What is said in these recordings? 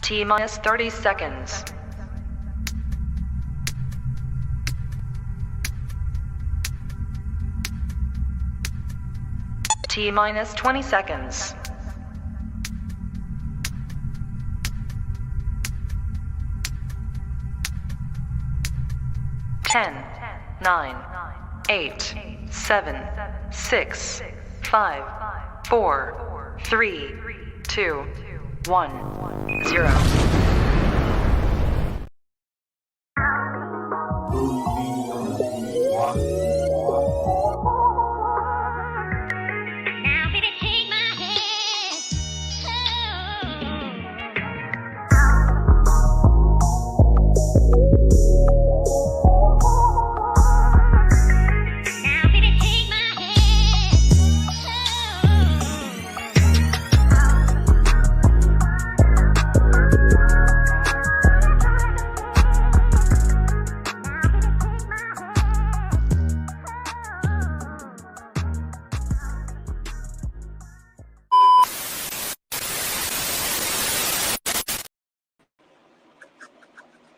T minus 30 seconds. T minus 20 seconds. 10, 9, 8, 7, 6, 5, 4, 3, 2, 1, 0.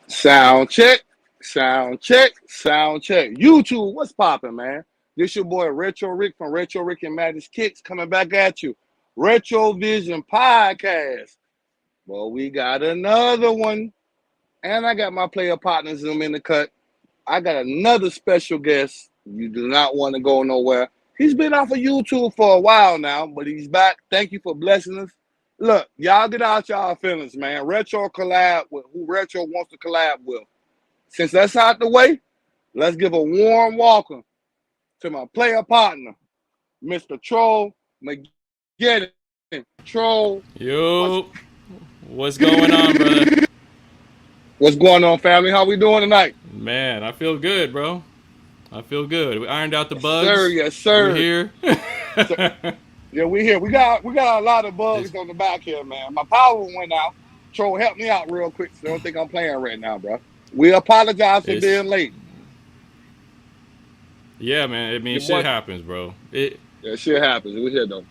Sound check, sound check, sound check. YouTube, what's poppin', man? This your boy Retro Rick from Retro Rick and Madness Kicks coming back at you. Retro Vision Podcast. Well, we got another one. And I got my player partners in the cut. I got another special guest. You do not want to go nowhere. He's been off of YouTube for a while now, but he's back. Thank you for blessing us. Look, y'all get out y'all feelings, man. Retro collab with who Retro wants to collab with. Since that's out the way, let's give a warm welcome to my player partner, Mr. Troll McGettin. Troll. Yo, what's going on, brother? What's going on, family? How we doing tonight? Man, I feel good, bro. I feel good. We ironed out the bugs. Sir, yes, sir. We're here. Yeah, we here. We got a lot of bugs on the back here, man. My power went out. Troll, help me out real quick. So I don't think I'm playing right now, bro. We apologize for being late. Yeah, man. I mean, shit happens, bro. Yeah, shit happens. We here though.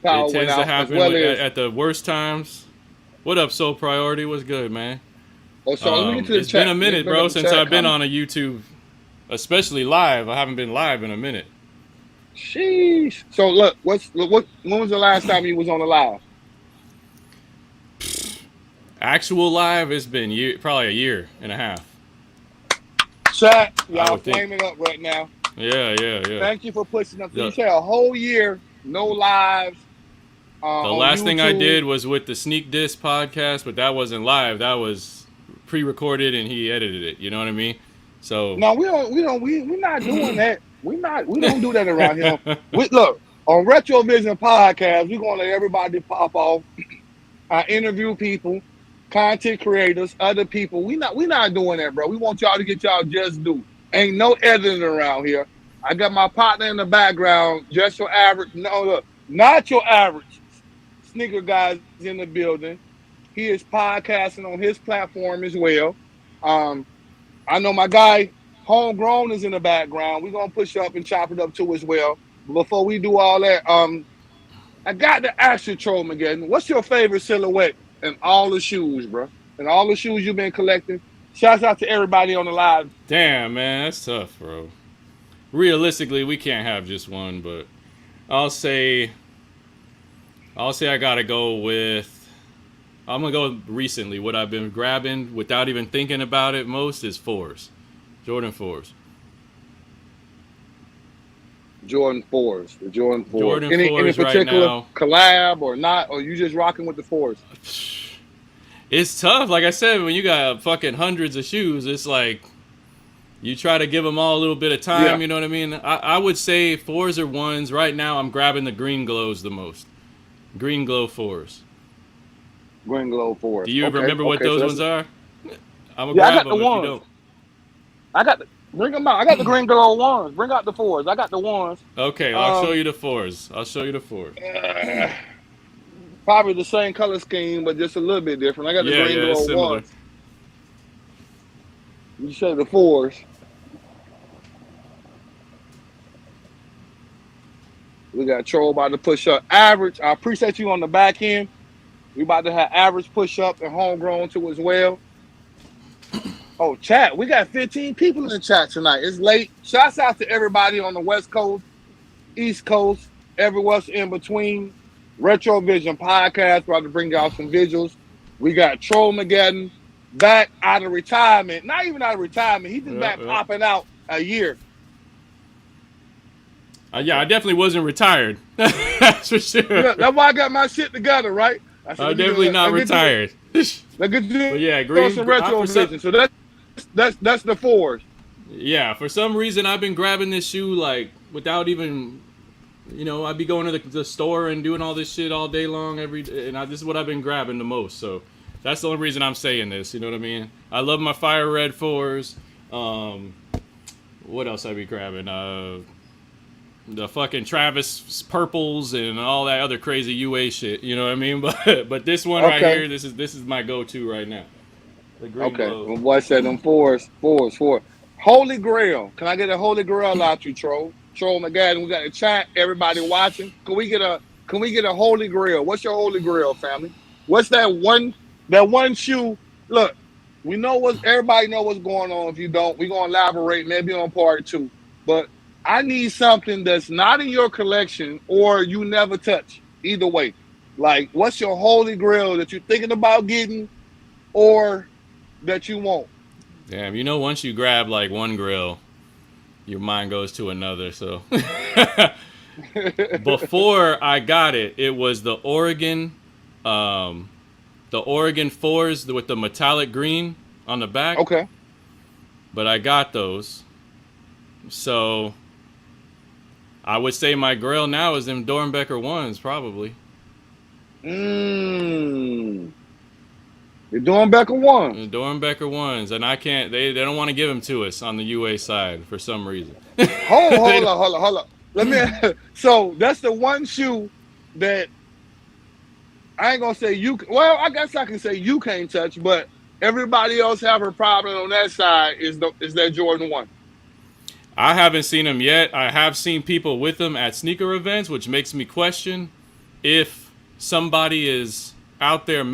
Power it tends to happen at the worst times. What up, Soul Priority? What's good, man? Oh, so let me get to the it's chat. Been a minute, bro, since I've been on a YouTube, especially live. I haven't been live in a minute. Sheesh. So look, when was the last time you was on the live? Actual live, it's been probably a year and a half. Chat, y'all flaming up right now. Yeah. Thank you for pushing up. You say a whole year, no lives. The last thing I did was with the Sneak Diss podcast, but that wasn't live. That was pre-recorded and he edited it. You know what I mean? So no, we're not doing that. We don't do that around here. Look, on Retro Vision Podcast, we're gonna let everybody pop off. I interview people, content creators, other people. We not doing that, bro. We want y'all to get y'all just due. Ain't no editing around here. I got my partner in the background, just your average. No, look, not your average sneaker guys in the building. He is podcasting on his platform as well. I know my guy Homegrown is in the background. We're gonna push up and chop it up too as well. Before we do all that, I got to ask you, Troll McGettin, what's your favorite silhouette in all the shoes, bro? And all the shoes you've been collecting. Shouts out to everybody on the live. Damn, man, that's tough, bro. Realistically, we can't have just one, but I'll say I gotta go with. I'm gonna go recently. What I've been grabbing without even thinking about it most is 4s, Jordan 4s. Jordan 4s, the Jordan 4s. Jordan any 4s particular right now. Collab or not, or you just rocking with the 4s? It's tough. Like I said, when you got fucking hundreds of shoes, it's like you try to give them all a little bit of time. Yeah. You know what I mean? I would say 4s or 1s. Right now, I'm grabbing the Green Glows the most. Green Glow 4s. Green Glow 4s. Do you remember what those ones are? I'm gonna grab I got them the ones. I got the. Bring them out. I got the Green Glow 1s. Bring out the 4s. I got the 1s. Okay, I'll show you the 4s. Probably the same color scheme, but just a little bit different. I got the Green Glow 1s. You say the 4s. We got Troll about to push up. Average, I appreciate you on the back end. We about to have average push up and homegrown too as well. Oh, chat. We got 15 people in the chat tonight. It's late. Shouts out to everybody on the West Coast, East Coast, everywhere in between. Retro Vision Podcast, about to bring y'all some visuals. We got Troll Mageddon back out of retirement. Not even out of retirement. He just back popping out a year. Yeah, I definitely wasn't retired. That's for sure. Yeah, that's why I got my shit together, right? I'm definitely not retired. Let's get you But yeah, Green, some Retro Vision. So that's the fours. Yeah, for some reason I've been grabbing this shoe like without even, I'd be going to the store and doing all this shit all day long this is what I've been grabbing the most. So that's the only reason I'm saying this. You know what I mean? I love my Fire Red 4s. What else I be grabbing? The fucking Travis purples and all that other crazy UA shit. You know what I mean? But this one right here, this is my go-to right now. The green glow. My boy said them fours. Holy Grail. Can I get a Holy Grail out you, Troll? Troll Mageddon. We got a chat. Everybody watching. Can we get a Holy Grail? What's your Holy Grail, family? What's that one shoe? Look, everybody know what's going on. If you don't, we're gonna elaborate maybe on part 2. But I need something that's not in your collection or you never touch. Either way. Like, what's your Holy Grail that you're thinking about getting or that you want? Damn, once you grab like one grill, your mind goes to another. So before I got it, it was the Oregon 4s with the metallic green on the back. Okay. But I got those. So I would say my grail now is them Dornbecker 1s, probably. The Dornbecker 1s. The Dornbecker 1s, and I can't. They don't want to give them to us on the UA side for some reason. Hold on. So that's the one shoe that I ain't gonna say you. Well, I guess I can say you can't touch, but everybody else have a problem on that side. Is that Jordan 1? I haven't seen them yet. I have seen people with them at sneaker events, which makes me question if somebody is out there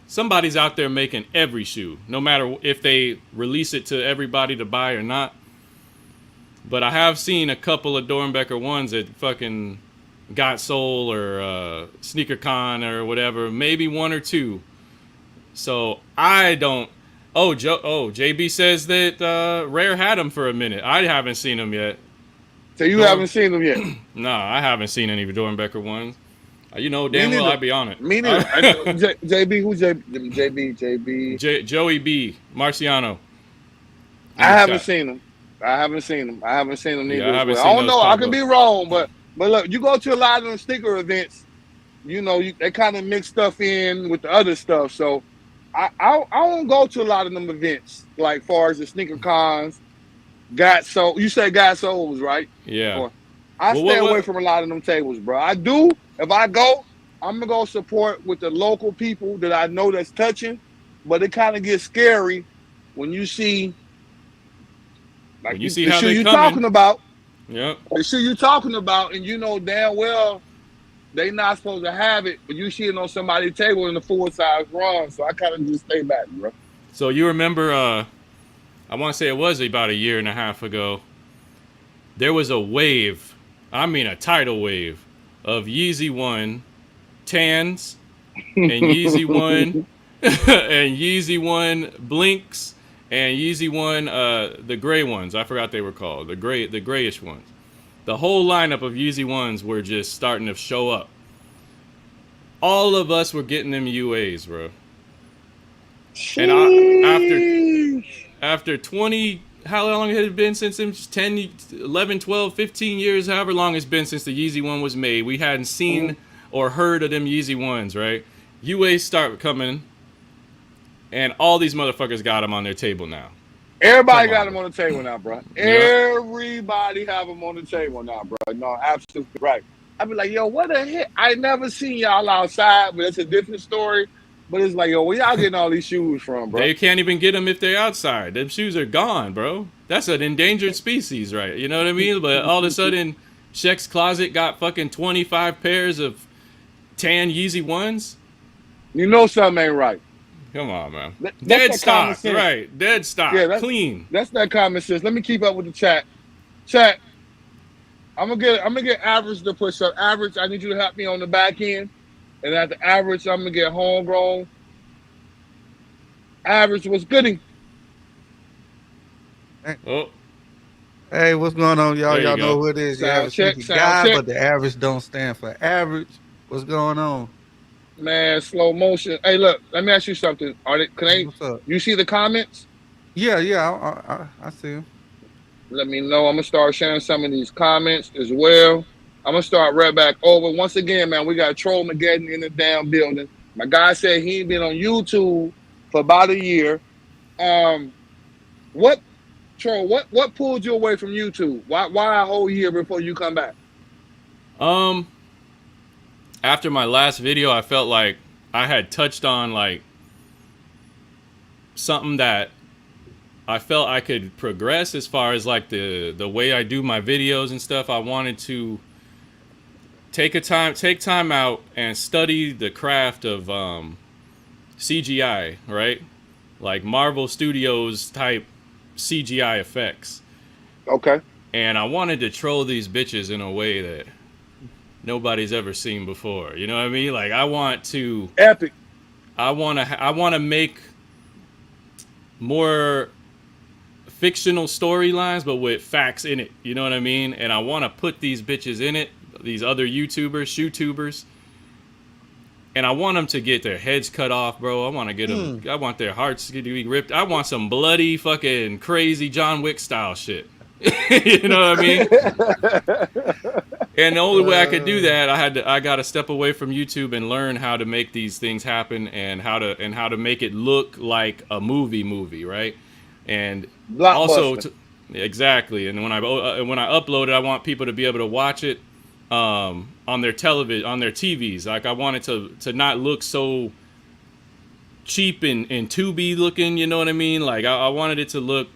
somebody's out there making every shoe, no matter if they release it to everybody to buy or not. But I have seen a couple of Dornbecker 1s at fucking Got Soul or SneakerCon or whatever, maybe 1 or 2. So I don't. JB says that Rare had them for a minute. I haven't seen them yet. So you haven't seen them yet? No, I haven't seen any Dornbecker 1s. Damn well I'd be on it. Me neither. JB, who's JB? Joey B. Marciano. I haven't seen them. I haven't seen them neither. Yeah, I don't know. I can be wrong, but look, you go to a lot of them sticker events, they kind of mix stuff in with the other stuff. So I don't go to a lot of them events, like far as the sneaker cons. You say Got Souls, right? Yeah. I stay away from a lot of them tables, bro. I do. If I go, I'm gonna go support with the local people that I know that's touching. But it kind of gets scary when you see, like, you see the how shoe they you're coming. talking about. Yep. The shoe you're talking about, and damn well they not supposed to have it, but you see it on somebody's table in the full size run. So I kind of just stay back, bro. So you remember? I want to say it was about a year and a half ago. There was a wave. I mean, a tidal wave of Yeezy 1 tans and Yeezy 1 and Yeezy 1 blinks and Yeezy 1 the gray ones. I forgot they were called. The grayish ones. The whole lineup of Yeezy 1s were just starting to show up. All of us were getting them UAs, bro. And after 20, how long had it been since them? 10, 11, 12, 15 years, however long it's been since the Yeezy 1 was made. We hadn't seen or heard of them Yeezy 1s, right? UAs start coming, and all these motherfuckers got them on their table now. Everybody got them on the table now, bro. Yeah. Everybody have them on the table now, bro. No, absolutely right. I be like, yo, what the heck? I never seen y'all outside, but it's a different story. But it's like, yo, where y'all getting all these shoes from, bro? They can't even get them if they're outside. Them shoes are gone, bro. That's an endangered species, right? You know what I mean? But all of a sudden, Shaq's closet got fucking 25 pairs of tan Yeezy 1s. You know something ain't right. Come on, man. That's Dead that common stock, sense. right? Dead Yeah, stock, clean. that's that common sense. Let me keep up with the chat. Chat. I'm gonna get average to push up. Average, I need you to help me on the back end. And at the average, I'm gonna get homegrown. Average was gooding. Oh, Hey, what's going on, y'all? there you Y'all know go. who it is. The Sound average check, sneaker sound guy, check. but the average don't stand for average. What's going on? Man, slow motion. Hey, look, let me ask you something. Can they What's up? you see the comments? Yeah, I see him. Let me know. I'm gonna start sharing some of these comments as well. I'm gonna start right back over. Once again, man, we got Troll Mageddon in the damn building. My guy said he ain't been on YouTube for about a year. Um, what Troll? What pulled you away from YouTube? Why a whole year before you come back? Um, after my last video, I felt like I had touched on like something that I felt I could progress as far as like the way I do my videos and stuff. I wanted to take time out and study the craft of CGI, right? Like Marvel Studios type CGI effects. Okay. And I wanted to troll these bitches in a way that nobody's ever seen before. You know what I mean? Like I want to Epic. I want to make more fictional storylines but with facts in it. You know what I mean? And I want to put these bitches in it, these other YouTubers, shootubers. And I want them to get their heads cut off, bro. I want to get them. I want their hearts to be ripped. I want some bloody, fucking crazy John Wick style shit. You know what I mean? And the only way I could do that, I got to step away from YouTube and learn how to make these things happen and how to make it look like a movie, right? And also, exactly. And when I upload it, I want people to be able to watch it on their television, on their TVs. Like I want it to not look so cheap and 2B looking. You know what I mean? Like I wanted it to look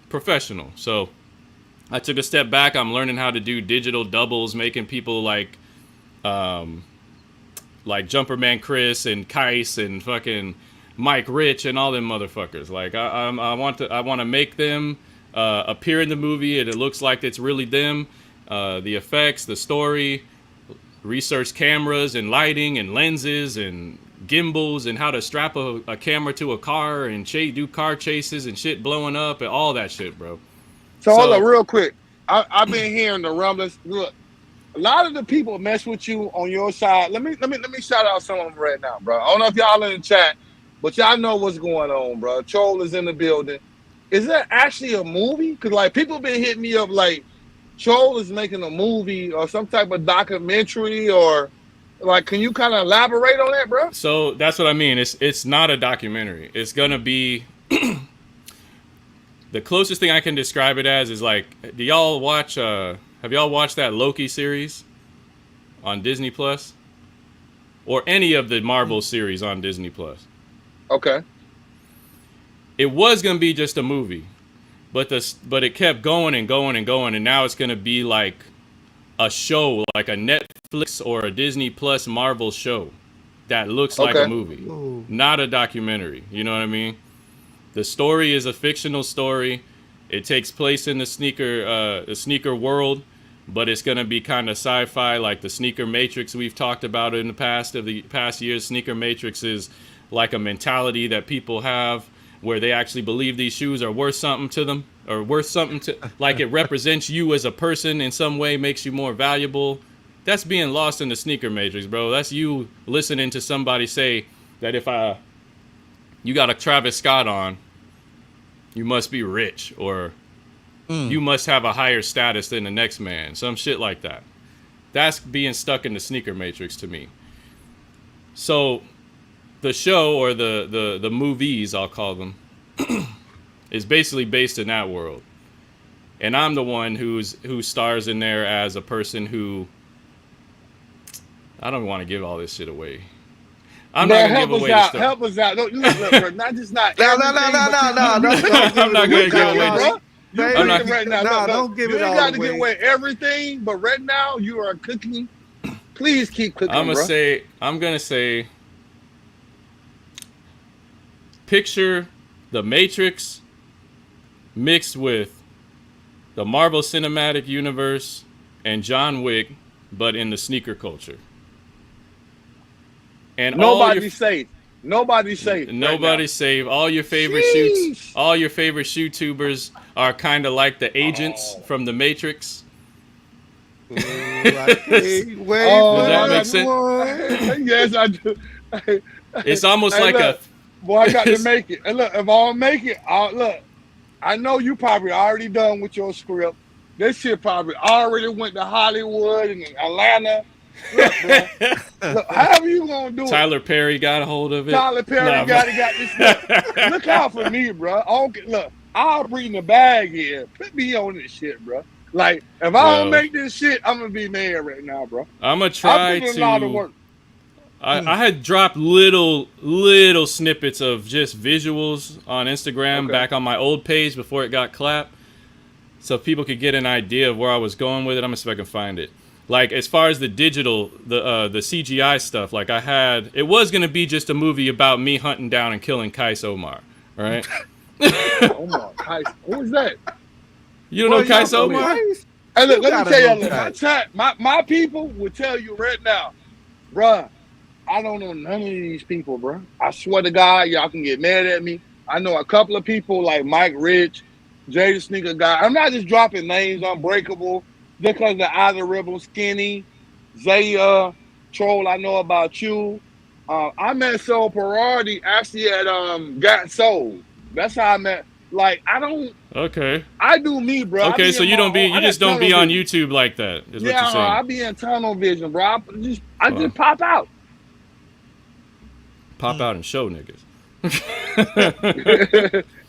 professional. So I took a step back. I'm learning how to do digital doubles, making people like Jumperman Chris and Kais and fucking Mike Rich and all them motherfuckers. Like I want to make them appear in the movie and it looks like it's really them. The effects, the story, research cameras and lighting and lenses and gimbals and how to strap a camera to a car and do car chases and shit blowing up and all that shit, bro. So hold on real quick. I've been hearing the rumblings. Look, a lot of the people mess with you on your side. Let me shout out some of them right now, bro. I don't know if y'all in the chat, but y'all know what's going on, bro. Troll is in the building. Is that actually a movie? Because like people been hitting me up like Troll is making a movie or some type of documentary or like, can you kind of elaborate on that, bro? So that's what I mean. It's not a documentary. It's gonna be the closest thing I can describe it as is like, do y'all watch? Have y'all watched that Loki series on Disney Plus, or any of the Marvel series on Disney Plus? Okay. It was gonna be just a movie, but it kept going and going and going, and now it's gonna be like a show, like a Netflix or a Disney Plus Marvel show that looks like a movie, not a documentary. You know what I mean? The story is a fictional story. It takes place in the sneaker world, but it's gonna be kind of sci-fi, like the Sneaker Matrix we've talked about in the past years. Sneaker Matrix is like a mentality that people have where they actually believe these shoes are worth something to them, or worth something to, like it represents you as a person in some way, makes you more valuable. That's being lost in the Sneaker Matrix, bro. That's you listening to somebody say that if you got a Travis Scott on, you must be rich, or you must have a higher status than the next man. Some shit like that. That's being stuck in the Sneaker Matrix to me. So the show, or the movies, I'll call them, is basically based in that world. And I'm the one who stars in there as a person who, I don't want to give all this shit away. I'm not gonna give away the stuff. Help us out. Don't look, not just not. No. I'm not gonna give away. I'm not right now. No, don't give it all away. You got to give away everything, but right now you are cooking. Please keep cooking, I'm gonna say picture the Matrix mixed with the Marvel Cinematic Universe and John Wick, but in the sneaker culture. And Nobody's safe. Nobody's safe. Nobody's safe. All your favorite shoe tubers are kind of like the agents from the Matrix. Ooh, I can't wait Does that for make sense? one. Yes, I do. It's almost Hey, like look, boy, I got to make it. And look, if I don't make it, look. I know you probably already done with your script. This shit probably already went to Hollywood and Atlanta. Look, bro. Look, however you gonna do it? Tyler Perry got a hold of it. Tyler Perry got this. Look out for me, bro. Look, I'll bring the bag here. Put me on this shit, bro. Like, if I don't make this shit, I'm gonna be mad right now, bro. I'm gonna try I put in a lot of work. I had dropped little snippets of just visuals on Instagram back on my old page before it got clapped, so people could get an idea of where I was going with it. I'm gonna see if I can find it. Like, as far as the digital, the CGI stuff, like it was gonna be just a movie about me hunting down and killing Kais Omar, all right? Omar, Kais, who is that? You don't know Kais Omar? Hey, look, let me tell you, Kais. my people will tell you right now, bruh, I don't know none of these people, bruh. I swear to God, y'all can get mad at me. I know a couple of people like Mike Rich, Jay the Sneaker Guy. I'm not just dropping names, Unbreakable, because they're either Rebel Skinny, Zaya, Troll, I know about you. I met Soul Parody actually at Got Soul. That's how I met. Like, I don't. Okay. I do me, bro. Okay, so you just don't be on YouTube like that. Is what you're saying. I be in tunnel vision, bro. I just pop out. Pop out and show niggas.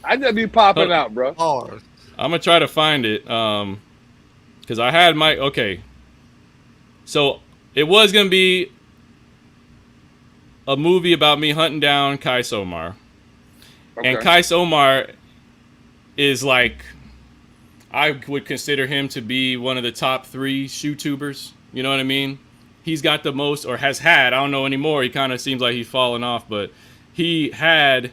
I just be popping out, bro. I'm gonna try to find it, because I had okay. So it was gonna be a movie about me hunting down Kais Omar, and Kais Omar is like, I would consider him to be one of the top 3 shoe tubers. You know what I mean? He's got the most, or has had, I don't know anymore. He kind of seems like he's fallen off, but he had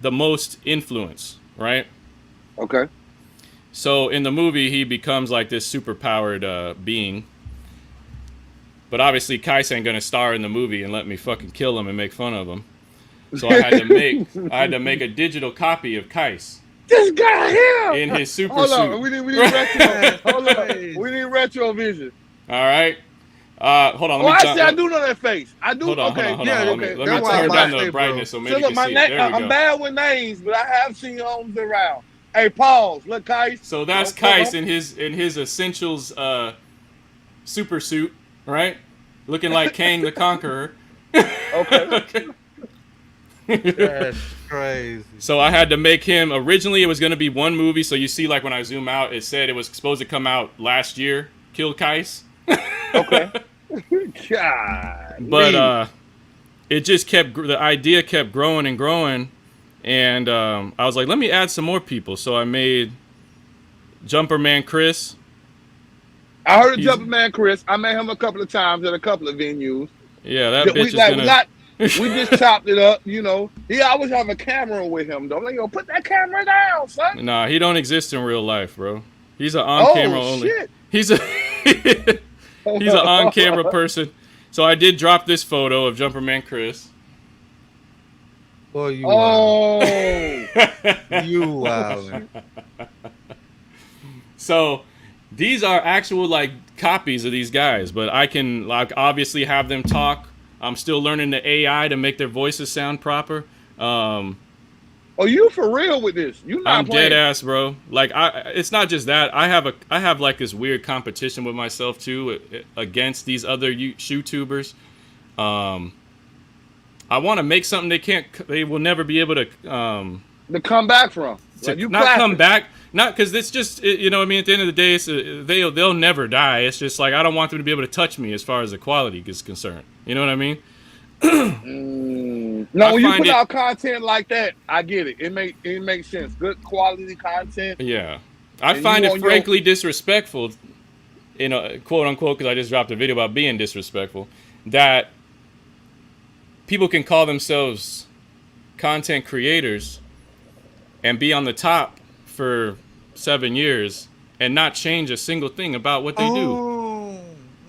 the most influence, right? Okay. So in the movie, he becomes like this super powered being. But obviously, Kais ain't gonna star in the movie and let me fucking kill him and make fun of him. So I had to make a digital copy of Kais. This guy here In his super Hold suit. on, we need retro. Hold on, we need retro vision. All right. Hold on. I do know that face. I do. Hold on. Okay. Let me turn down the brightness so maybe you can see it. There we go. I'm bad with names, but I have seen homes around. Hey, pause. Look, Kais. So that's Kais in his essentials super suit, right? Looking like Kang the Conqueror. Okay. That's crazy. So I had to make him. Originally, it was going to be one movie. So you see, like when I zoom out, it said it was supposed to come out last year. Kill Kais. Okay. God. But it just the idea kept growing and growing, and I was like, let me add some more people. So I made Jumper Man Chris. I heard of Jumper Man Chris. I met him a couple of times at a couple of venues. Yeah, that bitch is gonna. We just chopped it up, you know. He always have a camera with him, though. Like, yo, put that camera down, son. Nah, he don't exist in real life, bro. He's an on-camera only. Shit. He's an on-camera person. So I did drop this photo of Jumper Man Chris. Boy, you you wildin'. So these are actual like copies of these guys, but I can like obviously have them talk. I'm still learning the AI to make their voices sound proper. Oh, you for real with this? You not I'm playing. dead ass, bro. Like it's not just that. I have like this weird competition with myself too against these other shoe tubers. I want to make something they will never be able to come back from. Like you not come back. Not because it's just you know what I mean. At the end of the day, it's, they'll never die. It's just like I don't want them to be able to touch me as far as the quality is concerned. You know what I mean? No, when you put out content like that, I get it. It makes sense. Good quality content. Yeah, I find it frankly disrespectful. You know, quote unquote, because I just dropped a video about being disrespectful. That people can call themselves content creators and be on the top for 7 years and not change a single thing about what they do, Oh.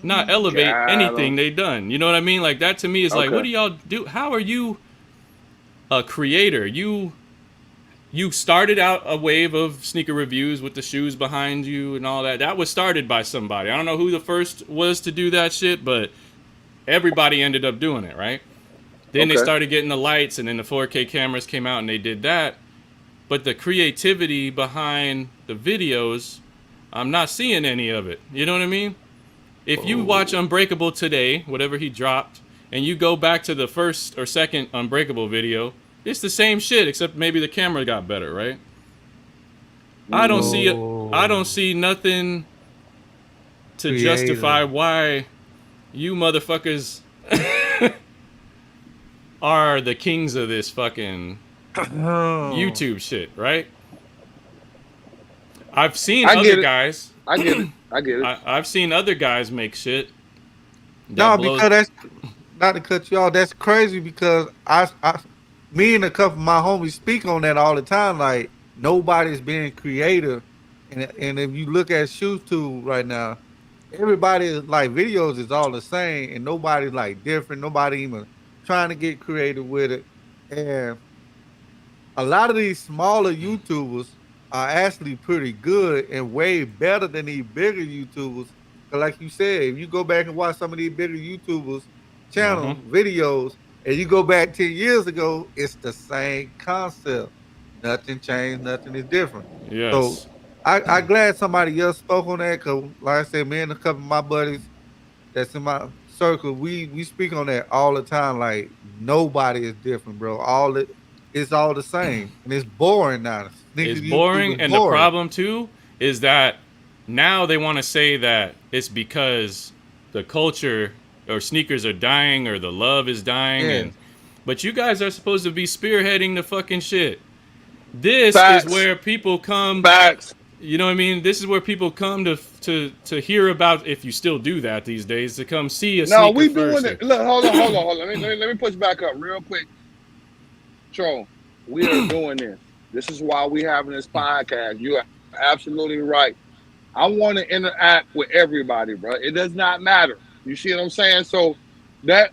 not elevate Got anything 'em. they done. You know what I mean? Like that to me is like, what Okay. do y'all do? How are you a creator? You started out a wave of sneaker reviews with the shoes behind you and all that. That was started by somebody. I don't know who the first was to do that shit, but everybody ended up doing it, right? Then they Okay. started getting the lights, and then the 4K cameras came out, and they did that. But the creativity behind the videos, I'm not seeing any of it. You know what I mean? If you watch Unbreakable today, whatever he dropped, and you go back to the first or second Unbreakable video, it's the same shit, except maybe the camera got better, right? I don't Mm-hmm. see I Oh. don't see nothing to justify Creative. why you motherfuckers are the kings of this fucking Oh. YouTube shit, right? I've seen I other get it. guys. I get it. I get it. I've seen other guys make shit that No, blows. because that's not to cut you off. That's crazy because me and a couple of my homies speak on that all the time. Like nobody's being creative, and if you look at YouTube right now, everybody is like videos is all the same, and nobody's like different. Nobody even trying to get creative with it, and a lot of these smaller YouTubers are actually pretty good and way better than these bigger YouTubers. 'Cause like you said, if you go back and watch some of these bigger YouTubers Uh-huh. channel videos, and you go back 10 years ago, it's the same concept. Nothing changed, nothing is different. So Yes. I glad somebody else spoke on that because, like I said, me and a couple of my buddies that's in my circle, we speak on that all the time. Like nobody is different, bro. It's all the same, and it's boring now. Sneaker It's YouTube boring, is and the boring. problem too is that now they want to say that it's because the culture or sneakers are dying or the love is dying, and Yes, but you guys are supposed to be spearheading the fucking shit. This is Facts. where people come. Facts. You know what I mean? This is where people come to hear about, if you still do that these days, to come see a No, sneaker we doing first. it. Look, hold on. Let me push back up real quick. Tro, we are doing this. This is why we having this podcast. You are absolutely right. I want to interact with everybody, bro. It does not matter. You see what I'm saying? So that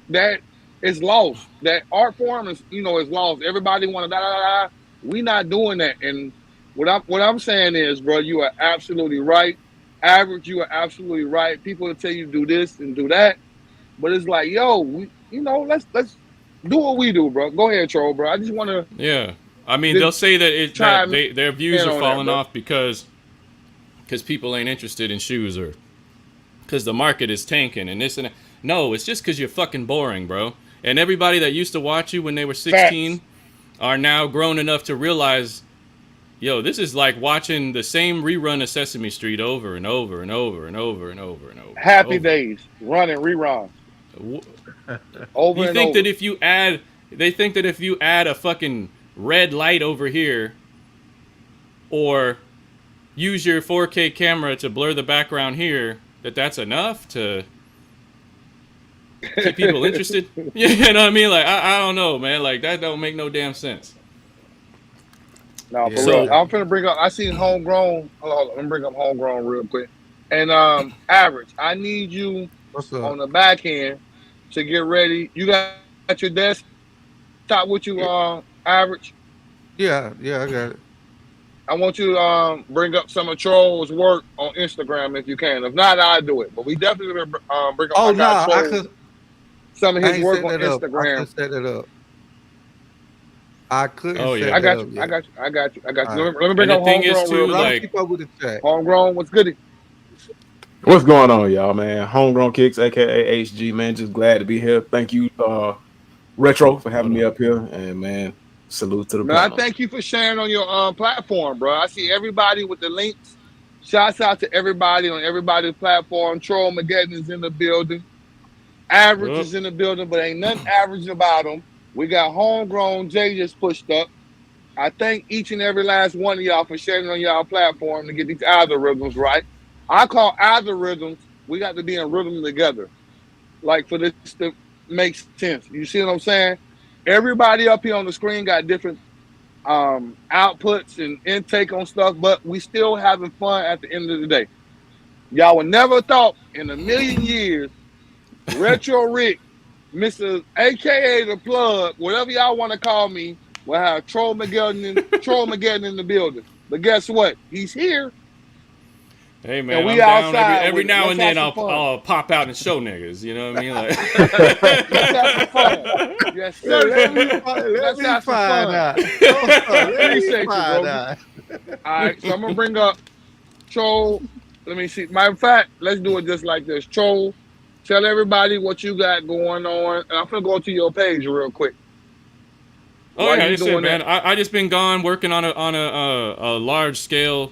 that is lost. That art form is, is lost. Everybody want to da da da. Da. We not doing that. And what I'm saying is, bro, you are absolutely right. Average, you are absolutely right. People will tell you do this and do that, but it's like, yo, let's do what we do, bro. Go ahead, troll, bro. I just want to Yeah, I mean they'll just say that chime their views in are on that, falling bro. off because people ain't interested in shoes or because the market is tanking and this and that. No, it's just because you're fucking boring, bro. And everybody that used to watch you when they were Facts. 16 are now grown enough to realize, yo, this is like watching the same rerun of Sesame Street over and over and over and over and over and over and Happy over. days, running reruns W- over You and think over. that if you add, they think that if you add a fucking red light over here or use your 4K camera to blur the background here, that's enough to keep people interested. You know what I mean? Like I don't know, man. Like that don't make no damn sense. No, for real. So yeah. I'm finna bring up. I seen homegrown. Hold on, let me bring up homegrown real quick. And average. I need you What's on up? the back end to get ready. You got your desktop with you, Yeah, average. yeah, I got it. I want you to bring up some of Troll's work on Instagram if you can. If not, I do it. But we definitely gonna bring up. Oh I no, got I Troll could. some of I his ain't work set on that up. I Instagram. couldn't set it up. I couldn't oh set yeah. I that got up you. I yet. got you. I got you. I got All you. right, Let me bring And the up thing is homegrown real too, but I'm gonna quick. like keep up with the chat. Homegrown, what's good? What's going on, y'all, man? Homegrown Kicks, aka HG, man. Just glad to be here. Thank you, Retro, for having hold me on. up here. And man, salute to the Man, I panel. thank you for sharing on your platform, bro. I see everybody with the links. Shouts out to everybody on everybody's platform. Troll Mageddon is in the building. Average Whoop. is in the building, but ain't nothing average about them. We got homegrown Jay just pushed up. I thank each and every last one of y'all for sharing on y'all platform to get these algorithms right. I call algorithms, we got to be in rhythm together. Like for this to make sense. You see what I'm saying? Everybody up here on the screen got different outputs and intake on stuff, but we still having fun at the end of the day. Y'all would never thought in a million years, Retro Rick, Mr. AKA the plug, whatever y'all want to call me, will have Troll Mageddon in the building. But guess what? He's here. Hey man, And we I'm down outside every with it. now Let's and then. have some fun. I'll pop out and show niggas. You know what I mean? Like, Let's have some fun. Yes, sir. Let me Let's have some find fun. out. Appreciate you, bro. out. All right, so I'm gonna bring up Troll. Let me see. Matter of fact, let's do it just like this. Troll, tell everybody what you got going on. And I'm gonna go to your page real quick. oh While yeah, you that's it, doing man. that- I just been gone working on a large scale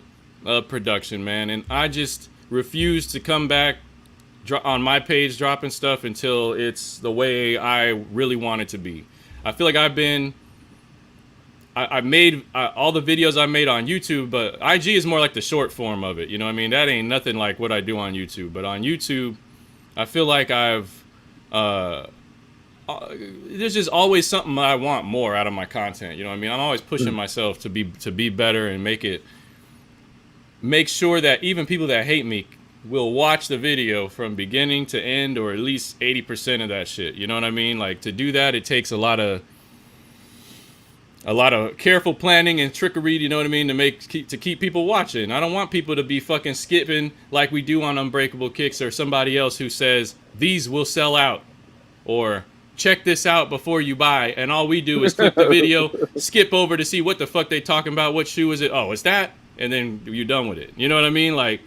production, man, and I just refuse to come back on my page dropping stuff until it's the way I really want it to be. I feel like I've been. I made all the videos I made on YouTube, but IG is more like the short form of it. You know what I mean? That ain't nothing like what I do on YouTube. But on YouTube, I feel like there's just always something I want more out of my content. You know what I mean? I'm always pushing myself to be better and make sure that even people that hate me will watch the video from beginning to end, or at least 80% of that shit. You know what I mean? Like, to do that, it takes a lot of careful planning and trickery, you know what I mean, to keep people watching. I don't want people to be fucking skipping like we do on Unbreakable Kicks, or somebody else who says these will sell out, or check this out before you buy, and all we do is click the video, skip over to see what the fuck they talking about, what shoe is it, oh, it's that, and then you're done with it. You know what I mean? Like,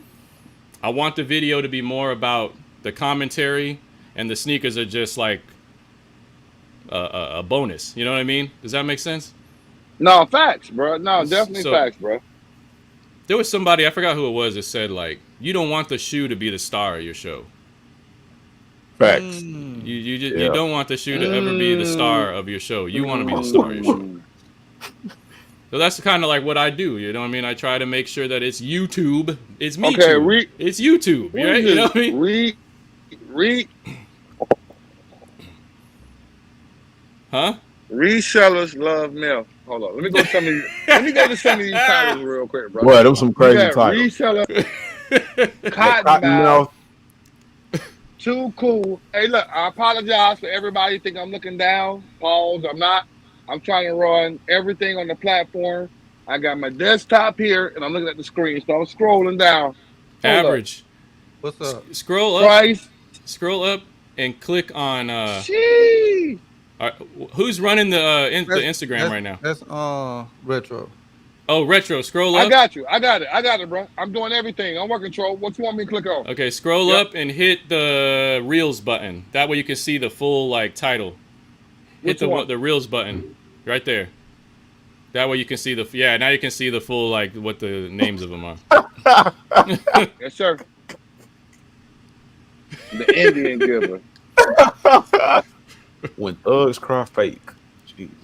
I want the video to be more about the commentary, and the sneakers are just like a bonus. You know what I mean? Does that make sense? No, facts, bro. No, definitely facts, bro. There was somebody, I forgot who it was, that said, like, you don't want the shoe to be the star of your show. Facts. You don't want the shoe to ever be the star of your show. You want to be the star of your show. So that's kind of like what I do. You know what I mean? I try to make sure that it's YouTube. It's me. Okay, it's YouTube. Right? You know what I mean? Huh? Resellers love milk. Hold on. Let me go to some of these titles real quick, bro. Boy, them some crazy titles. Reseller Cottonmouth. Cottonmouth. Too cool. Hey, look, I apologize for everybody think I'm looking down. Pause. I'm not. I'm trying to run everything on the platform. I got my desktop here, and I'm looking at the screen, so I'm scrolling down. Average. What's up? Scroll up. Price. Scroll up and click on. Sheesh. Who's running the Instagram right now? That's Retro. Oh, Retro. Scroll up. I got you. I got it, bro. I'm doing everything. I'm working control. What you want me to click on? Okay, scroll up and hit the Reels button. That way you can see the full title. Hit the Reels button right there. That way you can see now you can see the full what the names of them are. Yes, sir. The Indian giver. When thugs cry fake. Jesus.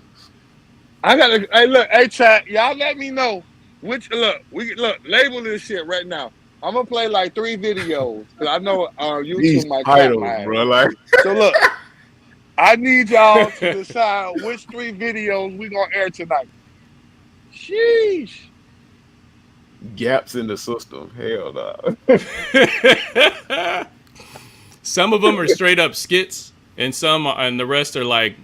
Hey chat, y'all let me know label this shit right now. I'm gonna play like 3 videos because I know YouTube These might titles, clap bro. Like, so look, I need y'all to decide which 3 videos we gonna air tonight. Sheesh. gaps in the system. Hell no. Some of them are straight up skits, and the rest are like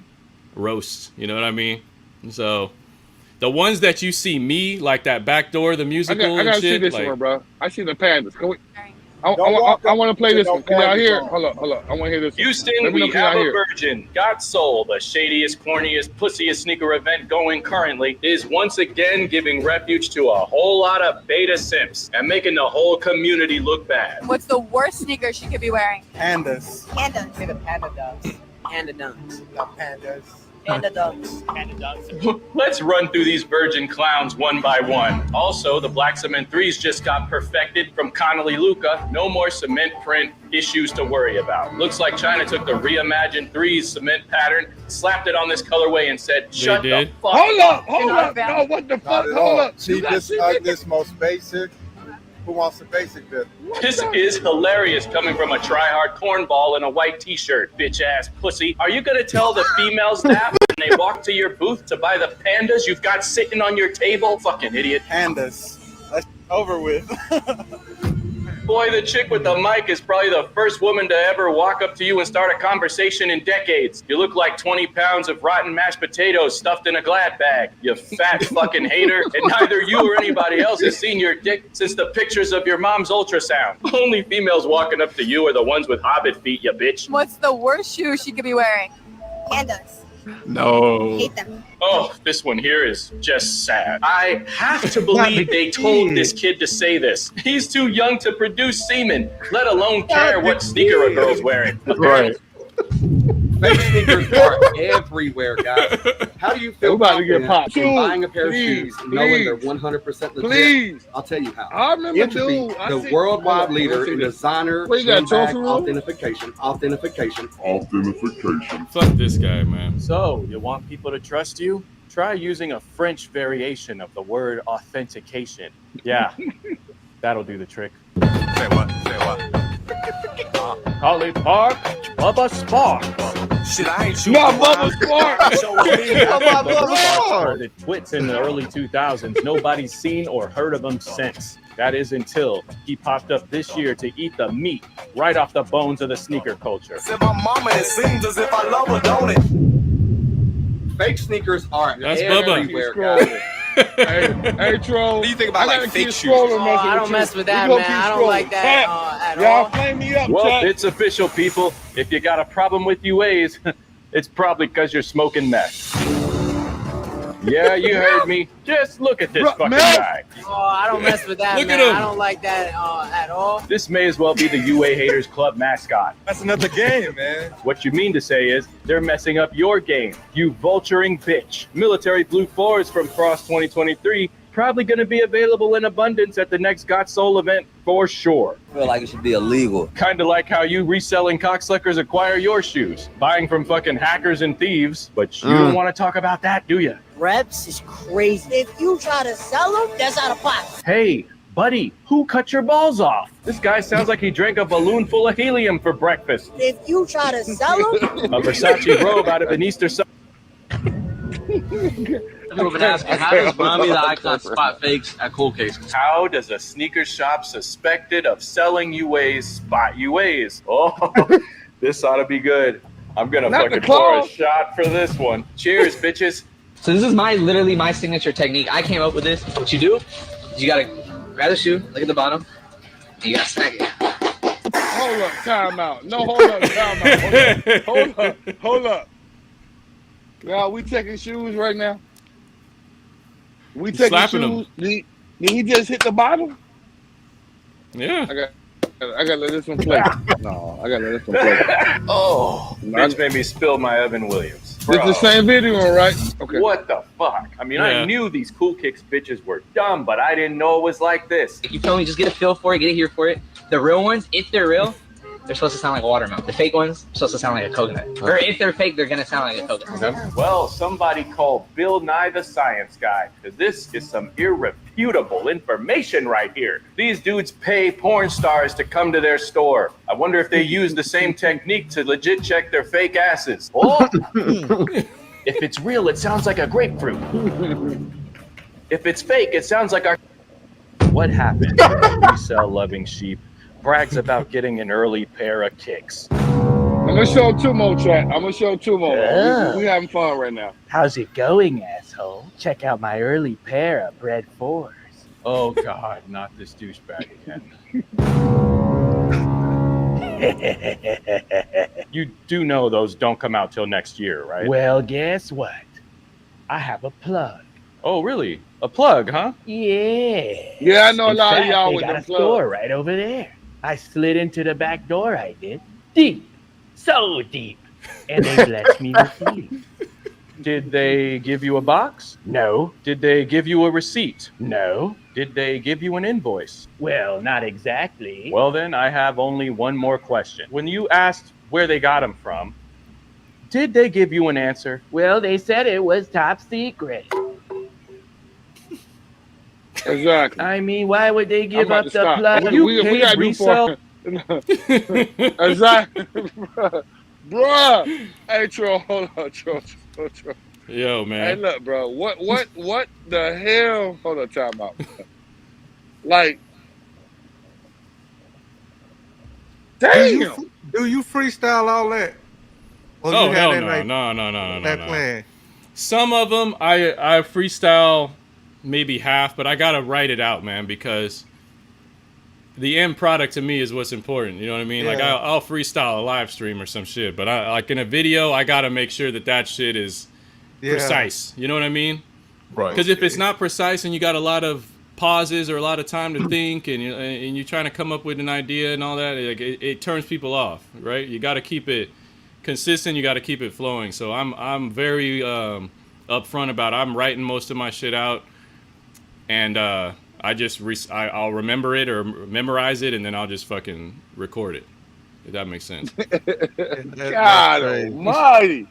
roasts. You know what I mean? So the ones that you see me, like that Backdoor, the musical, I gotta and shit, see this like, one, bro. I see the pandas. Can we? I want to play this one. Can y'all hear? Hold up. I want to hear this one. Houston, we have a virgin. God Soul, the shadiest, corniest, pussiest sneaker event going currently, is once again giving refuge to a whole lot of beta simps and making the whole community look bad. What's the worst sneaker she could be wearing? Pandas. Pandas. Say the panda dunks. Panda dunks. The pandas. Panda dunks. Panda dunks. Let's run through these virgin clowns one by one. Also, the Black Cement 3s just got perfected from Connolly Luca. No more cement print issues to worry about. Looks like China took the reimagined 3s cement pattern, slapped it on this colorway, and said, "Shut the fuck Hold up. Not No, what the fuck? Not at Hold all. up. See, this most basic. Who wants the basic bit? This is hilarious coming from a try-hard cornball in a white t-shirt, bitch-ass pussy. Are you gonna tell the females that when they walk to your booth to buy the pandas you've got sitting on your table? Fucking idiot. Pandas. That's over with. Boy, the chick with the mic is probably the first woman to ever walk up to you and start a conversation in decades. You look like 20 pounds of rotten mashed potatoes stuffed in a Glad bag, you fat fucking hater. And neither you or anybody else has seen your dick since the pictures of your mom's ultrasound. Only females walking up to you are the ones with hobbit feet, you bitch. What's the worst shoe she could be wearing? Pandas. No. Hate them. Oh, this one here is just sad. I have to believe they told this kid to say this. He's too young to produce semen, let alone care what sneaker a girl's wearing. Right. Fake sneakers are everywhere, guys. How do you feel We about to get confident popped. in buying a pair Please, of shoes knowing they're please. 100% legit? Please. I'll tell you how. I remember, Entropy, dude. I the see- worldwide Hold on, leader let's see in this. designer What you got, handbag trophy room? authentication. Fuck this guy, man. So, you want people to trust you? Try using a French variation of the word authentication. Yeah, that'll do the trick. Say what? Say what? Holly Park, Bubba Spark. Shit, I ain't shooting. Not Bubba Spark. The twits in the early 2000s. Nobody's seen or heard of them since. That is until he popped up this year to eat the meat right off the bones of the sneaker culture. Said my mama, it seems as if I love her, don't it? Fake sneakers are That's Bubba. everywhere, guys. Hey, troll. What do you think about, I like, gotta fake keep shoes? scrolling, Oh, messing I don't with mess you. with We that, gonna man. keep I don't scrolling. like that Chat. at Y'all all. flame me up, Well, chat. it's official, people. If you got a problem with UAs, it's probably because you're smoking meth. Yeah, you heard me. Just look at this Bro, fucking meth? guy. Oh, I don't mess with that, Look at man. him. I don't like that at all. This may as well be the UA Haters Club mascot. That's another game, man. What you mean to say is they're messing up your game, you vulturing bitch. Military Blue 4s from Frost 2023 probably going to be available in abundance at the next Got Soul event for sure. I feel like it should be illegal. Kind of like how you reselling cocksuckers acquire your shoes, buying from fucking hackers and thieves, but you don't want to talk about that, do you? Reps is crazy. If you try to sell them, that's out of pocket. Hey, buddy, who cut your balls off? This guy sounds like he drank a balloon full of helium for breakfast. If you try to sell them, A Versace robe out of an Easter sun. People been asking, how does Mommy the Icon spot fakes at Cool Cases? How does a sneaker shop suspected of selling UAs spot UAs? Oh, this ought to be good. I'm gonna Not the fucking pour a claw. shot for this one. Cheers, bitches. So this is literally my signature technique. I came up with this. What you do is you gotta grab the shoe, look at the bottom, and you gotta stack it. Hold up, time out. No, hold up, time out. Hold up. Y'all, we taking shoes right now? We taking slapping shoes? Did he just hit the bottom? Yeah. I gotta let this one play. No, I gotta let this one play. Oh, No, bitch made me spill my Evan Williams. It's Bro, the same video, right? Okay. what the fuck? I mean, Yeah. I knew these Cool Kicks bitches were dumb, but I didn't know it was like this. You feel me? Just get a feel for it, get a hear for it. The real ones, if they're real, they're supposed to sound like a watermelon. The fake ones are supposed to sound like a coconut. Or if they're fake, they're gonna sound like a coconut. Well, somebody call Bill Nye the Science Guy, because this is some irrefutable information right here. These dudes pay porn stars to come to their store. I wonder if they use the same technique to legit check their fake asses. Oh! If it's real, it sounds like a grapefruit. If it's fake, it sounds like our... What happened? Resell loving sheep brags about getting an early pair of kicks. I'm gonna show two more, chat. I'm gonna show two more. We having fun right now. How's it going, asshole? Check out my early pair of Bread 4s. Oh God, not this douchebag again. You do know those don't come out till next year, right? Well, guess what? I have a plug. Oh, really? A plug, huh? Yeah. Yeah, I know a In lot of fact, y'all they with got them a store plugs. right over there. I slid into the back door, I did. Deep. So deep. And they blessed me with healing. Did they give you a box? No. Did they give you a receipt? No. Did they give you an invoice? Well, not exactly. Well, then I have only one more question. When you asked where they got them from, did they give you an answer? Well, they said it was top secret. Exactly. I mean, why would they I'm give about up to the stop. plug? We gotta do resell? for exactly, bruh. Hey, Tro, hold on, Tro. Yo, Hey, man. look, bro. What the hell? Hold on, time out. Like, Do you damn. do you freestyle all that? Or you Oh had hell that no, like no. that plan? Some of them I freestyle maybe half, but I gotta write it out, man, because the end product to me is what's important. You know what I mean? Like Yeah. I'll freestyle a live stream or some shit, but I like in a video I gotta make sure that shit is Yeah. precise. You know what I mean? Right. Because if it's not precise and you got a lot of pauses or a lot of time to think and you're trying to come up with an idea and all that, like it turns people off, right? You got to keep it consistent. You got to keep it flowing. So I'm very upfront about I'm writing most of my shit out, and I'll remember it or memorize it, and then I'll just fucking record it. If that makes sense. God almighty.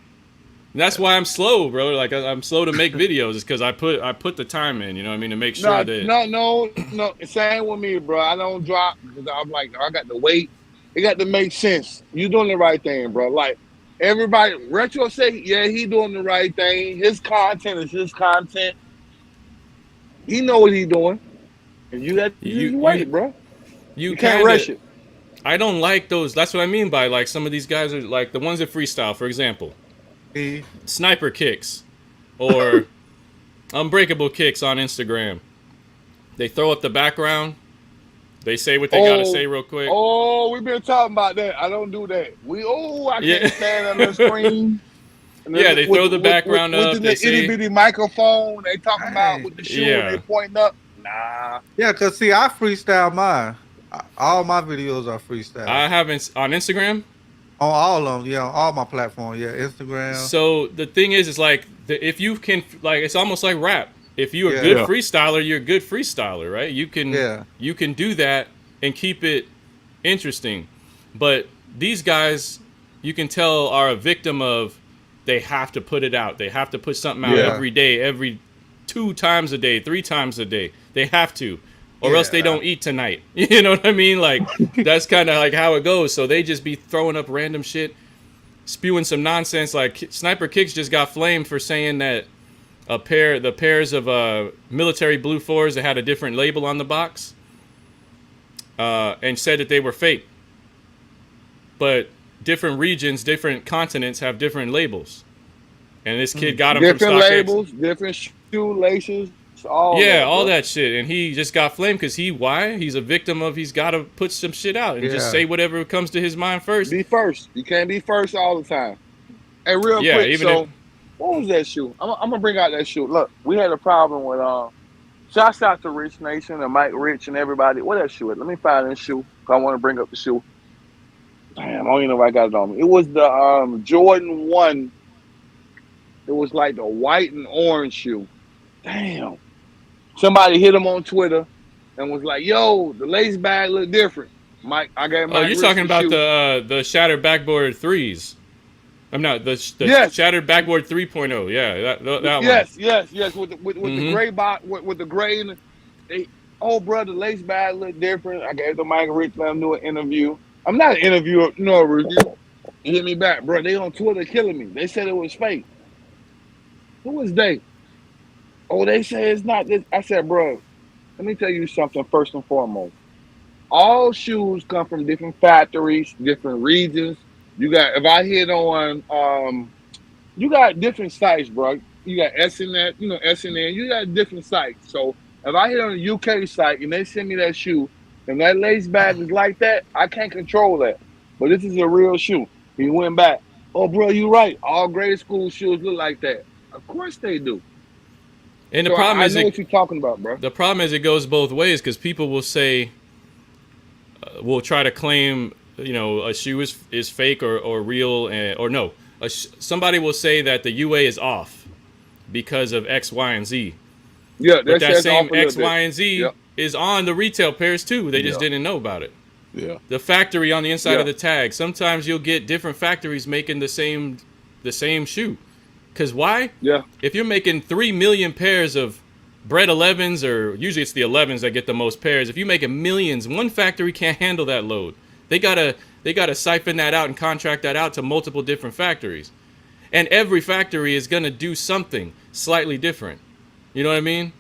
That's why I'm slow, bro. Like I'm slow to make videos, is because I put the time in. You know what I mean, to make sure that. No. Same with me, bro. I don't drop because I'm like I got to wait. It got to make sense. You doing the right thing, bro. Like everybody, Retro say, yeah, he doing the right thing. His content is his content. He know what he doing, and you got to just wait, bro. You can't rush it. I don't like those. That's what I mean by like some of these guys are like the ones that freestyle, for example. Sniper kicks or unbreakable kicks on Instagram. They throw up the background. They say what they gotta say real quick. Oh, we've been talking about that. I don't do that. I can't stand on the screen. Yeah, they throw the background up. With the itty bitty microphone, they talking about with the shoe and they pointing up. Nah. Yeah, cause see, I freestyle mine. All my videos are freestyle. I haven't on Instagram. On all of them, yeah, on all my platforms, yeah, Instagram. So the thing is like if you can, like, it's almost like rap. If you're a good freestyler, you're a good freestyler, right? You can do that and keep it interesting. But these guys, you can tell, are a victim of they have to put it out. They have to put something out every day, every 2 times a day, 3 times a day. They have to. Or else they don't eat tonight. You know what I mean? Like, that's kind of like how it goes. So they just be throwing up random shit, spewing some nonsense. Like, Sniper Kicks just got flamed for saying that the pairs of military Blue 4s that had a different label on the box, and said that they were fake. But different regions, different continents have different labels. And this kid got them from StockX. Different labels, different shoelaces. All that shit, and he just got flamed because he's a victim of he's got to put some shit out and just say whatever comes to his mind first. Be first. You can't be first all the time. Hey, real quick, what was that shoe? I'm gonna bring out that shoe. Look, we had a problem with shouts out to Rich Nation and Mike Rich and everybody. What that shoe is? Let me find this shoe. I want to bring up the shoe. Damn, I don't even know if I got it on me. It was the Jordan 1. It was like the white and orange shoe. Damn. Somebody hit him on Twitter and was like, yo, the lace bag look different. Mike, I gave Mike. Oh, you're talking about the shattered backboard 3s. I'm not the shattered backboard 3.0. Yeah, that one. Yes. With the gray box, with the gray and bro, the lace bag look different. I gave the Mike Rich, let him do an interview. I'm not an interviewer, no review. He hit me back, bro. They on Twitter killing me. They said it was fake. Who was they? Oh, they say it's not this. I said, bro, let me tell you something first and foremost. All shoes come from different factories, different regions. You got, if I hit on, you got different sites, bro. You got SNN, SNN. You got different sites. So if I hit on a UK site and they send me that shoe and that lace bag is like that, I can't control that. But this is a real shoe. He went back. Oh, bro, you right. All grade school shoes look like that. Of course they do. And the problem is, I know what you're talking about, bro. The problem is it goes both ways because people will say, will try to claim, a shoe is fake or real, or no. Somebody will say that the UA is off because of X, Y, and Z. Yeah, but that same X, Y, and Z is on the retail pairs too. They just didn't know about it. Yeah. The factory on the inside of the tag. Sometimes you'll get different factories making the same shoe. Because why? Yeah. If you're making 3 million pairs of bred 11s, or usually it's the 11s that get the most pairs. If you make millions, one factory can't handle that load. They gotta siphon that out and contract that out to multiple different factories. And every factory is gonna do something slightly different. You know what I mean?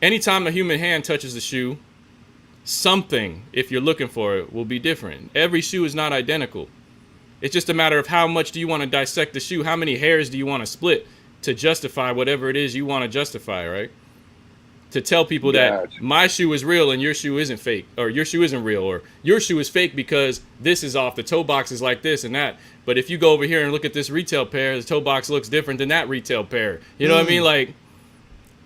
Anytime a human hand touches the shoe, something, if you're looking for it, will be different. Every shoe is not identical. It's just a matter of how much do you want to dissect the shoe? How many hairs do you want to split to justify whatever it is you want to justify, right? To tell people that my shoe is real and your shoe isn't fake, or your shoe isn't real, or your shoe is fake because this is off, the toe box is like this and that. But if you go over here and look at this retail pair, the toe box looks different than that retail pair. You know what I mean? Like,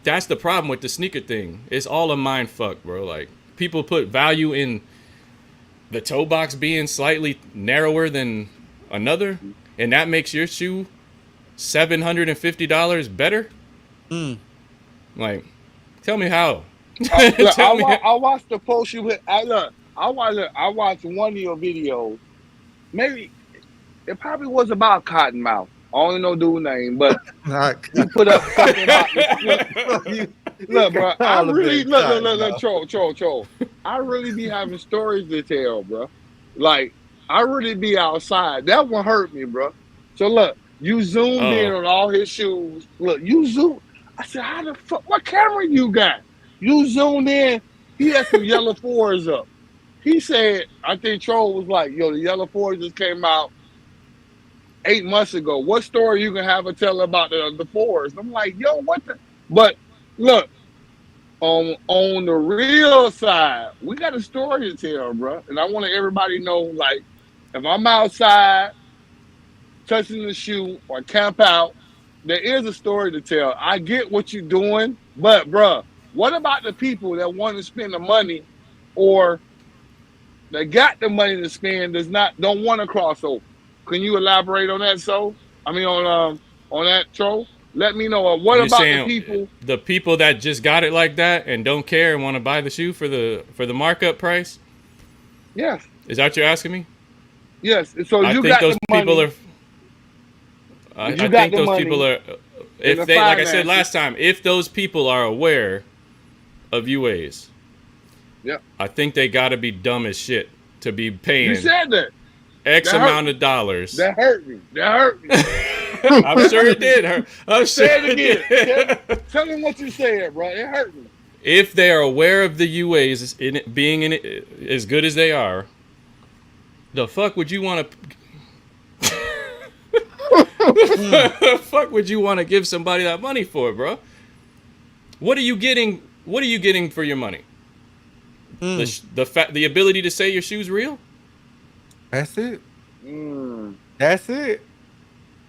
that's the problem with the sneaker thing. It's all a mind fuck, bro. Like, people put value in the toe box being slightly narrower than another, and that makes your shoe $750 better. Like, tell me how. Look, I watched the post you hit. I watched one of your videos. Maybe it probably was about Cottonmouth. I don't know dude's name, but you put up something about this. Look, bro, I really look, troll. I really be having stories to tell, bro. Like, I really be outside. That one hurt me, bro. So look, you zoomed in on all his shoes. Look, you zoomed. I said, how the fuck? What camera you got? You zoomed in. He had some yellow fours up. He said, I think Troll was like, yo, the yellow fours just came out 8 months ago. What story you can have a tell about the fours? I'm like, yo, what the? But look, on the real side, we got a story to tell, bro. And I want everybody to know, like, if I'm outside touching the shoe or camp out, there is a story to tell. I get what you're doing, but, bro, what about the people that want to spend the money, or they got the money to spend, don't want to cross over? Can you elaborate on that, on that, Troll? Let me know. What about the people? The people that just got it like that and don't care and want to buy the shoe for the markup price? Yes. Is that what you're asking me? Yes. So I you think got those the people money. I think those people are, if they, like I said last time, if those people are aware of UAs, I think they got to be dumb as shit to be paying. You said that. X amount of dollars. That hurt me. I'm sure it did. I'm sure Say it again. Tell me what you said, bro. It hurt me. If they are aware of the UAs being in it as good as they are, the fuck would you want to? The fuck would you want to give somebody that money for, bro? What are you getting? What are you getting for your money? The ability to say your shoe's real? That's it. That's it.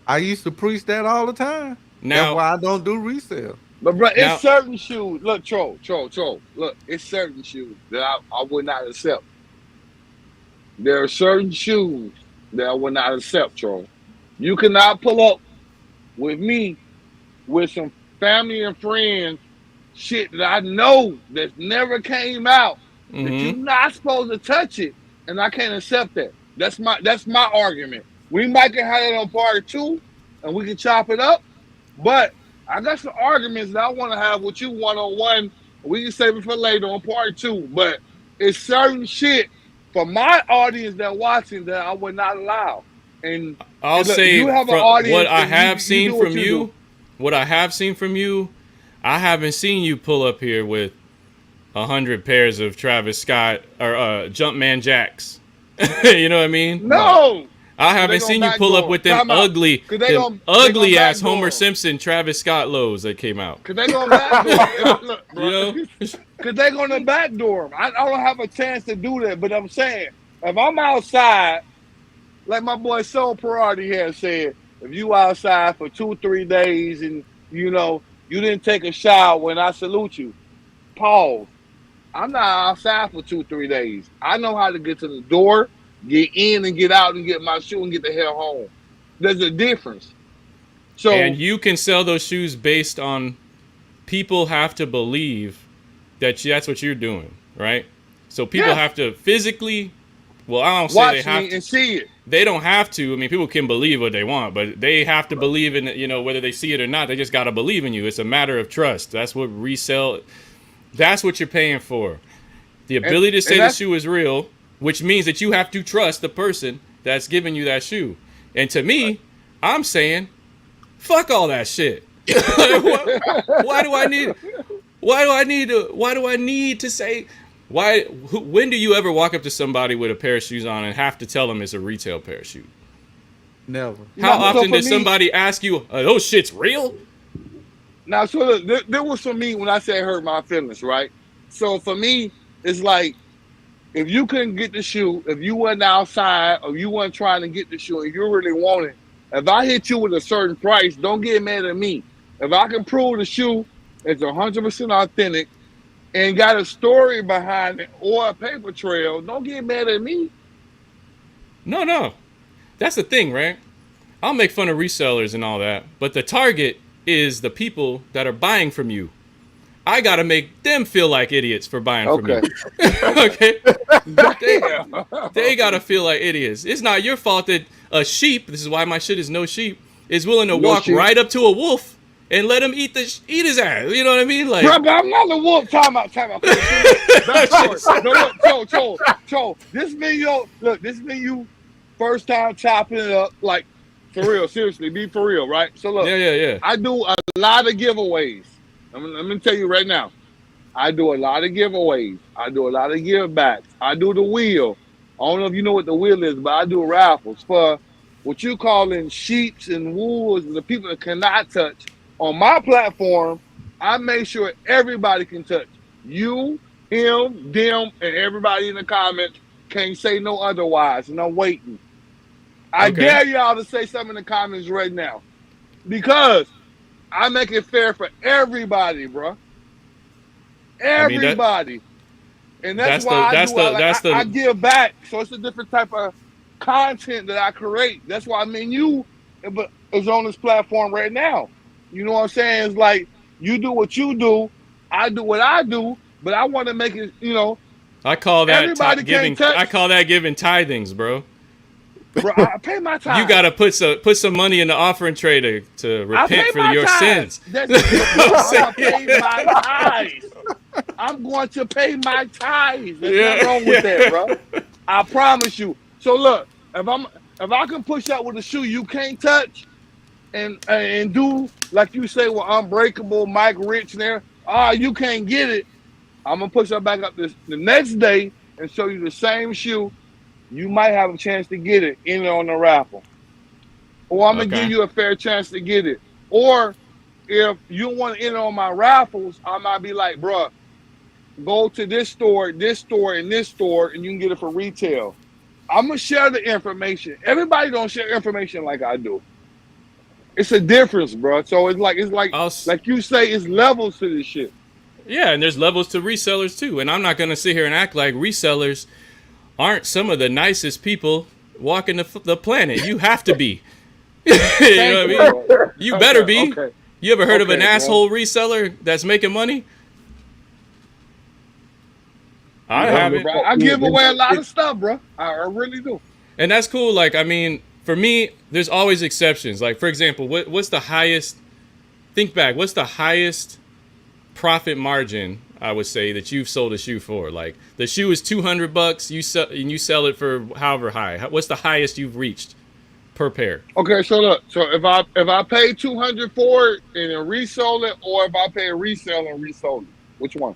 I used to preach that all the time. Now, that's why I don't do resale. But bro, it's certain shoes. Look, troll. Look, it's certain shoes that I would not accept. There are certain shoes that I would not accept, troll. You cannot pull up with me with some family and friends shit that I know that never came out, that you're not supposed to touch it, and I can't accept that. That's my argument. We might can have it on part 2, and we can chop it up, but I got some arguments that I want to have with you one-on-one. We can save it for later on part 2, but it's certain shit for my audience that watching that I would not allow. And I'll say you have an from audience what I have seen from you, I haven't seen you pull up here with 100 pairs of Travis Scott or Jumpman Jacks. You know what I mean? No. I haven't seen you pull up with them ugly ass Homer Simpson Travis Scott lows that came out. Cause they gonna backdoor, you know? Cause they gonna backdoor them. I don't have a chance to do that, but I'm saying if I'm outside, like my boy Soul Parati has said, if you outside for 2-3 days and you didn't take a shower when I salute you, pause. I'm not outside for 2-3 days. I know how to get to the door, get in and get out and get my shoe and get the hell home. There's a difference. So, and you can sell those shoes based on people have to believe that that's what you're doing, right? So people have to physically Well, I don't say watch they have me to. and see it. They don't have to. I mean, people can believe what they want, but they have to believe in it, you know, whether they see it or not. They just got to believe in you. It's a matter of trust. That's what resell. That's what you're paying for. The ability to say the shoe is real, which means that you have to trust the person that's giving you that shoe. And to me, I'm saying, fuck all that shit. Why do I need to say? When do you ever walk up to somebody with a pair of shoes on and have to tell them it's a retail pair of shoes? Never. How often does somebody ask you, "Those shit's real"? Now, so look, there was for me when I say it hurt my feelings, right? So for me, it's like if you couldn't get the shoe, if you wasn't outside, or you weren't trying to get the shoe, and you really want it, if I hit you with a certain price, don't get mad at me. If I can prove the shoe is 100% authentic and got a story behind it or a paper trail, don't get mad at me. No. That's the thing, right? I'll make fun of resellers and all that, but the target is the people that are buying from you. I gotta make them feel like idiots for buying from you. Okay? They gotta feel like idiots. It's not your fault that a sheep, this is why my shit is no sheep, is willing to walk right up to a wolf and let him eat his ass. You know what I mean? Like, bro, but I'm not a wolf. Time out. No, this been you first time chopping it up, like, for real, seriously, be for real, right? So look, yeah. I do a lot of giveaways. I'm gonna tell you right now, I do a lot of giveaways. I do a lot of give backs. I do the wheel. I don't know if you know what the wheel is, but I do raffles for what you calling sheeps and wolves, the people that cannot touch. On my platform, I make sure everybody can touch. You, him, them, and everybody in the comments can't say no otherwise, and I'm waiting. I dare y'all to say something in the comments right now, because I make it fair for everybody, bro. Everybody. And that's why I give back. So it's a different type of content that I create. That's why you is on this platform right now. You know what I'm saying? It's like you do what you do, I do what I do, but I want to make it, I call that giving tithings, bro. Bro, I pay my tithes. You gotta put some money in the offering tray to repent for your sins. I pay my tithes. I'm going to pay my tithes. There's nothing wrong with that, bro. I promise you. So look, if I can push out with a shoe you can't touch, and do like you say with Unbreakable, Mike Rich there, you can't get it. I'm gonna push that back up the next day and show you the same shoe. You might have a chance to get it in on the raffle, or I'm gonna give you a fair chance to get it. Or if you want to enter on my raffles, I might be like, bro, go to this store, and this store, and you can get it for retail. I'm gonna share the information. Everybody don't share information like I do. It's a difference, bro. So it's like you say, it's levels to this shit. Yeah, and there's levels to resellers too. And I'm not gonna sit here and act like resellers aren't some of the nicest people walking the planet. You have to be. You know what I mean? You better be. Okay. You ever heard of an asshole reseller that's making money? I haven't. I give away a lot of stuff, bro. I really do. And that's cool. Like, I mean, for me, there's always exceptions. Like, for example, what's the highest? Think back. What's the highest profit margin, I would say, that you've sold a shoe for? Like, the shoe is $200. You sell it for however high. What's the highest you've reached per pair? Okay, so look. So if I pay $200 for it and then resold it, or if I pay a resale and resold it, which one?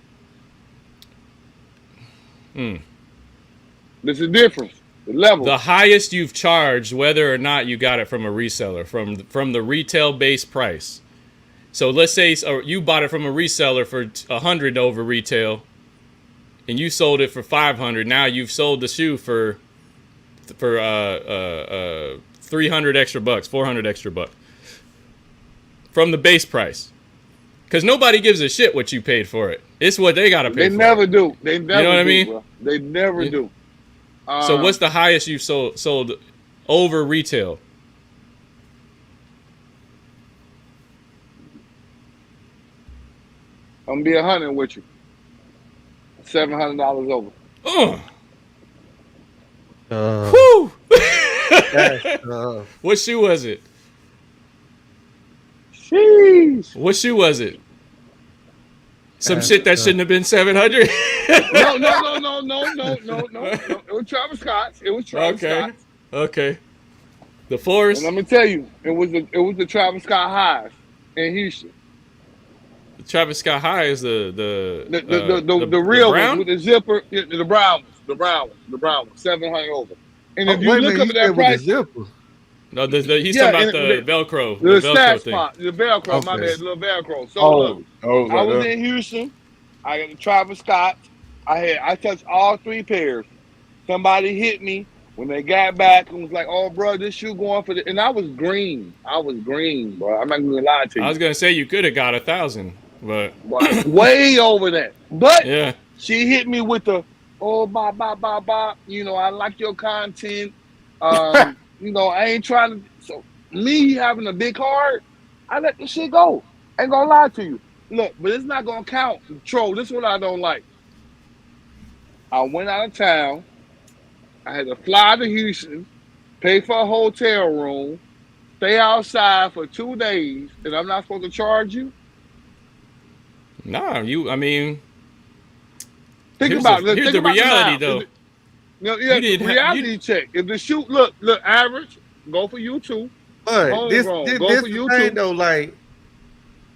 There's a difference. The level. The highest you've charged, whether or not you got it from a reseller, from the retail base price. So let's say you bought it from a reseller for $100 over retail, and you sold it for $500. Now you've sold the shoe for $300 extra bucks, $400 extra bucks from the base price. Because nobody gives a shit what you paid for it. It's what they gotta pay. They never do. They never. You know what I mean? Bro. They never do. So what's the highest you've sold over retail? I'm gonna be 100 with you. $700 over. Whew! That's What shoe was it? Sheesh. What shoe was it? Some That's shit that shouldn't have been 700. No. It was Travis Scott's. It was Travis Scott's. Okay. The Force. And let me tell you, it was the Travis Scott highs in Houston. Travis Scott High is the real brown? ones with the zipper, the brown ones, 700 over. And if you wait a look minute, up at that price, zipper. No, he's Yeah, talking about and the Velcro. the Velcro stash thing. spot, the Velcro, my Okay. bad, little Velcro. So look, I was in Houston. I got the Travis Scott. I touched all three pairs. Somebody hit me when they got back and was like, "Oh, bro, this shoe going for the," and I was green, bro. I'm not gonna lie to you. I was gonna say you could have got 1,000, but way over that. But yeah, she hit me with the, "Oh, bye. You know, I like your content. You know, I ain't trying to." So me having a big heart, I let the shit go. Ain't gonna lie to you. Look, but it's not gonna count. Troll, this is what I don't like. I went out of town. I had to fly to Houston, pay for a hotel room, stay outside for 2 days, and I'm not supposed to charge you? nah, I mean, Think here's about the, it. here's Think the about reality it though. Reality check. If the shoe, look, average, go for you too. But this go for the you thing too. though, like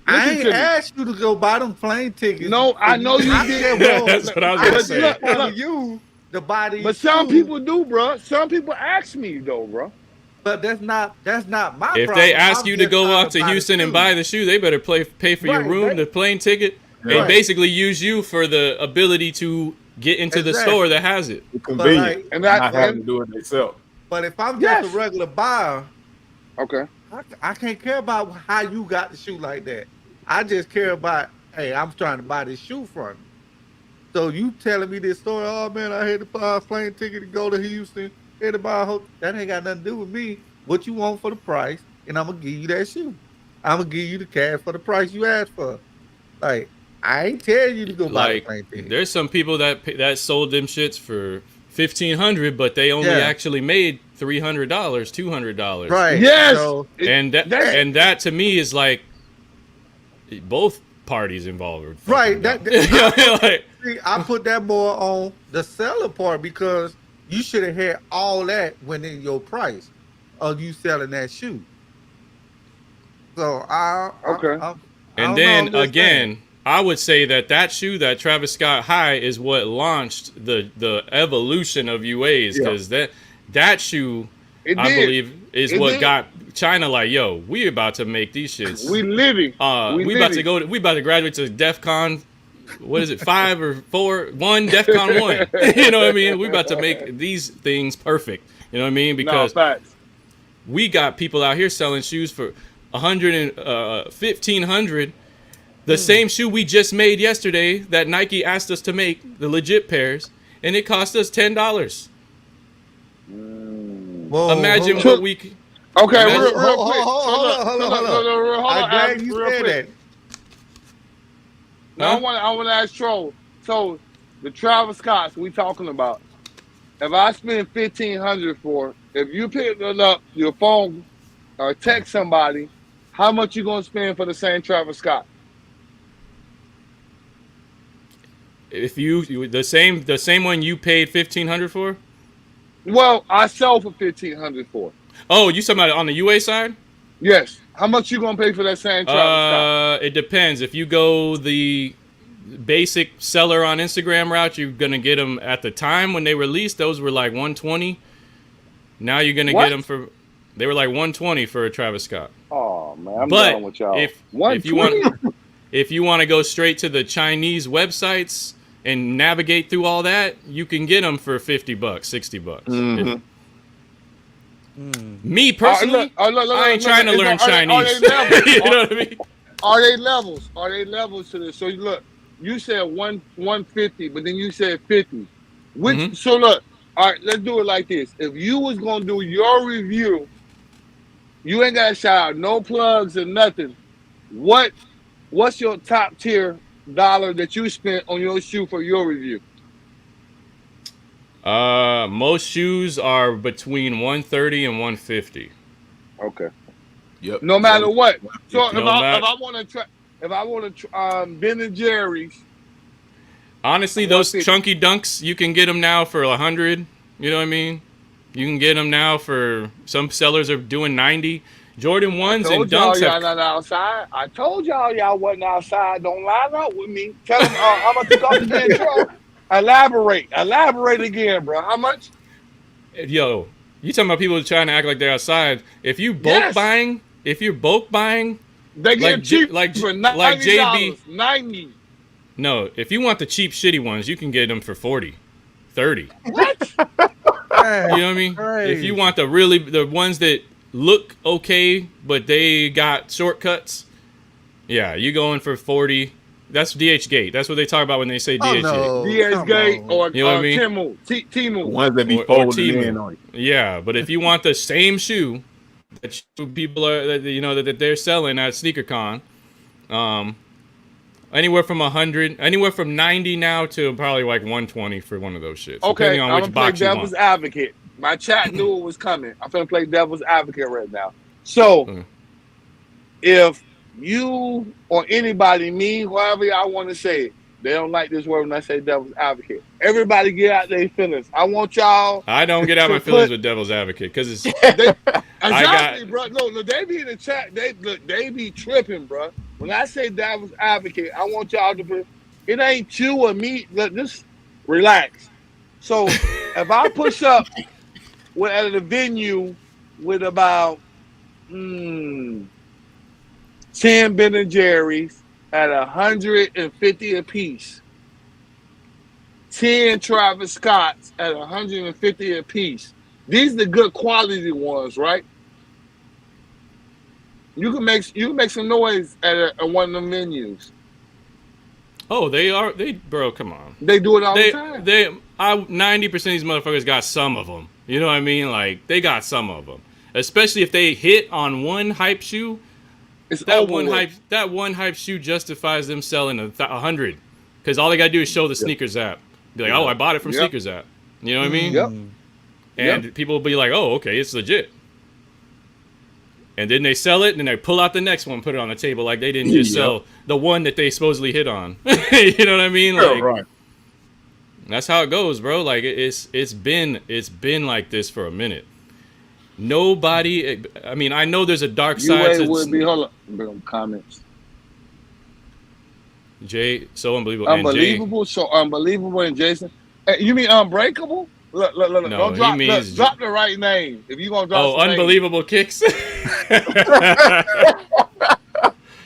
I ain't asked you to go buy them plane tickets. No, I know you did. That's what I was gonna say. Look, you to buy these. But some shoes, people do, bro. Some people ask me though, bro. but that's not my If problem. they ask I'm you to just go trying out to buy the Houston and shoes. buy the shoe, they better pay for your Right, room, the plane ticket, and Right. basically use you for the ability to get into the Exactly. store that has it. Convenient. like- And not having to do it themselves. But if I'm just Yes. a regular buyer, Okay. I can't care about how you got the shoe like that. I just care about, hey, I'm trying to buy this shoe from you. So you telling me this story? Oh man, I had to buy a plane ticket to go to Houston. Had to buy a hotel. That ain't got nothing to do with me. What you want for the price, and I'm gonna give you that shoe. I'm gonna give you the cash for the price you asked for. Like I ain't tell you to go buy the Like, plane ticket. there's some people that sold them shits for $1,500, but they only Yeah. actually made $300, $200. Right. Yes. So, And that to me is like both parties involved. are fucking right. dumb. Like, See, I put that more on the seller part because you should have had all that within your price of you selling that shoe. So Okay. and then again, I would say that shoe, that Travis Scott High, is what launched the evolution of UAs, because that shoe, It I did. believe, is It what did. got China like, yo, we about to make these shits. We living. We about to graduate to DEFCON. What is it, 5 or 4? 1, DEFCON 1. You know what I mean? We about to make these things perfect. You know what I mean? Because facts. we got people out here selling shoes for $1,500. The same shoe we just made yesterday that Nike asked us to make, the legit pairs, and it cost us $10. Imagine what we. Okay, imagine- real quick. Hold on. I'm glad you said that. Now I want to ask Troll. So the Travis Scotts we talking about. If I spend $1,500 for it, if you pick it up your phone or text somebody, how much you gonna spend for the same Travis Scott? If you the same one you paid $1,500 for. Well, I sell for $1,500 for it. Oh, you talking about on the UA side? Yes. How much you gonna pay for that same Travis Scott? It depends. If you go the basic seller on Instagram route, you're gonna get them at the time when they released. Those were like $120. Now you're gonna get them for. They were like $120 for a Travis Scott. Oh man, I'm But done with y'all. if you $120? want, if you want to go straight to the Chinese websites and navigate through all that, you can get them for $50, $60. Mhm. Me personally, I ain't trying to learn Chinese. You know what I mean? Are they levels? Are they levels to this? So look, you said 150, but then you said 50. Which so look, all right, let's do it like this. If you was gonna do your review, you ain't gotta shout out no plugs or nothing. What's your top tier dollar that you spent on your shoe for your review? Most shoes are between 130 and 150. Okay. Yep. No matter what. So No if I want to Ben and Jerry's. Honestly, those chunky dunks, you can get them now for 100. You know what I mean? You can get them now for, some sellers are doing 90. Jordan 1s and dunks y'all not outside. I told y'all wasn't outside. Don't line up with me. Tell them how much it cost to be in trouble. Elaborate again, bro. How much? Yo, you talking about people trying to act like they're outside. If you bulk buying, they get cheap for $90. like JB. 90. No, if you want the cheap shitty ones, you can get them for 40, 30. What? You know what I mean? Crazy. If you want the ones that look okay, but they got shortcuts, yeah, you going for 40. That's DH Gate. That's what they talk about when they say DH Gate. DH Gate or you know what I mean? Timu. Ones that be Or folded Timu. in on you. Yeah, but if you want the same shoe that people are, that they're selling at SneakerCon, anywhere from 100, anywhere from 90 now to probably like 120 for one of those shits. Okay, depending on I'm which gonna play box you devil's want. advocate. My chat knew it was coming. I'm gonna play devil's advocate right now. So, if you or anybody, me, whoever y'all want to say it, they don't like this word when I say devil's advocate. Everybody get out their feelings. I want y'all. I don't get out my feelings with devil's advocate because it's exactly, bro. No, they be in the chat. They be tripping, bro. When I say devil's advocate, I want y'all to be. It ain't you or me. Just relax. So if I push up at the venue with about 10 Ben and Jerry's at 150 a piece, 10 Travis Scotts at 150 a piece. These are the good quality ones, right? You can make some noise at one of the menus. Oh, bro, come on. They do it all the time. 90% of these motherfuckers got some of them. You know what I mean? Like, they got some of them. Especially if they hit on one hype shoe. That one hype shoe justifies them selling 100. Because all they got to do is show the Sneakers app. Be like, oh, I bought it from Sneakers app. You know what I mean? Yep. And people will be like, oh, okay, it's legit. And then they sell it, and then they pull out the next one, put it on the table, like they didn't just sell the one that they supposedly hit on. You know what I mean? Like, right. That's how it goes, bro. Like it's been like this for a minute. Nobody. I mean, I know there's a dark side to. Hold on. Comments. Jay, so unbelievable. Unbelievable, and Jay, so unbelievable, and Jason. Hey, you mean unbreakable? Look. No, don't drop the right name. If you gonna drop unbelievable name. kicks.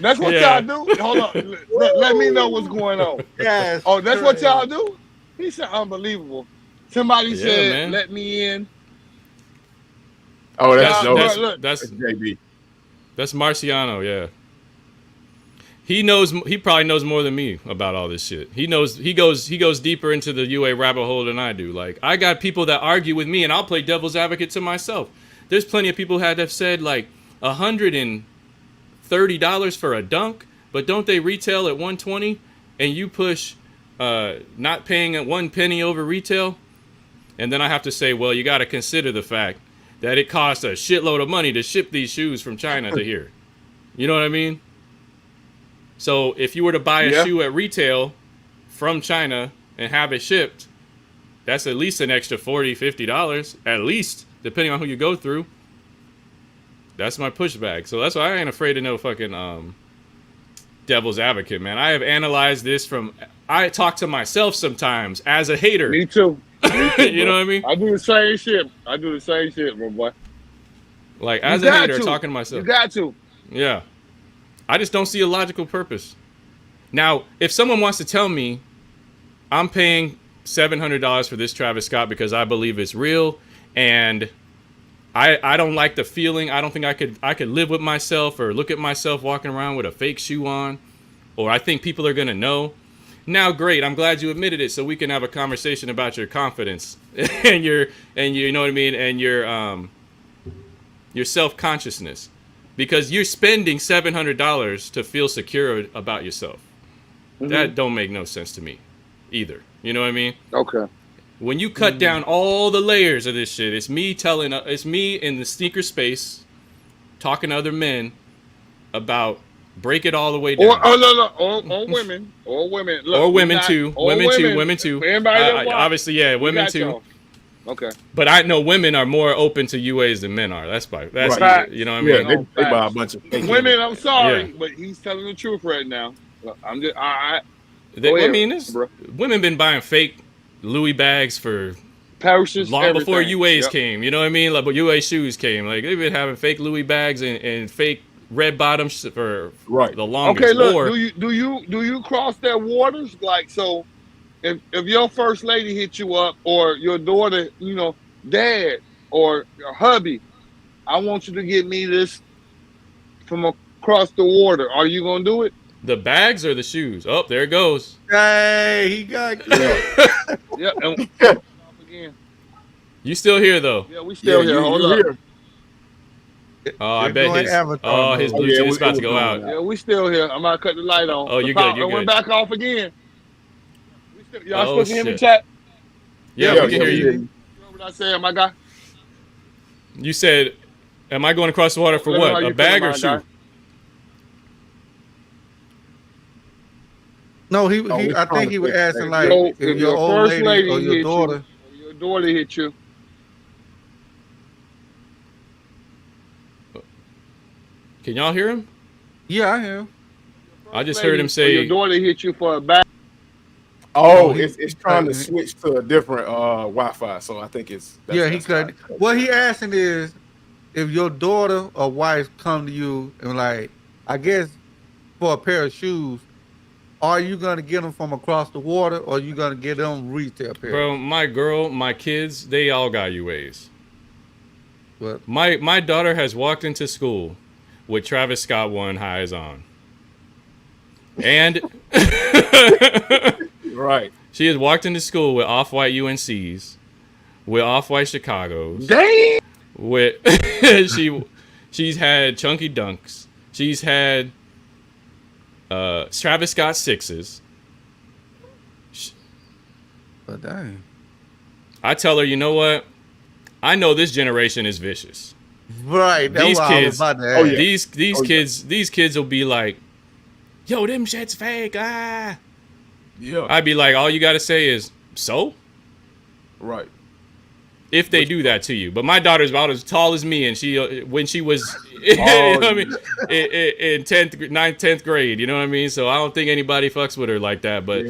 That's what y'all do? Hold on. Let me know what's going on. Yes. Oh, that's what y'all do? He said unbelievable. Somebody said, man. Let me in. Oh, that's that's JB. That's Marciano, yeah. He probably knows more than me about all this shit. He goes deeper into the UA rabbit hole than I do. Like, I got people that argue with me and I'll play devil's advocate to myself. There's plenty of people who have said like $130 for a dunk, but don't they retail at $120 and you push not paying at 1 penny over retail? And then I have to say, well, you got to consider the fact that it costs a shitload of money to ship these shoes from China to here. You know what I mean? So if you were to buy a shoe at retail from China and have it shipped, that's at least an extra $40, $50, at least, depending on who you go through. That's my pushback. So that's why I ain't afraid of no fucking devil's advocate, man. I have analyzed this I talk to myself sometimes as a hater. Me too. You know what I mean? I do the same shit, my boy. Like, as a hater, talking to myself. You got to. Yeah. I just don't see a logical purpose. Now, if someone wants to tell me I'm paying $700 for this Travis Scott because I believe it's real and I don't like the feeling, I don't think I could live with myself or look at myself walking around with a fake shoe on, or I think people are going to know. Now, great. I'm glad you admitted it so we can have a conversation about your confidence and your you know what I mean, and your self-consciousness. Because you're spending $700 to feel secure about yourself. Mm-hmm. That don't make no sense to me either. You know what I mean? Okay. When you cut down all the layers of this shit, it's me in the sneaker space talking to other men about break it all the way down. Or women. Look, or women too. Women too. Everybody that watch, obviously, yeah, women too. Y'all. Okay. But I know women are more open to UAs than men are. That's right. You know what I mean? They buy a bunch of fake women. I'm sorry, but he's telling the truth right now. I'm just women been buying fake Louis bags for purses long before UAs Yep. came. You know what I mean? Like, but UA shoes came. Like they've been having fake Louis bags and fake red bottoms for the longest. Okay, look. Do you cross their waters? Like, so if your first lady hit you up, or your daughter, dad or your hubby, I want you to get me this from across the water. Are you gonna do it? The bags or the shoes? Oh, there it goes. Hey, he got Yeah. Again. You still here though? Yeah, we still here. Hold up. Here. Oh, I bet his Bluetooth is about to go out. Yeah, we still here. I'm about to cut the light on. Oh, you're good. It went back off again. Y'all Oh, supposed to hear me, shit. chat? Yeah, we can hear you. You know what I said, my guy? You said, am I going across the water for Let me know what? how A you bag feel, or my shoe? guy. No, I think he was asking like if your old first lady or hit your daughter. you, or your daughter hit you. Can y'all hear him? Yeah, I am. I just heard him say your daughter hit you for a bag. Oh, it's trying to switch to a different Wi-Fi, so I think it's He cut. What he asking is if your daughter or wife come to you and like, I guess for a pair of shoes, are you gonna get them from across the water, or are you gonna get them retail pair? Bro, my girl, my kids, they all got UAs. What? My daughter has walked into school with Travis Scott one highs on. And right. She has walked into school with off-white UNCs, with off-white Chicagos. Damn. With she's had chunky dunks. She's had Travis Scott sixes. But dang. I tell her, you know what? I know this generation is vicious. Right. That's These what I was kids, about to ask. these kids will be like, yo, them shit's fake. Ah. Yeah. I'd be like, all you gotta say is, so? Right. If they do that to you. But my daughter's about as tall as me, and she when she was you know what I mean, in 10th grade, you know what I mean? So I don't think anybody fucks with her like that. But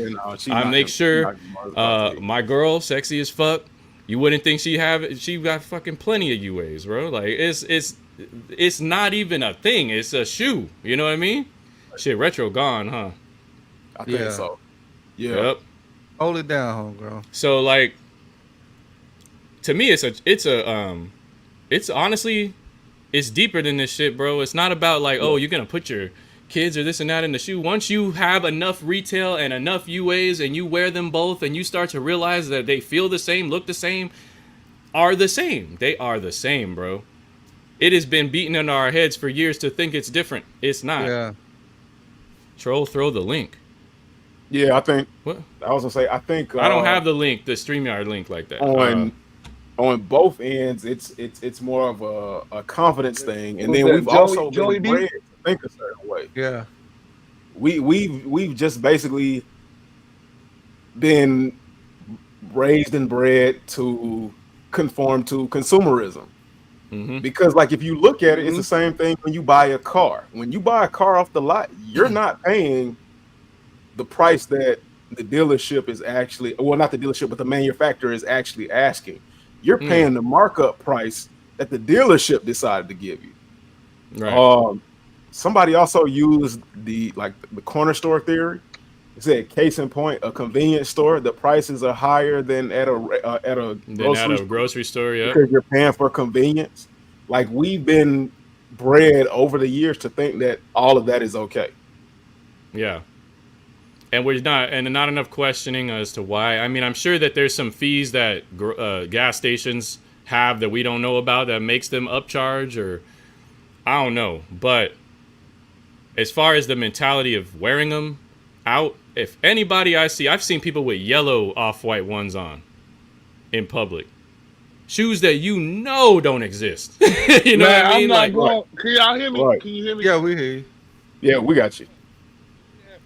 I make sure my girl, sexy as fuck, you wouldn't think she got fucking plenty of UAs, bro. Like it's not even a thing. It's a shoe. You know what I mean? Shit, retro gone, huh? I think so. Yeah. Yep. Hold it down, homegirl. So like, to me, it's honestly, it's deeper than this shit, bro. It's not about like, oh, you're gonna put your kids or this and that in the shoe. Once you have enough retail and enough UAs and you wear them both and you start to realize that they feel the same, look the same, are the same. They are the same, bro. It has been beaten into our heads for years to think it's different. It's not. Yeah. Troll, throw the link. Yeah, I think. What? I was gonna say, I think. I don't have the link, the StreamYard link like that. On both ends, it's more of a confidence thing, and then we've also been bred to think a certain way. Yeah. We've just basically been raised and bred to conform to consumerism. Mm-hmm. Because like if you look at it, it's the same thing when you buy a car. When you buy a car off the lot, you're not paying the price that the dealership is actually, well, not the dealership, but the manufacturer is actually asking. You're paying the markup price that the dealership decided to give you. Right. Somebody also used the corner store theory. It said, case in point, a convenience store, the prices are higher than at a grocery store, yeah. Because you're paying for convenience. Like, we've been bred over the years to think that all of that is okay. Yeah. And not enough questioning as to why. I mean, I'm sure that there's some fees that gas stations have that we don't know about that makes them upcharge, or I don't know. But as far as the mentality of wearing them out, if anybody I see, I've seen people with yellow off-white ones on. in public. Shoes that you know don't exist. You know Man, what I mean? I'm not Like, going. Can y'all hear me? Right. Can you hear me? Yeah, we hear you. Yeah, we got you.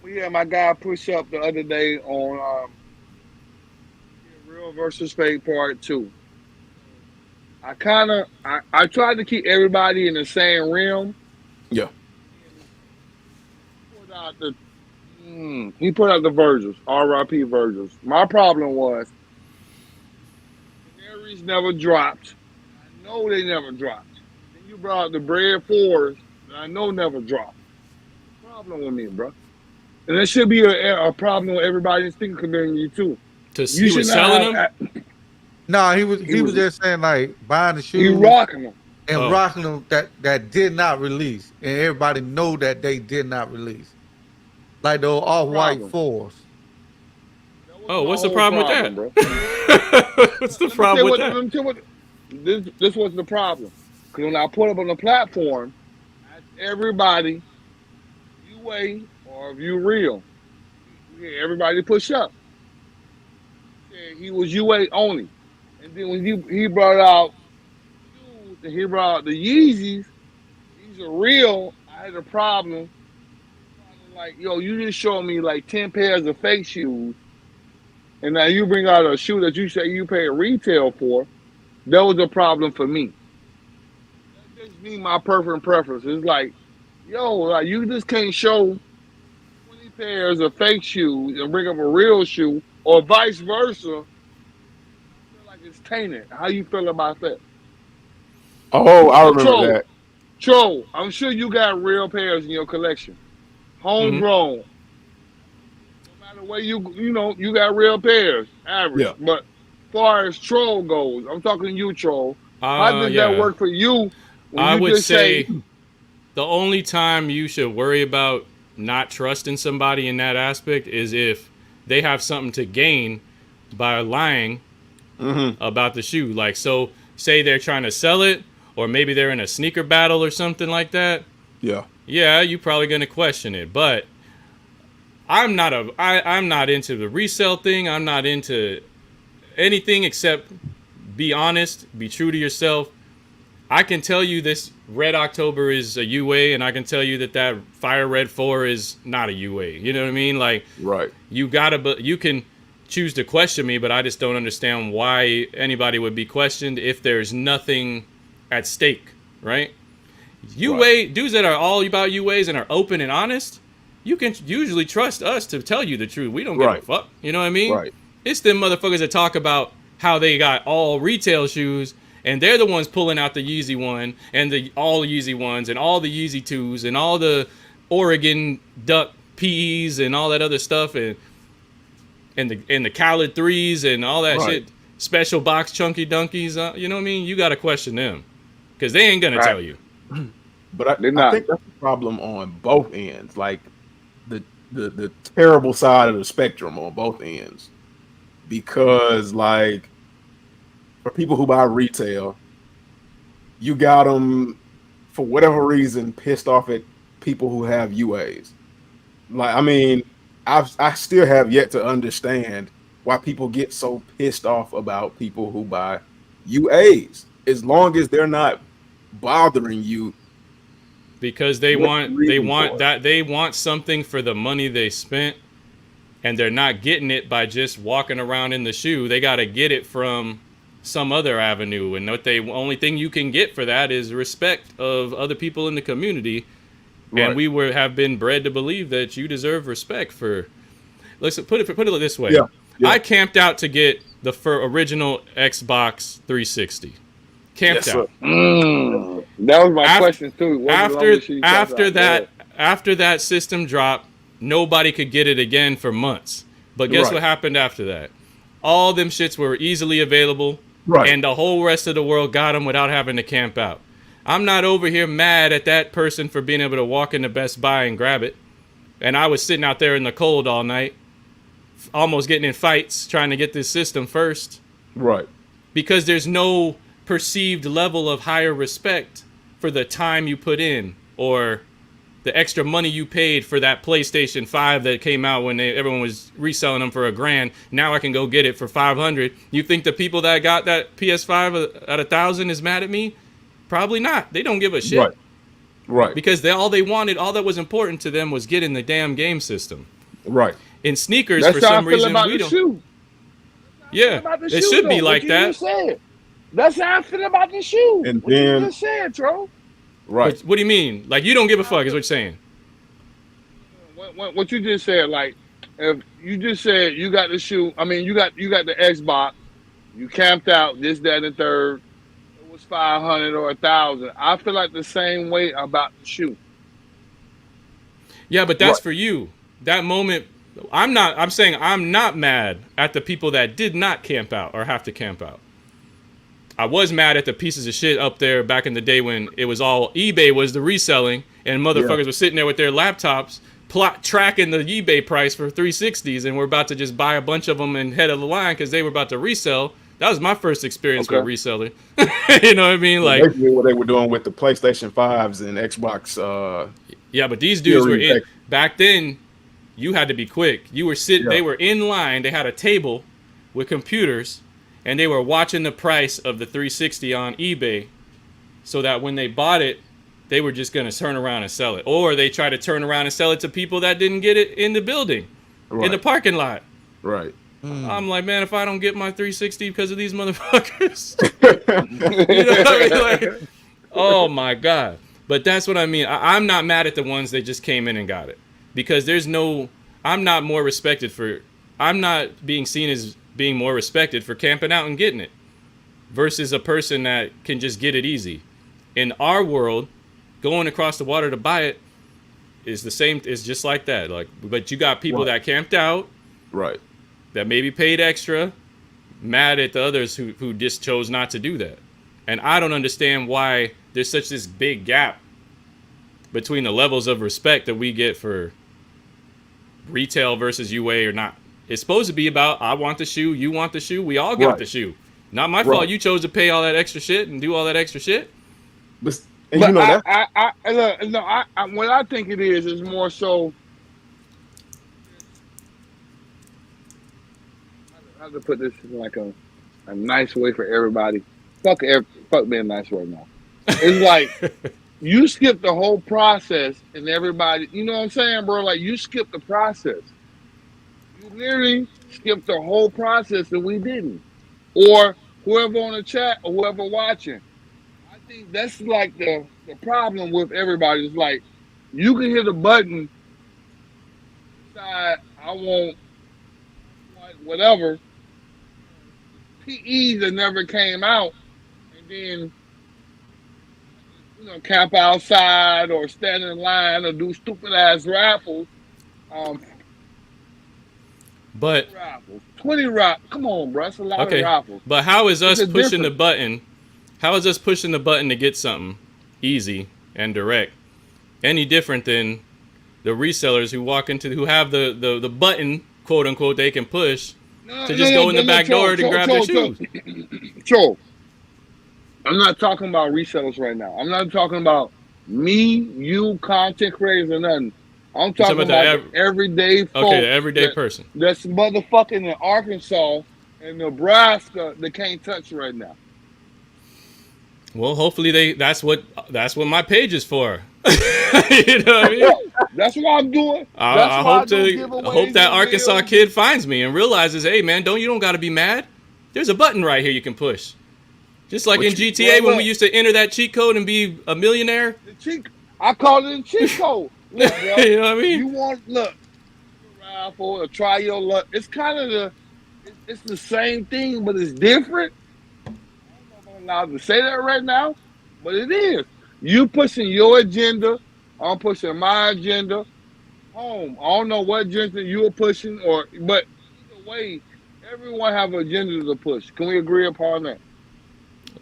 We had my guy push up the other day on Real versus Fake Part 2. I tried to keep everybody in the same realm. Yeah. He put out the Virgils, R.I.P. Virgils. My problem was Canaries never dropped. I know they never dropped. Then you brought out the Bread Fours that I know never dropped. Problem with me, bro. And there should be a problem with everybody in the speaker community too. he was selling them? No, he was just saying like buying the shoes. He rocking them. And rocking them that did not release. And everybody know that they did not release. Like those off-white fours. Oh, what's the problem with that? Bro? What's the problem with that? This was the problem. Because when I put up on the platform, I asked everybody, you weigh or if you real. Yeah, everybody push up. He was UA only. And then when he brought out shoes and he brought out the Yeezys, these are real. I had a problem. Like, yo, you just showed me like 10 pairs of fake shoes. And now you bring out a shoe that you say you pay retail for. That was a problem for me. That just me, my preference. It's like, yo, like you just can't show 20 pairs of fake shoes and bring up a real shoe, or vice versa. I feel like it's tainted. How you feel about that? Oh, I remember that. Tro, I'm sure you got real pairs in your collection. Homegrown. No matter where you got real pairs. Average. Yeah. But as far as Troll goes, I'm talking to you, Troll. How does that work for you? I would say the only time you should worry about not trusting somebody in that aspect is if they have something to gain by lying about the shoe. Like, so say they're trying to sell it, or maybe they're in a sneaker battle or something like that. Yeah. Yeah, you're probably gonna question it. But I'm not into the resale thing. I'm not into anything except be honest, be true to yourself. I can tell you this Red October is a UA, and I can tell you that Fire Red 4 is not a UA. You know what I mean? Like, right. You can choose to question me, but I just don't understand why anybody would be questioned if there's nothing at stake, right? UA dudes that are all about UAs and are open and honest, you can usually trust us to tell you the truth. We don't give a fuck. You know what I mean? Right. It's them motherfuckers that talk about how they got all retail shoes, and they're the ones pulling out the Yeezy one and all the Yeezy ones and all the Yeezy 2s and all the Oregon Duck PEs and all that other stuff and the Khaled 3s and all that shit. Special box chunky dunkies. You know what I mean? You got to question them because they ain't going to tell you. But I think that's the problem on both ends. Like the terrible side of the spectrum on both ends. Because like for people who buy retail, you got them for whatever reason pissed off at people who have UAs. Like, I mean, I still have yet to understand why people get so pissed off about people who buy UAs, as long as they're not bothering you. Because they want something for the money they spent, and they're not getting it by just walking around in the shoe. They got to get it from some other avenue, and only thing you can get for that is respect of other people in the community. Right. And we have been bred to believe that you deserve respect for. Let's put it this way. Yeah. I camped out to get the original Xbox 360. Camped out. That was my question too. After that system dropped, nobody could get it again for months. But guess what happened after that? All them shits were easily available, and the whole rest of the world got them without having to camp out. I'm not over here mad at that person for being able to walk into Best Buy and grab it. And I was sitting out there in the cold all night, almost getting in fights trying to get this system first. Right. Because there's no perceived level of higher respect for the time you put in or the extra money you paid for that PlayStation 5 that came out when everyone was reselling them for $1,000. Now I can go get it for $500. You think the people that got that PS5 at $1,000 is mad at me? Probably not. They don't give a shit. Right. Because all they wanted, all that was important to them was getting the damn game system. Right. In sneakers, That's for how some I feel reason, about we the don't. shoe. Yeah, it should be like that. That's how I feel about the shoe. And what then, you just said, Tro. Right. What do you mean? Like, you don't give a fuck is what you're saying. What you just said, like, if you just said you got the shoe, I mean, you got the Xbox, you camped out this, that, and third. It was 500 or 1,000. I feel like the same way about the shoe. Yeah, but that's for you. That moment, I'm saying I'm not mad at the people that did not camp out or have to camp out. I was mad at the pieces of shit up there back in the day when it was all eBay was the reselling and motherfuckers were sitting there with their laptops tracking the eBay price for 360s and we're about to just buy a bunch of them and head of the line because they were about to resell. That was my first experience with reselling. You know what I mean? Like basically what they were doing with the PlayStation 5s and Xbox. Yeah, but these dudes were in back then. You had to be quick. You were sitting. They were in line. They had a table with computers, and they were watching the price of the 360 on eBay, so that when they bought it, they were just gonna turn around and sell it, or they try to turn around and sell it to people that didn't get it in the building, in the parking lot. Right. I'm like, man, if I don't get my 360 because of these motherfuckers, you know what I mean? Like, oh my god. But that's what I mean. I'm not mad at the ones that just came in and got it. Because I'm not more respected for, I'm not being seen as being more respected for camping out and getting it versus a person that can just get it easy. In our world, going across the water to buy it is the same, is just like that. Like, but you got people that camped out, that maybe paid extra, mad at the others who just chose not to do that. And I don't understand why there's such this big gap between the levels of respect that we get for retail versus UA or not. It's supposed to be about, I want the shoe, you want the shoe, we all got the shoe. Not my fault you chose to pay all that extra shit and do all that extra shit. But you know what I think it is more so, how to put this in like a nice way for everybody. Fuck being nice right now. It's like, you skip the whole process and everybody, you know what I'm saying, bro? Like, you skip the process. You literally skipped the whole process and we didn't. Or whoever on the chat or whoever watching. I think that's like the problem with everybody. It's like, you can hit a button, decide, I want whatever. PEs that never came out, and then camp outside or stand in line or do stupid ass raffles. But 20 raffles. Come on, bro. That's a lot of raffles. But how is us pushing the button? How is us pushing the button to get something easy and direct any different than the resellers who have the button, quote unquote, they can push to just go in the back door to grab their shoes? I'm not talking about resellers right now. I'm not talking about me, you, content creators, or nothing. I'm talking about the everyday folk. Okay, the everyday person. That's motherfucking in Arkansas and Nebraska that can't touch right now. Well, hopefully that's what my page is for. You know what I mean? That's what I'm doing. I hope that Arkansas kid finds me and realizes, hey man, you don't got to be mad. There's a button right here you can push. Just like in GTA when we used to enter that cheat code and be a millionaire. I call it a cheat code. Look, bro, you know what I mean? You want raffle or try your luck. It's kind of it's the same thing, but it's different. I don't know if I'm allowed to say that right now, but it is. You pushing your agenda, I'm pushing my agenda. I don't know what agenda you're pushing, but either way, everyone have an agenda to push. Can we agree upon that?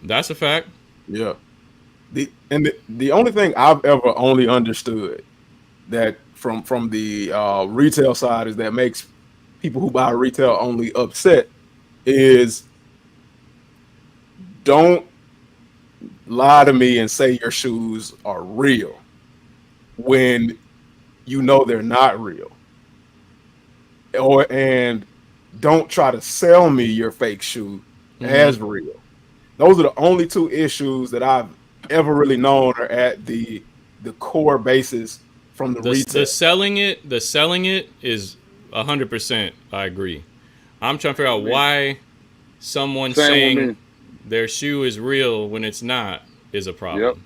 That's a fact. Yeah. The only thing I've ever only understood that from the retail side is that makes people who buy retail only upset is don't lie to me and say your shoes are real. when you know they're not real. And don't try to sell me your fake shoe as real. Those are the only two issues that I've ever really known are at the core basis from the retail. The selling it is 100%. I agree. I'm trying to figure out why someone saying their shoe is real when it's not is a problem. Yep.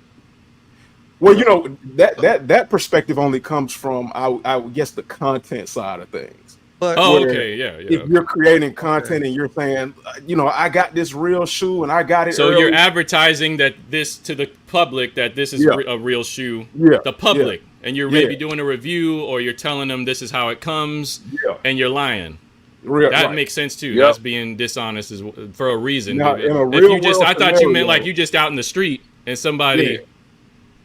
Well, you know, that perspective only comes from I guess the content side of things. But if you're creating content and you're saying, you know, I got this real shoe and I got it. So early. you're advertising that this to the public that this is a real shoe. Yeah. The public, and you're maybe doing a review or you're telling them this is how it comes. Yeah. And you're lying. That makes sense too. Yep. That's being dishonest for a reason. Now, in a if real you just, world I thought you meant scenario- like you just out in the street and somebody.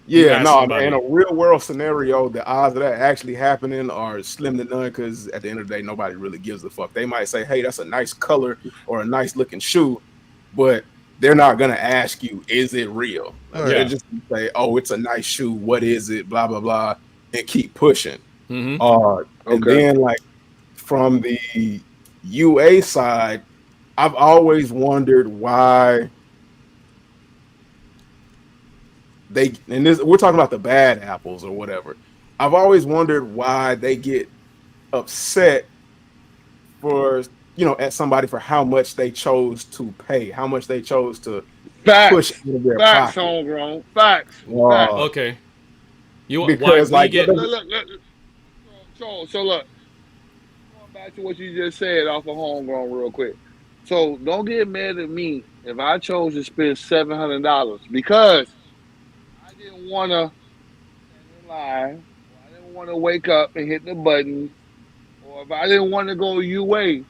Yeah, no, somebody. in a real world scenario, the odds of that actually happening are slim to none because at the end of the day, nobody really gives a fuck. They might say, hey, that's a nice color or a nice looking shoe, but they're not going to ask you, is it real? They're just going to say, oh, it's a nice shoe. What is it? Blah, blah, blah, and keep pushing. And then, like, from the UA side, I've always wondered why we're talking about the bad apples or whatever. I've always wondered why they get upset for, you know, at somebody for how much they chose to pay, how much they chose to push into their Facts, pocket. homegrown. Facts. Okay. Because look, so look, going back to what you just said off of homegrown real quick. So don't get mad at me if I chose to spend $700 because I didn't want to stand in line, or I didn't want to wake up and hit the button, or if I didn't want to go UA.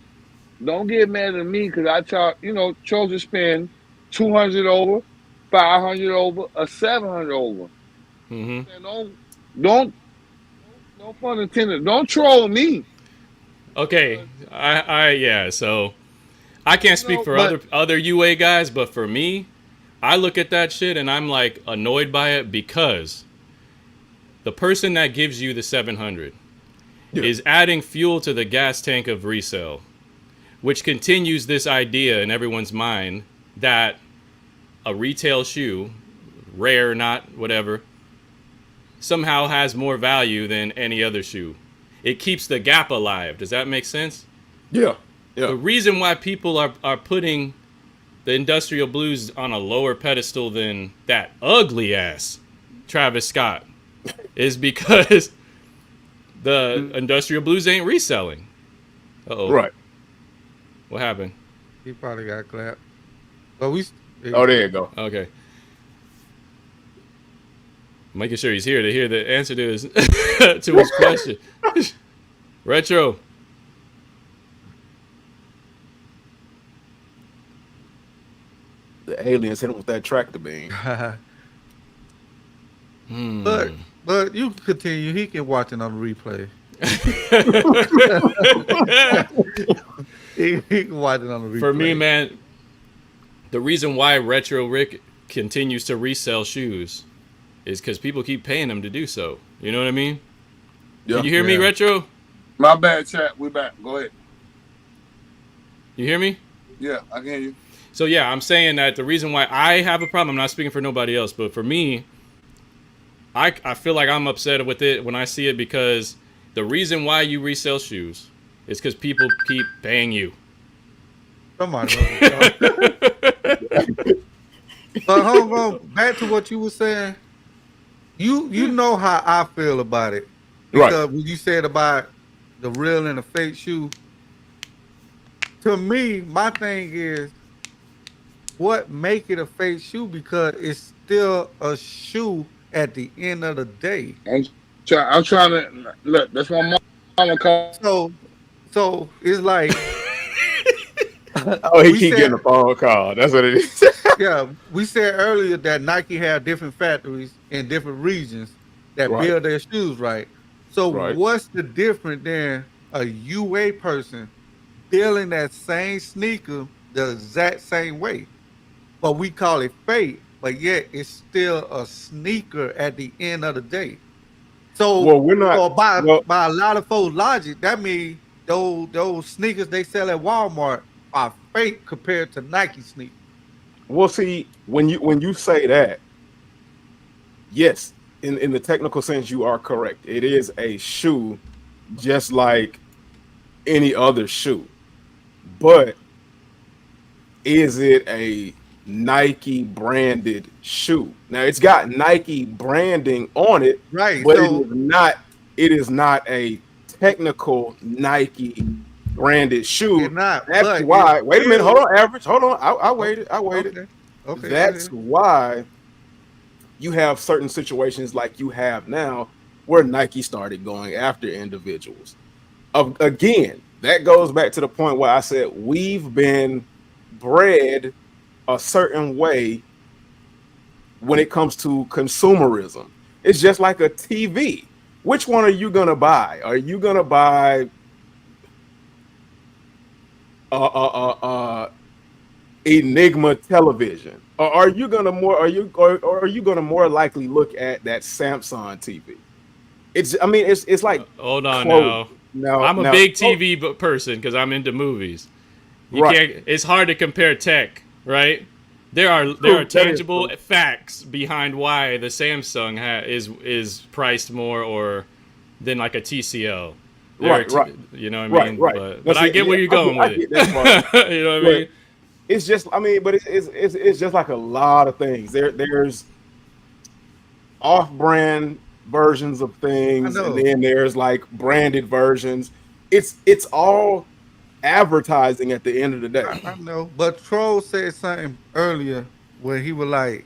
Don't get mad at me because I chose to spend $200 over, $500 over, or $700 over. And don't no pun intended. Don't troll me. Okay, so I can't speak for other UA guys, but for me, I look at that shit and I'm like annoyed by it because the person that gives you the 700 is adding fuel to the gas tank of resale, which continues this idea in everyone's mind that a retail shoe, rare, not whatever, somehow has more value than any other shoe. It keeps the gap alive. Does that make sense? Yeah. The reason why people are putting the industrial blues on a lower pedestal than that ugly ass Travis Scott is because the industrial blues ain't reselling. Right. What happened? He probably got clapped. But there you go. Okay. Making sure he's here to hear the answer to his to his question. Retro. The aliens hit him with that tractor beam. But you can continue. He can watch it on the replay. he can watch it on the replay. For me, man, the reason why Retro Rick continues to resell shoes is because people keep paying him to do so. You know what I mean? Yeah. Can you hear me, Retro? My bad, chat. We back. Go ahead. You hear me? Yeah, I can hear you. So yeah, I'm saying that the reason why I have a problem, I'm not speaking for nobody else, but for me, I feel like I'm upset with it when I see it because the reason why you resell shoes is because people keep paying you. Somebody. But hold on, back to what you were saying. You know how I feel about it. Because when you said about the real and the fake shoe, to me, my thing is what make it a fake shoe because it's still a shoe at the end of the day. I'm trying to look. That's my mama call. So it's like. He keep getting a phone call. That's what it is. Yeah, we said earlier that Nike have different factories in different regions that build their shoes, right? So what's the difference than a UA person building that same sneaker the exact same way? But we call it fake, but yet it's still a sneaker at the end of the day. So, Well, we're not. so by Well, by a lot of folks' logic, that means those sneakers they sell at Walmart are fake compared to Nike sneakers. we'll see when you say that. Yes, in the technical sense, you are correct. It is a shoe, just like any other shoe. But is it a Nike branded shoe? Now it's got Nike branding on it, Right. but So it is not a technical Nike branded shoe. it's not. That's But why. it's Wait a minute, still, hold on, average. Hold on. I waited. I waited. okay. Okay. Go That's ahead. why you have certain situations like you have now where Nike started going after individuals. Again, that goes back to the point where I said we've been bred a certain way when it comes to consumerism. It's just like a TV. Which one are you gonna buy? Are you gonna buy Enigma television, or are you gonna more likely look at that Samsung TV? It's like Hold on clothes. now. Now I'm a now- big TV person because I'm into movies. You Right. can't. It's hard to compare tech, right? There are that is tangible true. facts behind why the Samsung is priced more or than like a TCL. There Right, are right. You know what I mean? Right. But That's I it. get where Yeah, you're going I with get it. that part. You know what I But mean? it's just, but it's just like a lot of things. There's off-brand versions of things, I and know. then there's like branded versions. It's all advertising at the end of the day. I know. But Troll said something earlier where he was like,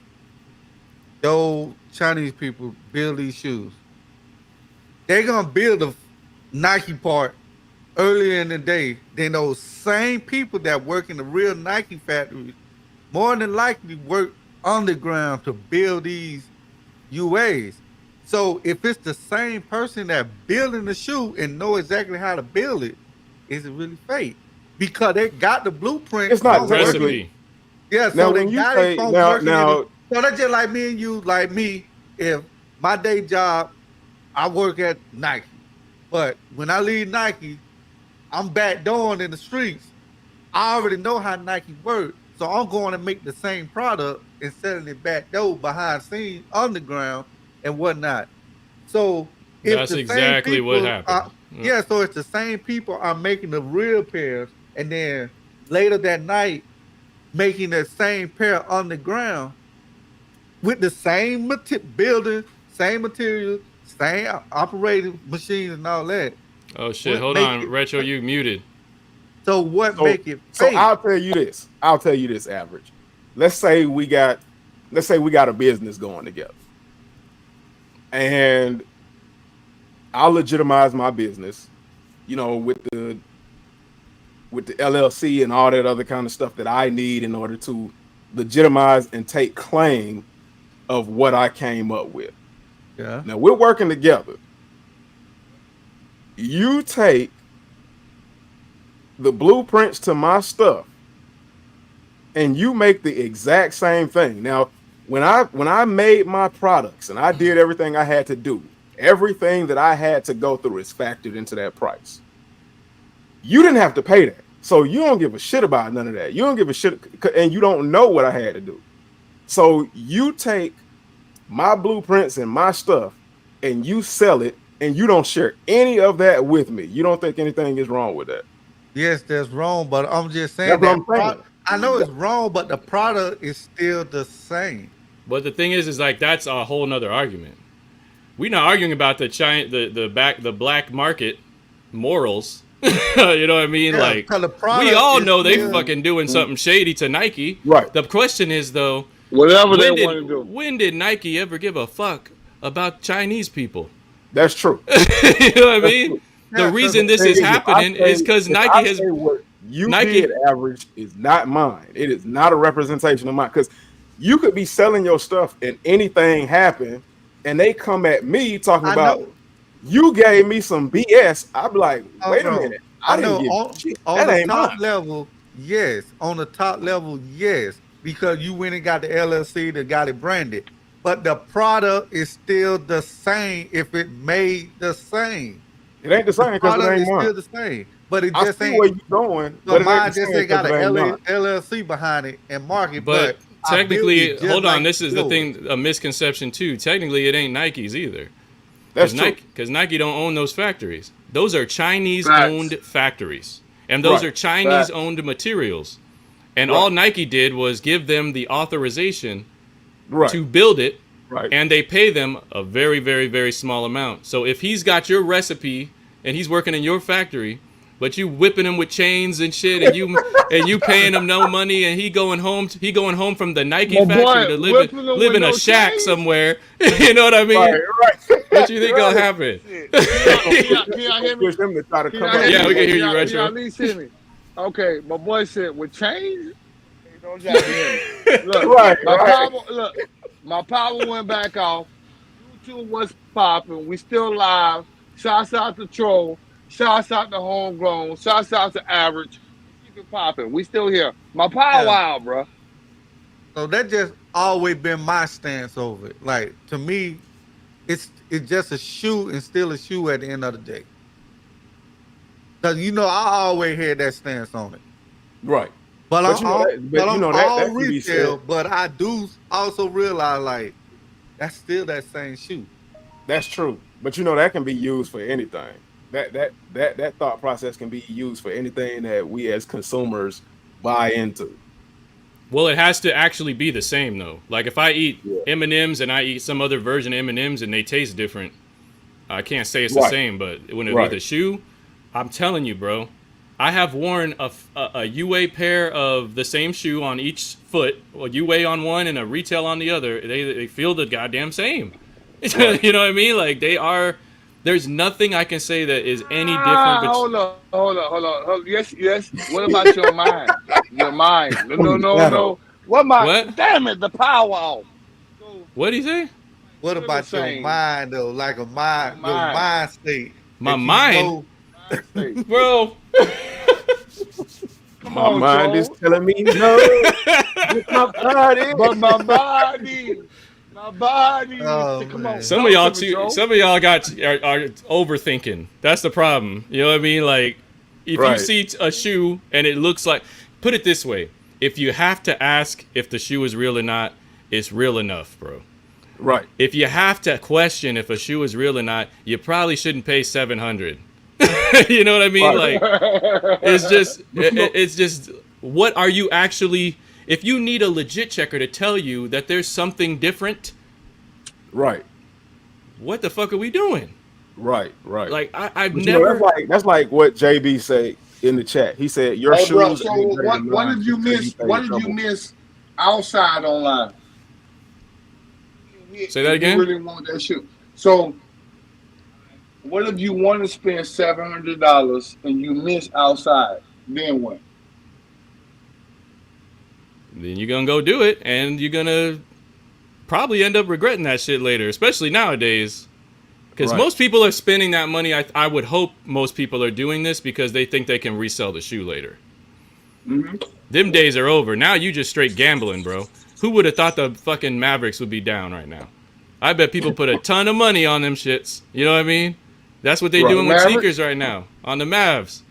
those Chinese people build these shoes. They're gonna build a Nike part earlier in the day than those same people that work in the real Nike factories more than likely work underground to build these UAs. So if it's the same person that building the shoe and know exactly how to build it, is it really fake? Because they got the blueprint. It's not from working- Recipe. Yeah, Now, so they when you got say- it from now- working in now- the, so that's just like me and you, like me. If my day job, I work at Nike, but when I leave Nike, I'm backdooring in the streets. I already know how Nike works, so I'm going to make the same product and selling it back door behind scenes, underground, and whatnot. So if That's the same exactly what people happened. are- yeah, so it's the same people are making the real pairs, and then later that night making that same pair underground with the same building, same material, same operating machines and all that. Oh shit! What Hold make on, it- Retro, you muted. So what So- make it So fake? I'll tell you this. Average. Let's say we got a business going together, and I'll legitimize my business, with the LLC and all that other kind of stuff that I need in order to legitimize and take claim of what I came up with. Yeah. Now we're working together. You take the blueprints to my stuff and you make the exact same thing. Now, when I made my products and I did everything I had to do, everything that I had to go through is factored into that price. You didn't have to pay that. So you don't give a shit about none of that. You don't give a shit, and you don't know what I had to do. So you take my blueprints and my stuff and you sell it, and you don't share any of that with me. You don't think anything is wrong with that? Yes, that's wrong, but I'm just saying That's what that I'm saying. I know it's wrong, but the product is still the same. But the thing is like that's a whole nother argument. We're not arguing about the black market morals. You know what I mean? Yeah, like 'cause the product we all is know they still- fucking doing something shady to Nike. Right. The question is though, Whatever they want to do. when did Nike ever give a fuck about Chinese people? That's true. You know what I mean? Yeah, The reason 'cause this is happening is because Nike has what you Nike- did average is not mine. It is not a representation of mine. Because you could be selling your stuff and anything happen, and they come at me talking I about know. you gave me some BS. I'm like, Oh, wait a no. minute. I didn't know give on, a shit. on That the ain't top mine. level, yes. On the top level, yes, because you went and got the LLC that got it branded. but the product is still the same if it made the same. It ain't the same because it Product ain't is still mine. the same, but it I just see ain't. where you going, But but it ain't mine the just same ain't got because an it ain't mine. LLC behind it and market. But I built technically, it just hold on. like This is the yours. thing, a misconception too. Technically, it ain't Nike's either. That's true. Because Nike don't own those factories. Those are Chinese Facts. owned factories, and those Right. are Chinese owned materials. And all Nike did was give them the authorization Right. to build it, Right. and they pay them a very, very, very small amount. So if he's got your recipe and he's working in your factory, but you whipping him with chains and shit, and you paying him no money, and he going home from the Nike My factory boy, to whipping him live with in a no shack chains? somewhere. You know what I mean? Right. What you think gonna happen? Can y'all hear me? Push them to try to Can come y'all up. hear Yeah, me? we can hear Can you, y'all- Retro. Can y'all at least hear me? Okay, my boy said with chains. Hey, don't y'all hear me? Look, Right, my right. power. Look, my power went back off. YouTube was popping. We still live. Shouts out to Troll. Shouts out to Homegrown. Shouts out to Average. We keep it popping. We still here. My power Yeah. out, bro. So that just always been my stance over it. Like to me, it's just a shoe and still a shoe at the end of the day. Cause I always had that stance on it. Right. But But you know that. But you know that all can be said. retail. But I do also realize like that's still that same shoe. That's true. But you know that can be used for anything. That thought process can be used for anything that we as consumers buy into. Well, it has to actually be the same though. Like if I eat Yeah. M&Ms and I eat some other version of M&Ms and they taste different, I can't say it's the Right. same. But with Right. a shoe, I'm telling you, bro, I have worn a UA pair of the same shoe on each foot, a UA on one and a retail on the other. They feel the goddamn same. Right. You know what I mean? Like they are. There's nothing I can say that is any different. Hold on. Yes. What about your mind? Your mind. No. What my? What? Damn it! The power off. So, What do you say? What Still about the your same. mind though? Like your mind state. My that you mind? know- State. Bro. Come My on, mind Joe. is telling me no. With my body. But my body. Come on. Some talk of y'all to me, Joe. some of y'all are overthinking. That's the problem. You know what I mean? Like if you Right. see a shoe and it looks like, put it this way, if you have to ask if the shoe is real or not, it's real enough, bro. Right. If you have to question if a shoe is real or not, you probably shouldn't pay $700. You know what I mean? Right. Like it's just what are you actually, if you need a legit checker to tell you that there's something different, Right. what the fuck are we doing? Right. Right. Like I've But you know, never that's like what JB said in the chat. He said your Hey, bro. shoes. So ain't better than what mine did you until miss? pay What did you double. miss outside online? Say that again? You really want that shoe. So, what if you want to spend $700 and you miss outside? Then what? then you're gonna go do it and you're gonna probably end up regretting that shit later, especially nowadays. Because Right. most people are spending that money. I would hope most people are doing this because they think they can resell the shoe later. Mm-hmm. Them days are over. Now you just straight gambling, bro. Who would have thought the fucking Mavericks would be down right now? I bet people put a ton of money on them shits. You know what I mean? That's what they're Right. doing with Mavericks? sneakers right now. On the Mavs.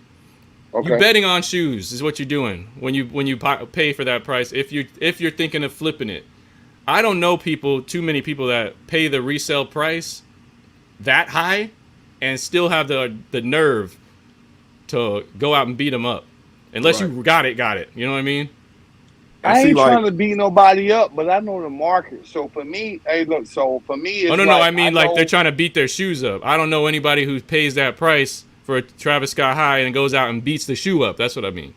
Okay. You betting on shoes is what you're doing when you pay for that price. If you're thinking of flipping it, I don't know too many people that pay the resale price that high and still have the nerve to go out and beat them up, unless Right. you got it. You know what I mean? I see, ain't like- trying to beat nobody up, but I know the market. So for me, it's Oh no, like, I mean like know- they're trying to beat their shoes up. I don't know anybody who pays that price for a Travis Scott high and goes out and beats the shoe up. That's what I mean.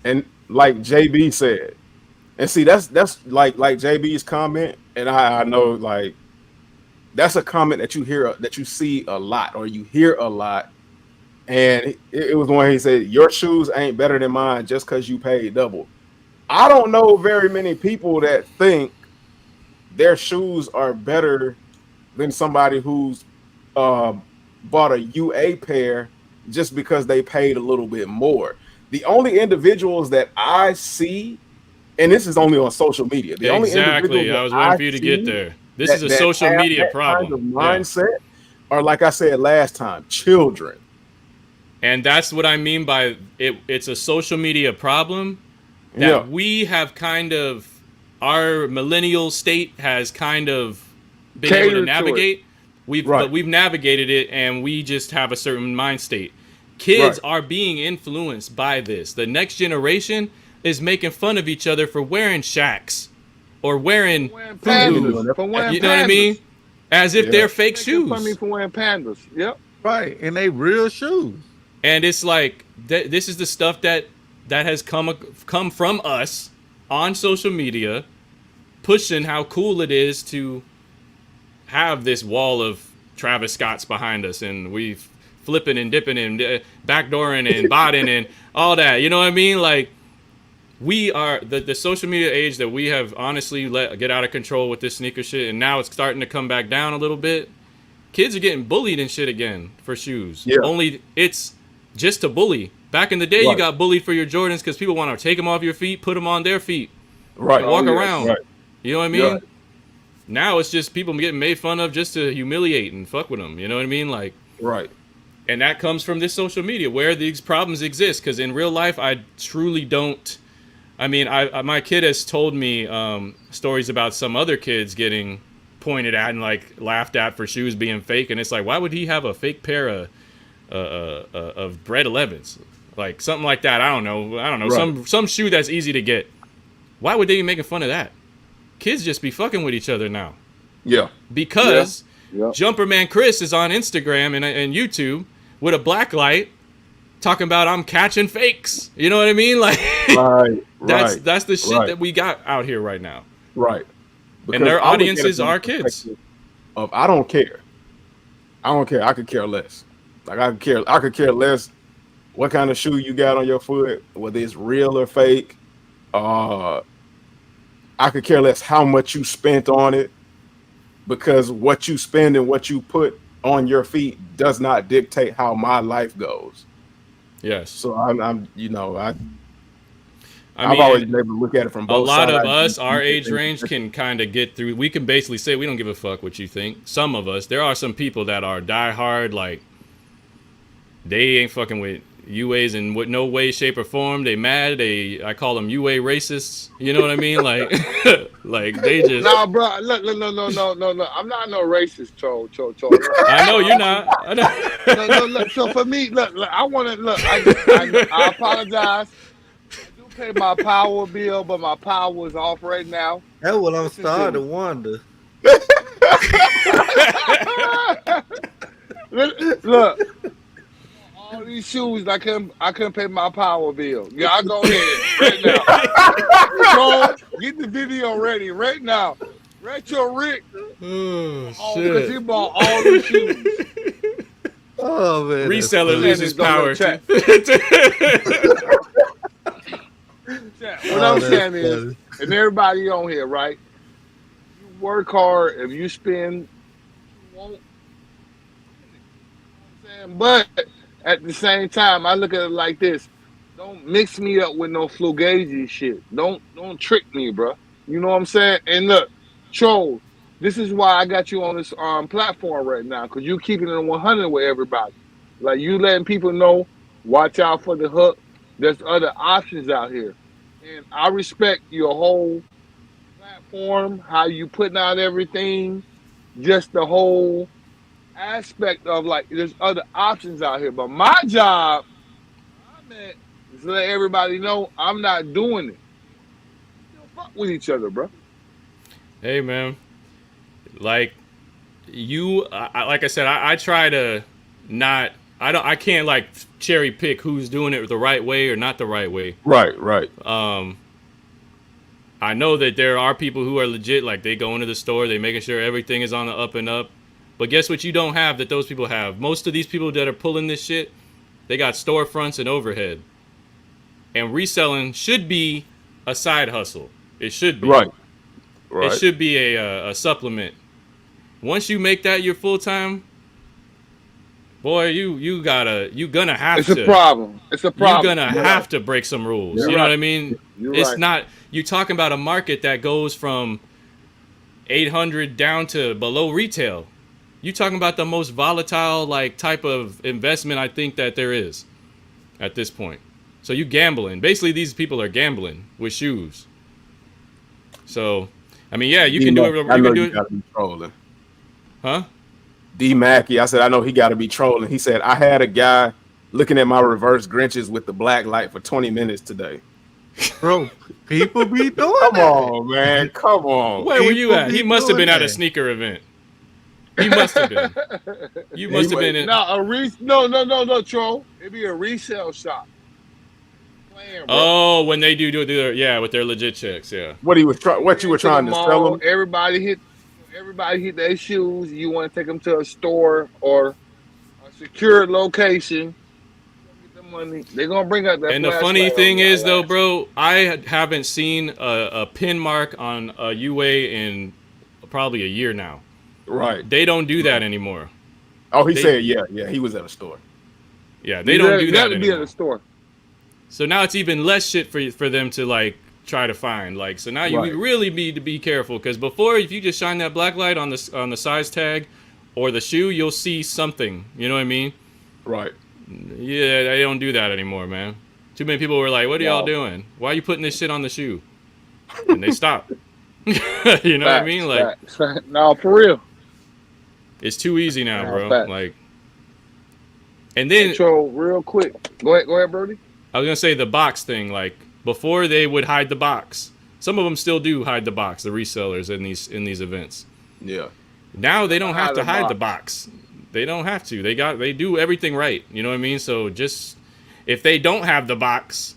And like JB said, and see that's like JB's comment, and I know like that's a comment that you see a lot or you hear a lot, and it was one he said your shoes ain't better than mine just because you paid double. I don't know very many people that think their shoes are better than somebody who's bought a UA pair just because they paid a little bit more. The only individuals that I see and this is only on social media. The only Exactly. individuals I was that waiting for you to get see there. This is a that social have media that problem. kind of Yeah. mindset are, like I said last time, children. And that's what I mean by it. It's a social media problem that Yeah. we have kind of, our millennial state has kind of been able to Catered to it. navigate. Right. But we've navigated it, and we just have a certain mind state. Kids are being influenced by this. The next generation is making fun of each other for wearing Shaqs or wearing Pandas. For wearing you know what I mean? As if they're fake Making fun of me shoes. for wearing pandas. Yep. Right, and they real shoes. And it's like this is the stuff that has come from us on social media, pushing how cool it is to have this wall of Travis Scott's behind us, and we flipping and dipping and backdooring and botting and all that. You know what I mean? Like, we are the social media age that we have honestly let get out of control with this sneaker shit, and now it's starting to come back down a little bit. Kids are getting bullied and shit again for shoes. Yeah. Only it's just to bully. Back in the day, you got bullied for your Jordans because people want to take them off your feet, put them on their feet, Right. walk around. Right. You know what I mean? Yeah. Now it's just people getting made fun of just to humiliate and fuck with them. You know what I mean? Like, Right. and that comes from this social media where these problems exist. Because in real life, I truly don't. I mean, my kid has told me stories about some other kids getting pointed at and like laughed at for shoes being fake, and it's like, why would he have a fake pair of Bread 11s, like something like that? I don't know, Right. some shoe that's easy to get. Why would they be making fun of that? Kids just be fucking with each other now. Yeah. Because Yeah. Jumperman Chris is on Instagram and YouTube with a black light talking about I'm catching fakes. You know what I mean? Like, Right. that's the shit Right. that we got out here right now. Right. And their I look at it audiences from are the kids. perspective Of I don't care. I could care less. Like I could care less what kind of shoe you got on your foot, whether it's real or fake. I could care less how much you spent on it, because what you spend and what you put on your feet does not dictate how my life goes. Yes. So I'm you know, I I've mean, always been able to look at it from a both lot sides. of us, our age range, can kind of get through. We can basically say we don't give a fuck what you think. Some of us, there are some people that are diehard, like they ain't fucking with UAs in with no way, shape, or form. They mad. I call them UA racists. You know what I mean? Like, like they just. Nah, bro. Look, no. I'm not no racist, Cho. I know you're not. I know. No. Look. So for me, look. I want to look. I apologize. I do pay my power bill, but my power is off right now. That's what I'm starting to wonder. Look. All these shoes, I couldn't pay my power bill. Yeah, I go ahead right now. So get the video ready right now. Retro Rick. Because he bought all the shoes. Oh man, Reseller loses power. What I'm saying is, and everybody on here, right? You work hard. If you spend, you won't. But at the same time, I look at it like this: don't mix me up with no fugazi shit. Don't trick me, bro. You know what I'm saying? And look, Troll, this is why I got you on this platform right now, because you keeping it 100 with everybody. Like, you letting people know, watch out for the hook. There's other options out here. And I respect your whole platform, how you putting out everything, just the whole aspect of, like, there's other options out here. But my job, is to let everybody know I'm not doing it. Still fuck with each other, bro. Hey, man. Like, like I said, I try to not, I can't like cherry pick who's doing it the right way or not the right way. Right. I know that there are people who are legit, like they go into the store, they making sure everything is on the up and up. But guess what you don't have that those people have? Most of these people that are pulling this shit, they got storefronts and overhead. And reselling should be a side hustle. It should be. Right. It should be a supplement. Once you make that your full time, boy, you're gonna have to. It's a problem. You're gonna have to break some rules. Yeah. You know what I mean? It's right. not. You're talking about a market that goes from 800 down to below retail. You're talking about the most volatile like type of investment I think that there is at this point. So you gambling. Basically, these people are gambling with shoes. So, I mean, yeah, you can do it. I You know can do you it, gotta be trolling. huh? D Mackey, I said, I know he got to be trolling. He said, I had a guy looking at my reverse Grinches with the black light for 20 minutes today. Bro, people be doing Come that. on, man. Come on. Where were you People at? He be must have doing been at a that. sneaker event. He must have been. You must have been in. No, troll. It'd be a resale shop. Playing, bro. Oh, when they do their, yeah, with their legit checks, yeah. What you were trying to sell mall, him? everybody hit their shoes. You want to take them to a store or a secured location. Get the money. They're gonna bring out that. And the funny thing is, though, bro, I haven't seen a pin mark on a UA in probably a year now. Right. They don't do that anymore. Oh, he said, yeah, he was at a store. Yeah, they don't do that to be anymore. at a store. So now it's even less shit for them to like try to find. Like, so now you really need to be careful, because before, if you just shine that black light on the size tag or the shoe, you'll see something. You know what I mean? Right. Yeah, they don't do that anymore, man. Too many people were like, "What are y'all doing? Why are you putting this shit on the shoe?" And they stopped. You know what I mean? Like, no, for real. It's too easy now, bro. Facts. Like, and then Control real quick. Go ahead, Brody. I was gonna say the box thing. Like, before they would hide the box. Some of them still do hide the box. The resellers in these events. Yeah. Now they don't have to hide the box. They don't have to. They do everything right. You know what I mean? So just if they don't have the box,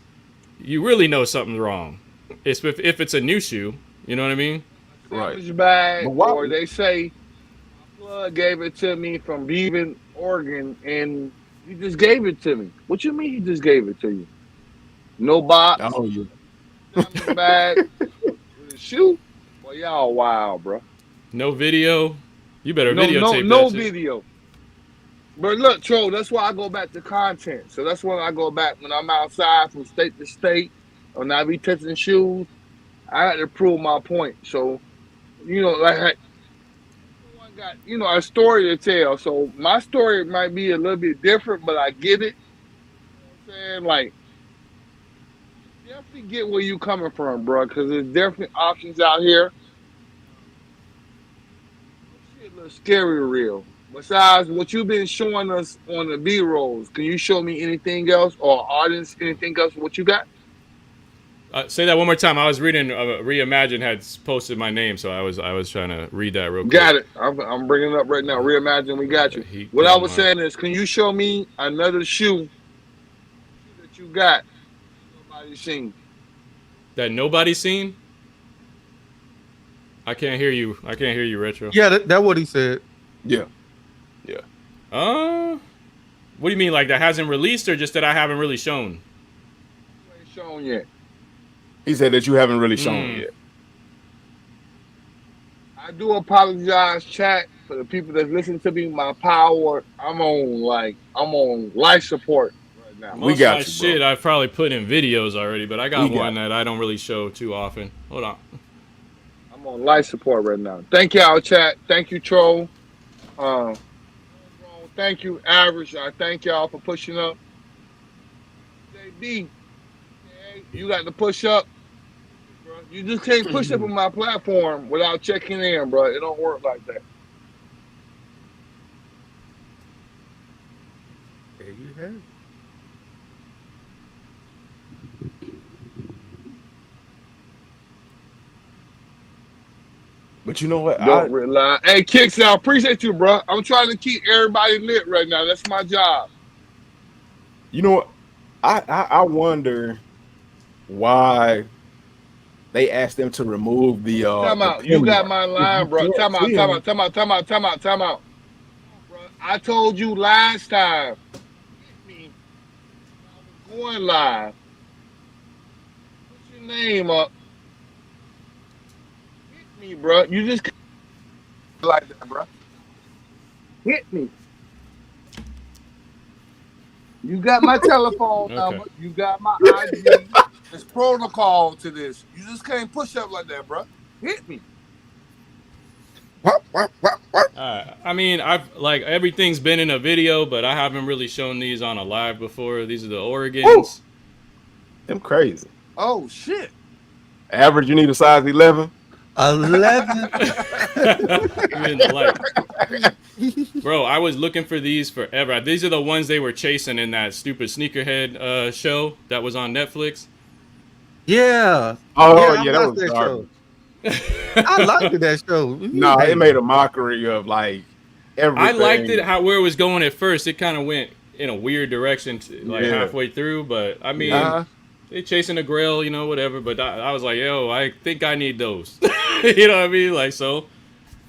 you really know something's wrong. It's if it's a new shoe. You know what I mean? Right. Bag, or they say my plug gave it to me from Beaven, Oregon, and he just gave it to me. What you mean he just gave it to you? No box. Oh, you. Bag with a shoe. Well, y'all wild, bro. No video. You better videotape no that shit. video. But look, Troll, that's why I go back to content. So that's when I go back when I'm outside from state to state, when I be testing shoes. I had to prove my point. So, like everyone got, a story to tell. So my story might be a little bit different, but I get it. You know what I'm saying? Like, definitely get where you coming from, bro, because there's definitely options out here. Shit, a little scary real. Besides what you've been showing us on the B-rolls, can you show me anything else, or audience anything else? What you got? Say that one more time. I was reading. Reimagine had posted my name, so I was trying to read that real quick. Got it. I'm bringing it up right now. Reimagine, we got you. What I was saying is, can you show me another shoe that you got nobody's seen? That nobody's seen? I can't hear you. I can't hear you, Retro. Yeah, that's what he said. Yeah. What do you mean, like that hasn't released, or just that I haven't really shown? You ain't shown yet. He said that you haven't really shown yet. I do apologize, chat, for the people that listen to me. My power, I'm on life support right now. Most of my shit I've probably put in videos already, but I got one that I don't really show too often. Hold on. I'm on life support right now. Thank y'all, chat. Thank you, Troll. Thank you, Average. I thank y'all for pushing up. JB, okay, you got to push up, bro. You just can't push up on my platform without checking in, bro. It don't work like that. There you have it. But you know what? Don't rely. Hey, Kicks, I appreciate you, bro. I'm trying to keep everybody lit right now. That's my job. You know what? I wonder why they asked them to remove the. Time out. You got my line, bro. Time out. Bro, I told you last time. I was going live. Put your name up. Me, bro. You just like that, bro. Hit me. You got my telephone number. You got my ID. There's protocol to this. You just can't push up like that, bro. Hit me. I mean, I've like everything's been in a video, but I haven't really shown these on a live before. These are the Oregons. Them crazy. Oh shit. Average, you need a size 11. 11. Bro, I was looking for these forever. These are the ones they were chasing in that stupid sneakerhead show that was on Netflix. Yeah. Oh I yeah, that watched was show. garbage. I liked that show. No, it made a mockery of like everything. I liked it where it was going at first. It kind of went in a weird direction, halfway through. But I mean, they chasing a grail, you know, whatever. But I was like, yo, I think I need those. You know what I mean? Like, so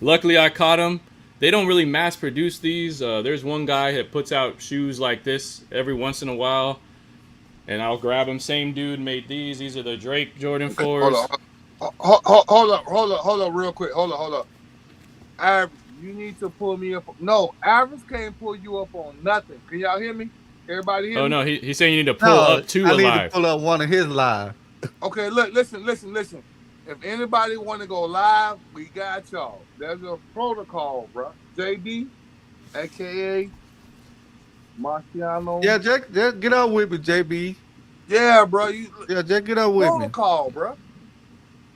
luckily I caught them. They don't really mass produce these. There's one guy that puts out shoes like this every once in a while, and I'll grab them. Same dude made these. These are the Drake Jordan 4s. Hold up, real quick. Hold up. Average, you need to pull me up. No, Average can't pull you up on nothing. Can y'all hear me? Everybody hear me? Oh no, he's saying you need to pull up to a I need live. to pull up one of his live. Okay, look, listen. If anybody want to go live, we got y'all. There's a protocol, bro. JB, aka Marciano. Yeah, Jack, get up with me, JB. Yeah, bro. Jack, get up with me. Protocol, bro.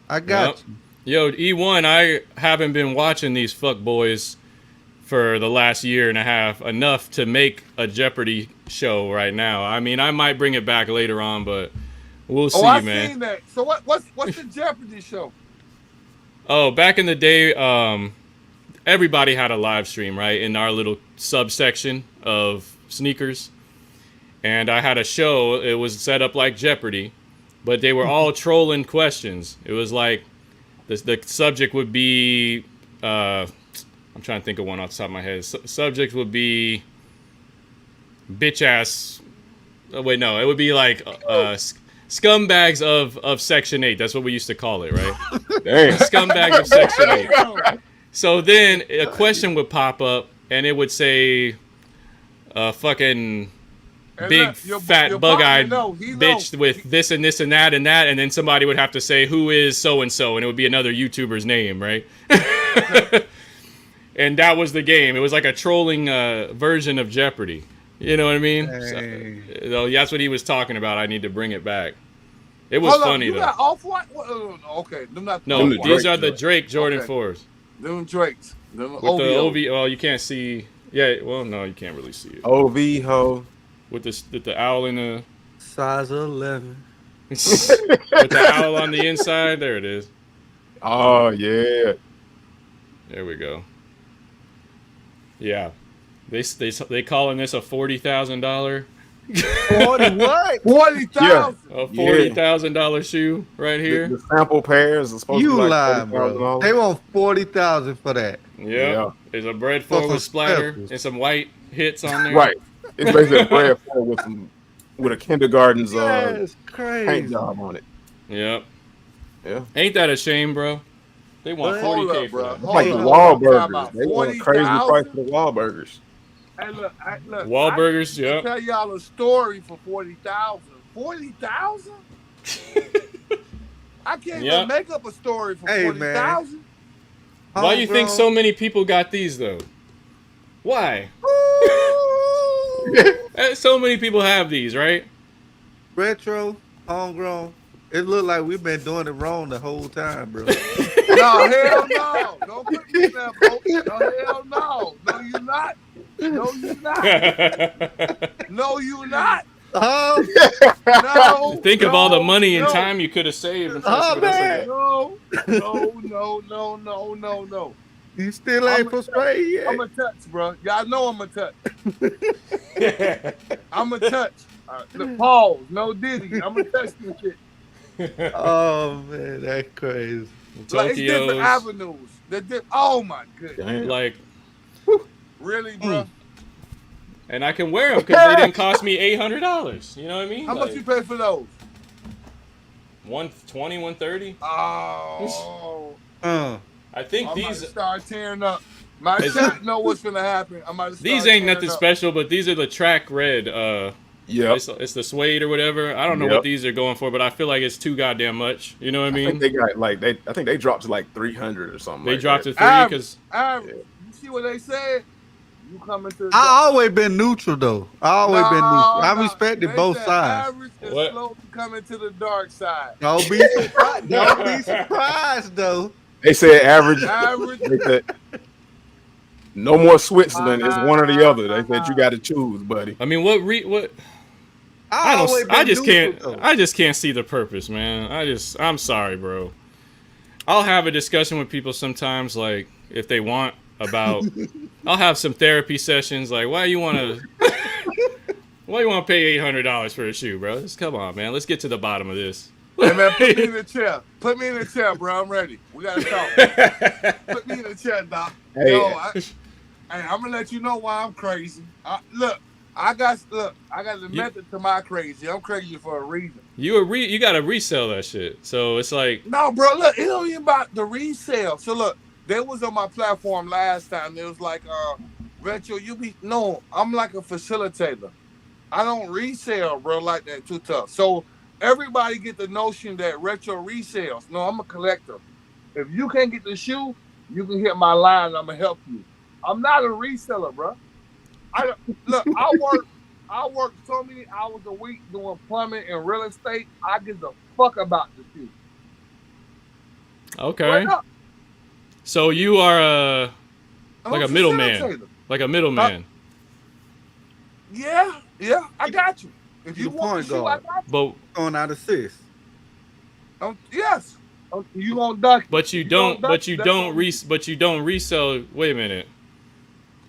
I got you. Yo, E1, I haven't been watching these fuck boys for the last year and a half enough to make a Jeopardy show right now. I mean, I might bring it back later on, but we'll see, I've man. seen that. So what's the Jeopardy show? Oh, back in the day, everybody had a live stream, right, in our little subsection of sneakers. And I had a show. It was set up like Jeopardy, but they were all trolling questions. It was like the subject would be, I'm trying to think of one off the top of my head. Subject would be bitch ass. Oh, wait, no, it would be like scumbags of Section 8. That's what we used to call it, right? Damn. Scumbags of Section 8. So then a question would pop up, and it would say, fucking big, fat, bug-eyed bitch with this and this and that, and then somebody would have to say, who is so-and-so, and it would be another YouTuber's name, right? And that was the game. It was like a trolling version of Jeopardy. You know what I mean? So, that's what he was talking about. I need to bring it back. It was funny, though. Got Off-White? Okay. These are the Drake Jordan 4s. Them Drakes. Them with the OV. Well, you can't see. Yeah, well, no, you can't really see it. OV ho. With the owl in the size 11. With the owl on the inside, there it is. Oh yeah. There we go. Yeah, they calling this a $40,000. 40 what? 40,000. A $40,000 shoe right here. The sample pairs are supposed to be like lying, bro. They want 40,000 for that. Yeah. There's a bread for with splatter and some white hits on there. Right. It's basically a bread for with a kindergarten's paint job on it. Yep. Yeah. Ain't that a shame, bro? They want 40K for that. It's like the Wahlburgers. They want a crazy price for the Wahlburgers. Hey, look. Wahlburgers, yeah. Tell y'all a story for 40,000. 40,000? I can't even make up a story for 40,000. Why do you think so many people got these though? Why? So many people have these, right? Retro, homegrown. It look like we've been doing it wrong the whole time, bro. No, hell no. Don't put me in that boat. No, hell no. No, you're not. No, you're not. No, you're not. No. Think of all the money and time you could have saved. Man. No. You still ain't frustrated yet. I'm a touch, bro. Y'all know I'm a touch. I'm a touch. The pause. No Diddy. I'm a touch this shit. Oh man, that's crazy. Like, it's different avenues. Oh my goodness. Like, really, bro? And I can wear them because they didn't cost me $800. You know what I mean? How much you pay for those? $120, $130. Oh. I think these start tearing up. My shot know what's gonna happen. These ain't nothing special, but these are the track red Yeah. It's the suede or whatever. I don't know Yep. what these are going for, but I feel like it's too goddamn much. You know what I I mean? think they got like I think they dropped to like 300 or something. They like dropped that. to 3 because Average. You see what they said? You coming to the I always been neutral though. I always been neutral. I respected They both said sides. average is What? slowly coming to the dark side. Don't be surprised. Don't be surprised though. They said average. Average. They said no more Switzerland. It's one or the other. They said you got to choose, buddy. I mean, what? I always don't. I been just neutral, can't. though. I just can't see the purpose, man. I'm sorry, bro. I'll have a discussion with people sometimes, like if they want about. I'll have some therapy sessions, like why you want to pay $800 for a shoe, bro? Just come on, man. Let's get to the bottom of this. Hey man, put me in the chair. Put me in the chair, bro. I'm ready. We gotta talk. Put me in the chair, doc. Hey. Yo, I'm gonna let you know why I'm crazy. Look, I got a method to my crazy. I'm crazy for a reason. You gotta resell that shit. So it's like No, bro. Look, it don't even about the resale. So look, they was on my platform last time. It was like, Retro, I'm like a facilitator. I don't resell, bro, like that too tough. So everybody get the notion that Retro resells. No, I'm a collector. If you can't get the shoe, you can hit my line and I'm gonna help you. I'm not a reseller, bro. I work so many hours a week doing plumbing and real estate. I give a fuck about the shoe. okay. So you are like a middleman, facilitator. like a middleman. Yeah, I got you. If you The want the point shoe, I guard. got you. But Going out assist. Yes. You gonna duck? but you gonna don't duck? but you That's don't gonna- but you don't resell. Wait a minute.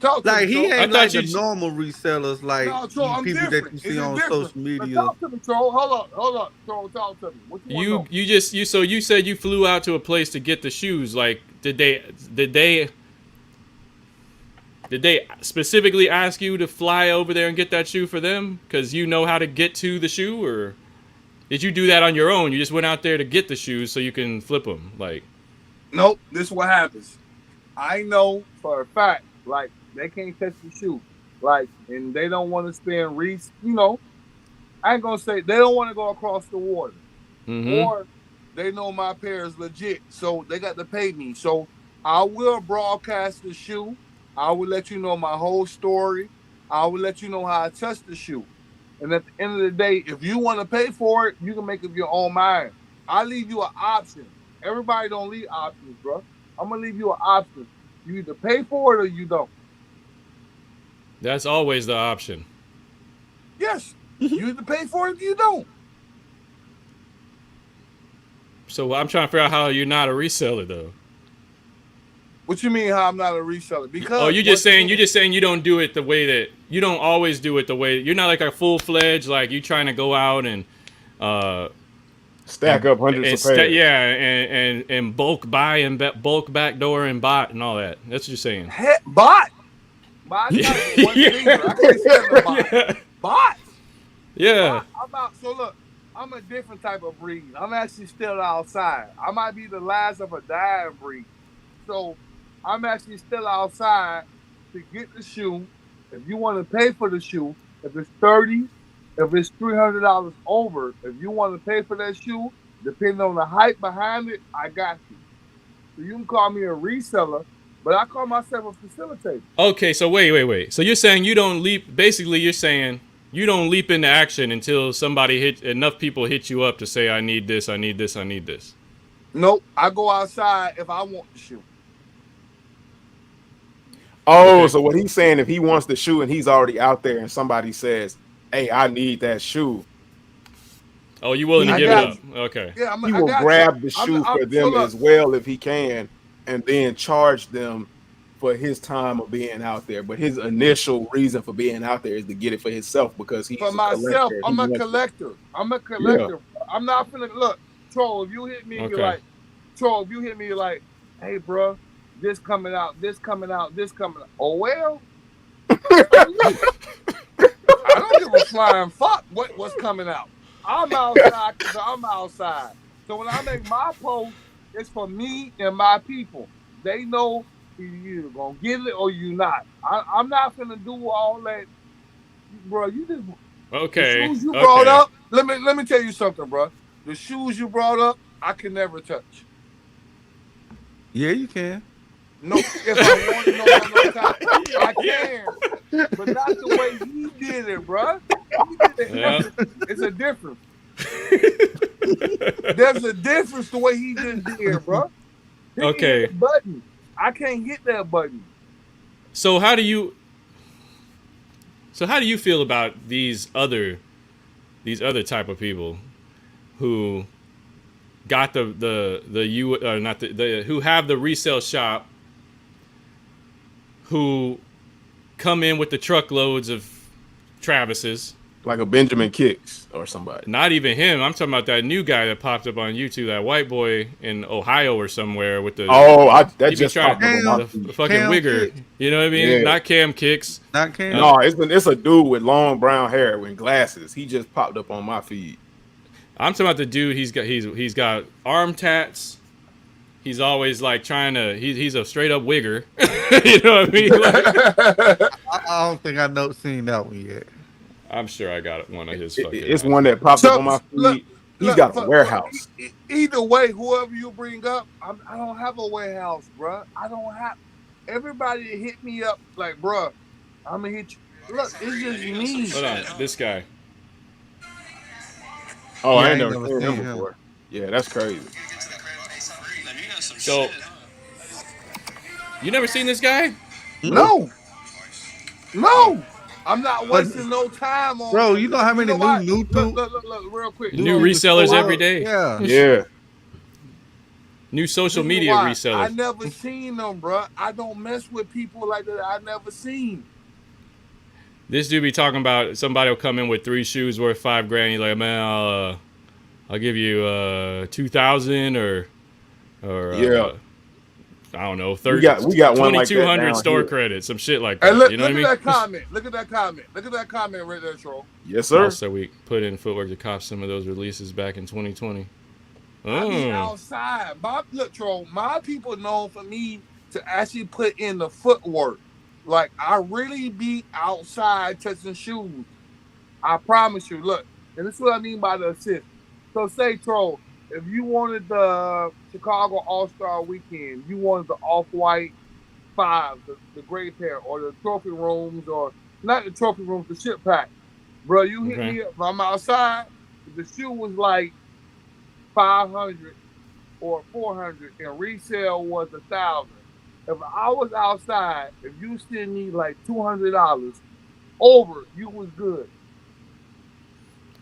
Talk to Like me, he Troll. ain't I like thought the you- normal resellers, like No, Troll, I'm people different. that you Is see it on different? social But media. talk to me, Troll. Hold up, Troll. Talk to me. What you want to know? So you said you flew out to a place to get the shoes. Like did they specifically ask you to fly over there and get that shoe for them because you know how to get to the shoe, or did you do that on your own? You just went out there to get the shoes so you can flip them. Like Nope. This is what happens. I know for a fact, like they can't touch the shoe, like, and they don't want to spend I ain't gonna say they don't want to go across the water, or they know my pair is legit, so they got to pay me. So I will broadcast the shoe. I will let you know my whole story. I will let you know how I touched the shoe. And at the end of the day, if you want to pay for it, you can make up your own mind. I leave you an option. Everybody don't leave options, bro. I'm gonna leave you an option. You either pay for it or you don't. that's always the option. Yes, you either pay for it or you don't. So I'm trying to figure out how you're not a reseller though. What you mean how I'm not a reseller? Because Oh, you're just saying you don't do it the way that you don't always do it the way you're not like a full-fledged like you trying to go out and Stack up hundreds of pairs. and bulk buy and bulk backdoor and bot and all that. That's what you're saying. Bot. Bot. One finger. I can't say no bot. Yeah. Bot. Yeah. So look, I'm a different type of breed. I'm actually still outside. I might be the last of a dying breed. So I'm actually still outside to get the shoe. If you want to pay for the shoe, if it's $30, if it's $300 over, if you want to pay for that shoe, depending on the hype behind it, I got you. So you can call me a reseller, but I call myself a facilitator. Okay, so wait. So you're saying you don't leap. Basically, you're saying you don't leap into action until enough people hit you up to say, I need this, I need this, I need this. Nope. I go outside if I want the shoe. Oh, Okay. so what he's saying, if he wants the shoe and he's already out there and somebody says, hey, I need that shoe, Oh, you willing to I give it got up? Okay. Yeah, he will grab the shoe for them as well if he can, and then charge them for his time of being out there. But his initial reason for being out there is to get it for himself because he's For a myself, collector. I'm He a wants collector. I'm a collector. I'm not finna look. Troll, if you hit me, Okay. you're like, Troll, if you hit me, you're like, hey, bro, this coming out, this coming out, this coming out. Oh well. I don't give a flying fuck what's coming out. I'm outside because I'm outside. So when I make my post, it's for me and my people. They know you either gonna get it or you not. I'm not finna do all that, bro. You just Okay. The shoes you Okay. brought up. Let me tell you something, bro. The shoes you brought up, I can never touch. Yeah, you can. No, if I want to know no time, I can, but not the way he did it, bro. He did it. Yeah. It's a difference. There's a difference the way he just did, bro. He can Okay. hit the button. I can't hit that button. So how do you feel about these other type of people who got who have the resale shop, who come in with the truckloads of Travis's? Like a Benjamin Kicks or somebody. Not even him. I'm talking about that new guy that popped up on YouTube, that white boy in Ohio or somewhere with the that just popped up on my the feed. fucking Cam wigger. Kicks. You know what I mean? Yeah. Not Cam Kicks. Not Cam. No, it's a dude with long brown hair with glasses. He just popped up on my feed. I'm talking about the dude. He's got arm tats. He's always like trying to. He's a straight up wigger. You know what I mean? Like, I don't think seen that one yet. I'm sure I got one of his fucking. It's one that popped up on my feed. He's got a warehouse. Either way, whoever you bring up, I don't have a warehouse, bro. I don't have. Everybody hit me up like, bro, I'm gonna hit you. Look, it's just me. Hold on, this guy. Oh, Yeah, I ain't never never seen him seen him. before. Yeah, that's crazy. So, you never seen this guy? No, I'm not wasting no time on. Bro, you know how many what? new Look, real quick. New resellers every day. Yeah. Yeah. New social This is media why I resellers. never seen them, bro. I don't mess with people like that. I never seen. This dude be talking about somebody will come in with 3 shoes worth $5,000. He's like, man, I'll give you 2,000 or Yeah. I don't know, We got one like that 2,200 down store here. credit, some shit like that. Hey, look, you know look what I at mean? that comment. Look at that comment. Look at that comment right there, Troll. Yes, sir. Also, we put in footwork to cop some of those releases back in 2020. I be Oh, outside. Look, Troll, my people known for me to actually put in the footwork. Like, I really be outside touching shoes. I promise you. Look, and this is what I mean by the assist. So say, Troll, if you wanted the Chicago All-Star Weekend, you wanted the Off-White 5, the gray pair, or the trophy rooms, or not the trophy rooms, the ship pack. Bro, you hit me up. If I'm outside, if the shoe was like 500 or 400 and resale was 1,000. If I was outside, if you still need like $200 over, you was good.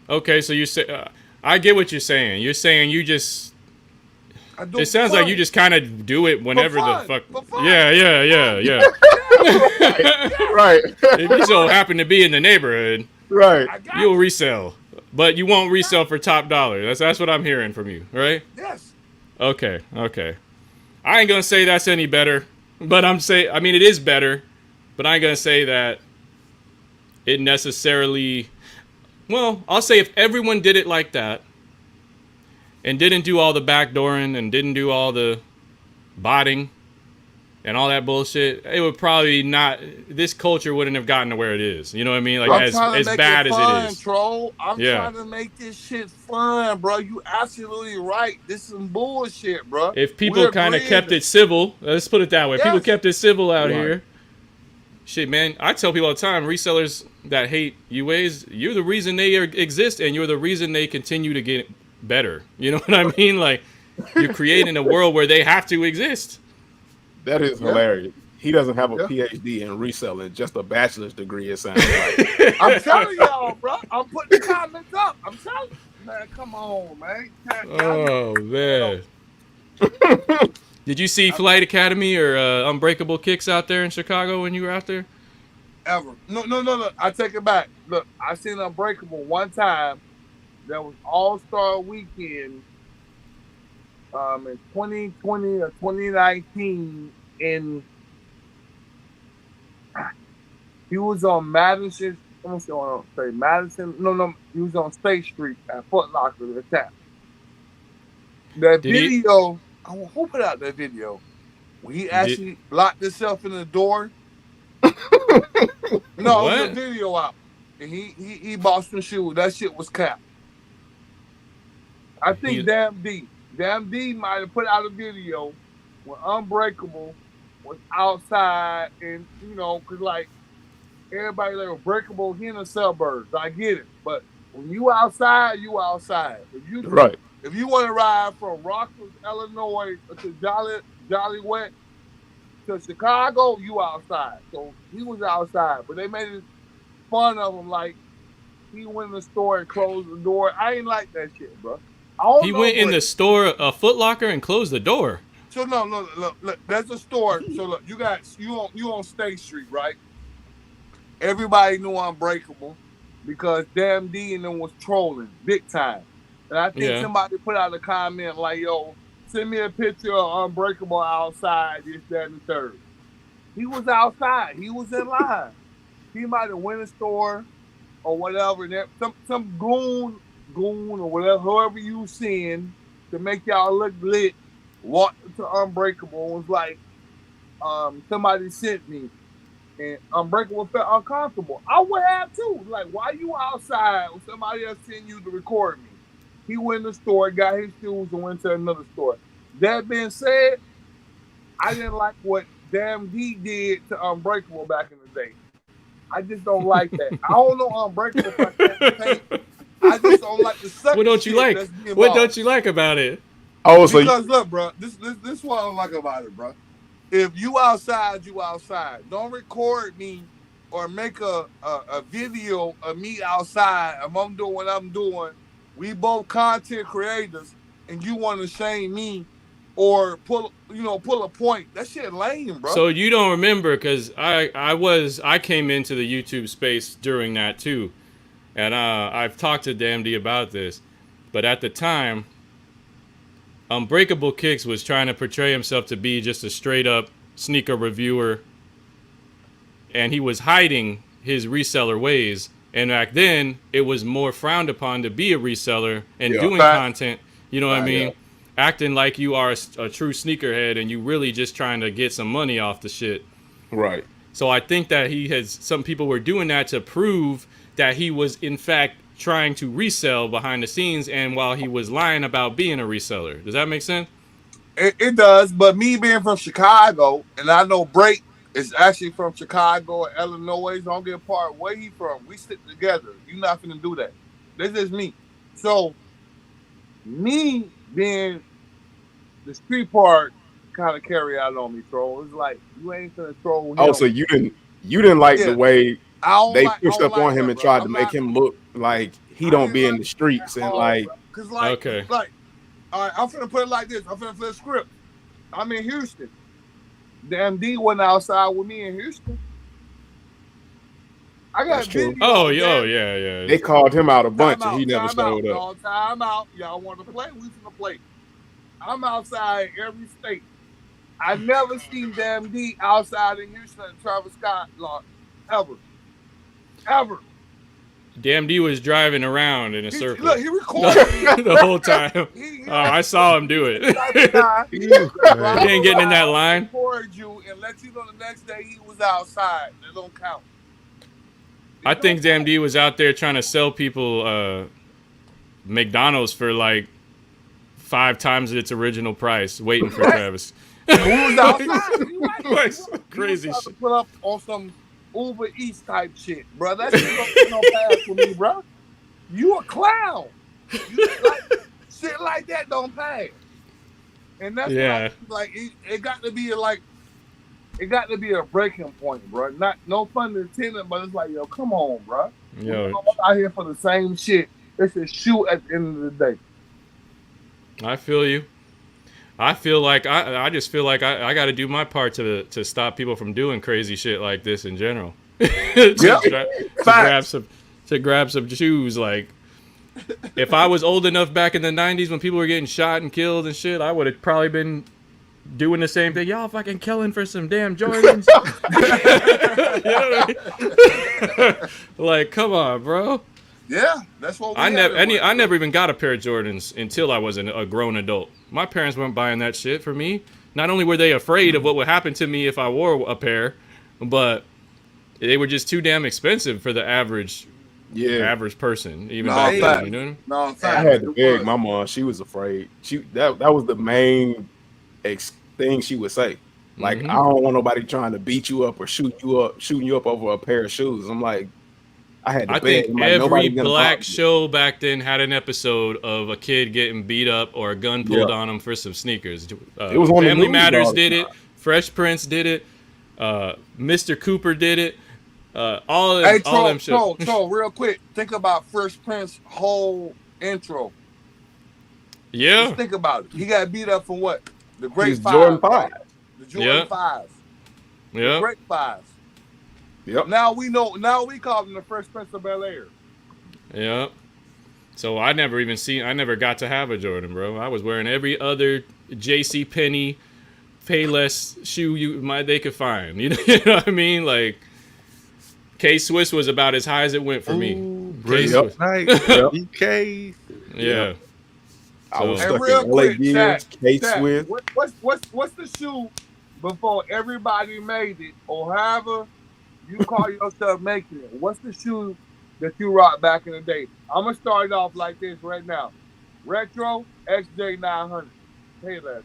okay. So you say, I get what you're saying. You're saying you just. I do It sounds fun. like you just kind of do it whenever fun, the fuck. for fun. Yeah. Right. If you so happen to be in the neighborhood, Right. I got you'll you. resell, but you won't resell for top dollar. That's what I'm hearing from you, right? Yes. Okay. I ain't gonna say that's any better, but I mean it is better, but I ain't gonna say that it necessarily. Well, I'll say if everyone did it like that, and didn't do all the backdooring and didn't do all the botting and all that bullshit, it would probably not. This culture wouldn't have gotten to where it is. You know what I mean? Like I'm as trying to make bad it as fun, it is. Troll. I'm Yeah. trying to make this shit fun, bro. You absolutely right. This is some bullshit, bro. If people We're kind of kept breathing. it civil, let's put it that way. If people Yes. kept it civil out Right. here. Shit, man, I tell people all the time, resellers that hate UAs, you're the reason they exist, and you're the reason they continue to get better. You know what I mean? Like, you're creating a world where they have to exist. That is hilarious. He doesn't have a PhD in reselling, just a bachelor's degree, it sounds like. I'm telling y'all, bro. I'm putting the comments up. I'm telling you. Man, come on, man. Oh, man. Did you see Flight Academy or Unbreakable Kicks out there in Chicago when you were out there? Ever. No. I take it back. Look, I seen Unbreakable one time. That was All-Star Weekend in 2020 or 2019 in he was on Madison. Let me see what I want to say. Madison. No. He was on State Street at Foot Locker. The tap. That Did he- video. Who put out that video? When he actually locked himself in the door. No, it was What? a video out. and he bought some shoes. That shit was cap. I think He- Damn D might have put out a video when Unbreakable was outside, and cause like everybody like Unbreakable, he in the suburbs. I get it, but when you outside, you outside. Right. If you want to ride from Rockford, Illinois to Jolly Wet to Chicago, you outside. So he was outside, but they made it fun of him like he went in the store and closed the door. I ain't like that shit, bro. He went in the store, a Foot Locker, and closed the door. So no, look. There's a store. So look, you on State Street, right? Everybody knew Unbreakable because Damn D and them was trolling big time. And I think somebody put out a comment like, "Yo, send me a picture of Unbreakable outside, this, that, and the third." He was outside. He was in line. He might have went in the store or whatever. And some goon or whatever, whoever you seeing to make y'all look lit, walked to Unbreakable and was like, somebody sent me. And Unbreakable felt uncomfortable. I would have too. Like, why you outside when somebody else sent you to record me? He went in the store, got his shoes, and went to another store. That being said, I didn't like what Damn D did to Unbreakable back in the day. I just don't like that. I don't know Unbreakable. I just don't like the sucker. What don't you like? What don't you like about it? Oh, so because look, bro, this is what I don't like about it, bro. If you outside, you outside. Don't record me or make a video of me outside. If I'm doing what I'm doing, we both content creators, and you want to shame me or pull a point. That shit lame, bro. So you don't remember, because I came into the YouTube space during that too, and I've talked to Damn D about this, but at the time, Unbreakable Kicks was trying to portray himself to be just a straight up sneaker reviewer, and he was hiding his reseller ways. And back then, it was more frowned upon to be a reseller and doing content. You know what I mean? Yeah. Acting like you are a true sneakerhead and you really just trying to get some money off the shit. Right. So I think that some people were doing that to prove that he was in fact trying to resell behind the scenes, and while he was lying about being a reseller. Does that make sense? It does, but me being from Chicago, and I know Break is actually from Chicago or Illinois, don't get apart. Where he from? We stick together. You're not finna do that. This is me. So, me being the street part kind of carry out on me, troll. It's like, you ain't gonna troll him. Oh, so you didn't like the way they pushed up on him and tried to make him look like he don't be in the streets and like. Cause like, all right, I'm finna put it like this. I'm finna flip script. I'm in Houston. Damn D went outside with me in Houston. I got video. Oh yeah. They called him out a bunch and he never showed up. No, time out. Y'all want to play? We finna play. I'm outside every state. I never seen Damn D outside in Houston and Travis Scott lot ever. Damn D was driving around in a circle. Look, he recorded the whole time. I saw him do it. He ain't getting in that line. Record you and let you know the next day he was outside. They don't count. I think Damn D was out there trying to sell people McDonald's for like 5 times its original price, waiting for Travis. Who was outside? Crazy shit. Put up on some Uber Eats type shit, bro. That shit don't get no pass for me, bro. You a clown. Shit like that don't pass. And that's like it got to be a breaking point, bro. No fun intended, but it's like, yo, come on, bro. Yo, we're all out here for the same shit. It's a shoot at the end of the day. I feel you. I feel like I just feel like I got to do my part to stop people from doing crazy shit like this in general. to grab some shoes. Like, if I was old enough back in the 90s when people were getting shot and killed and shit, I would have probably been doing the same thing. Y'all fucking killing for some damn Jordans. You know what I mean? Like, come on, bro. Yeah, that's what I never even got a pair of Jordans until I was a grown adult. My parents weren't buying that shit for me. Not only were they afraid of what would happen to me if I wore a pair, but they were just too damn expensive for the average Yeah. average person, even No, back then. fact. You know what I mean? No, I fact. had to beg my mom. She was afraid. That was the main thing she would say. Like, Mhm. I don't want nobody trying to beat you up or shooting you up over a pair of shoes. I'm like, I had to I beg. think I'm like, every nobody's gonna black bother me. show back then had an episode of a kid getting beat up or a gun pulled Yeah. on him for some sneakers. It was on the Family news Matters all the did it. time. Fresh Prince did it. Mr. Cooper did it. All Hey, them shows. Troll, real quick. Think about Fresh Prince's whole intro. Yeah. Just think about it. He got beat up from what? The Great He's Five. Jordan right? 5. The Jordan Fives. The Yeah. Great Fives. Yep. Now we know. Now we call him the Fresh Prince of Bel-Air. Yeah. So I never got to have a Jordan, bro. I was wearing every other J.C. Penney, Payless shoe they could find. You know what I mean? Like K-Swiss was about as high as it went for me. Brilliant night. BK. Yeah. I was Hey, stuck real in LA quick, Gears, chat, K-Swiss. what's the shoe before everybody made it, or however you call yourself making it? What's the shoe that you rocked back in the day? I'm gonna start it off like this right now. Retro XJ900. Hey, that.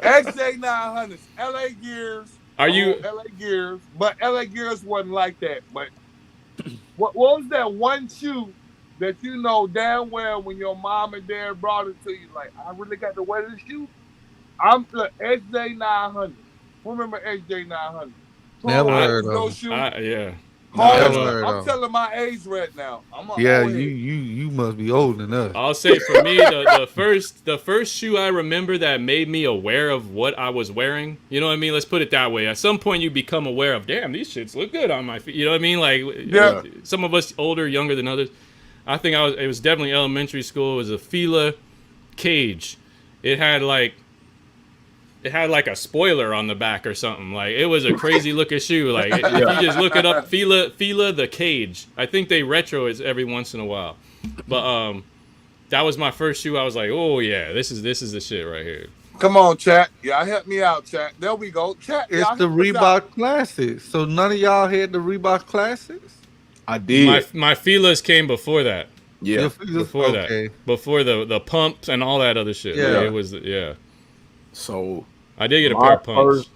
XJ900s, LA Gears. Are you LA Gears? But LA Gears wasn't like that. But what was that one shoe that you know damn well when your mom and dad brought it to you? Like, I really got to wear this shoe. I'm the XJ900. Who remember XJ900? Never heard of those them. shoes. Yeah. I'm telling my age right now. Yeah, you must be older than us. I'll say for me, the first shoe I remember that made me aware of what I was wearing. You know what I mean? Let's put it that way. At some point, you become aware of, damn, these shits look good on my feet. You know what I mean? Like, yeah. Some of us older, younger than others. I think it was definitely elementary school. It was a Fila Cage. It had like a spoiler on the back or something. Like, it was a crazy looking shoe. Like, if you just look it up, Fila the Cage. I think they retro it every once in a while. But that was my first shoe. I was like, oh yeah, this is the shit right here. Come on, chat. Y'all help me out, chat. There we go. Chat. It's the Reebok Classics. So none of y'all had the Reebok Classics? I did. My Filas came before that. Yeah. Before that. Before the pumps and all that other shit. Yeah. Like, it was So I did get a pair of pumps.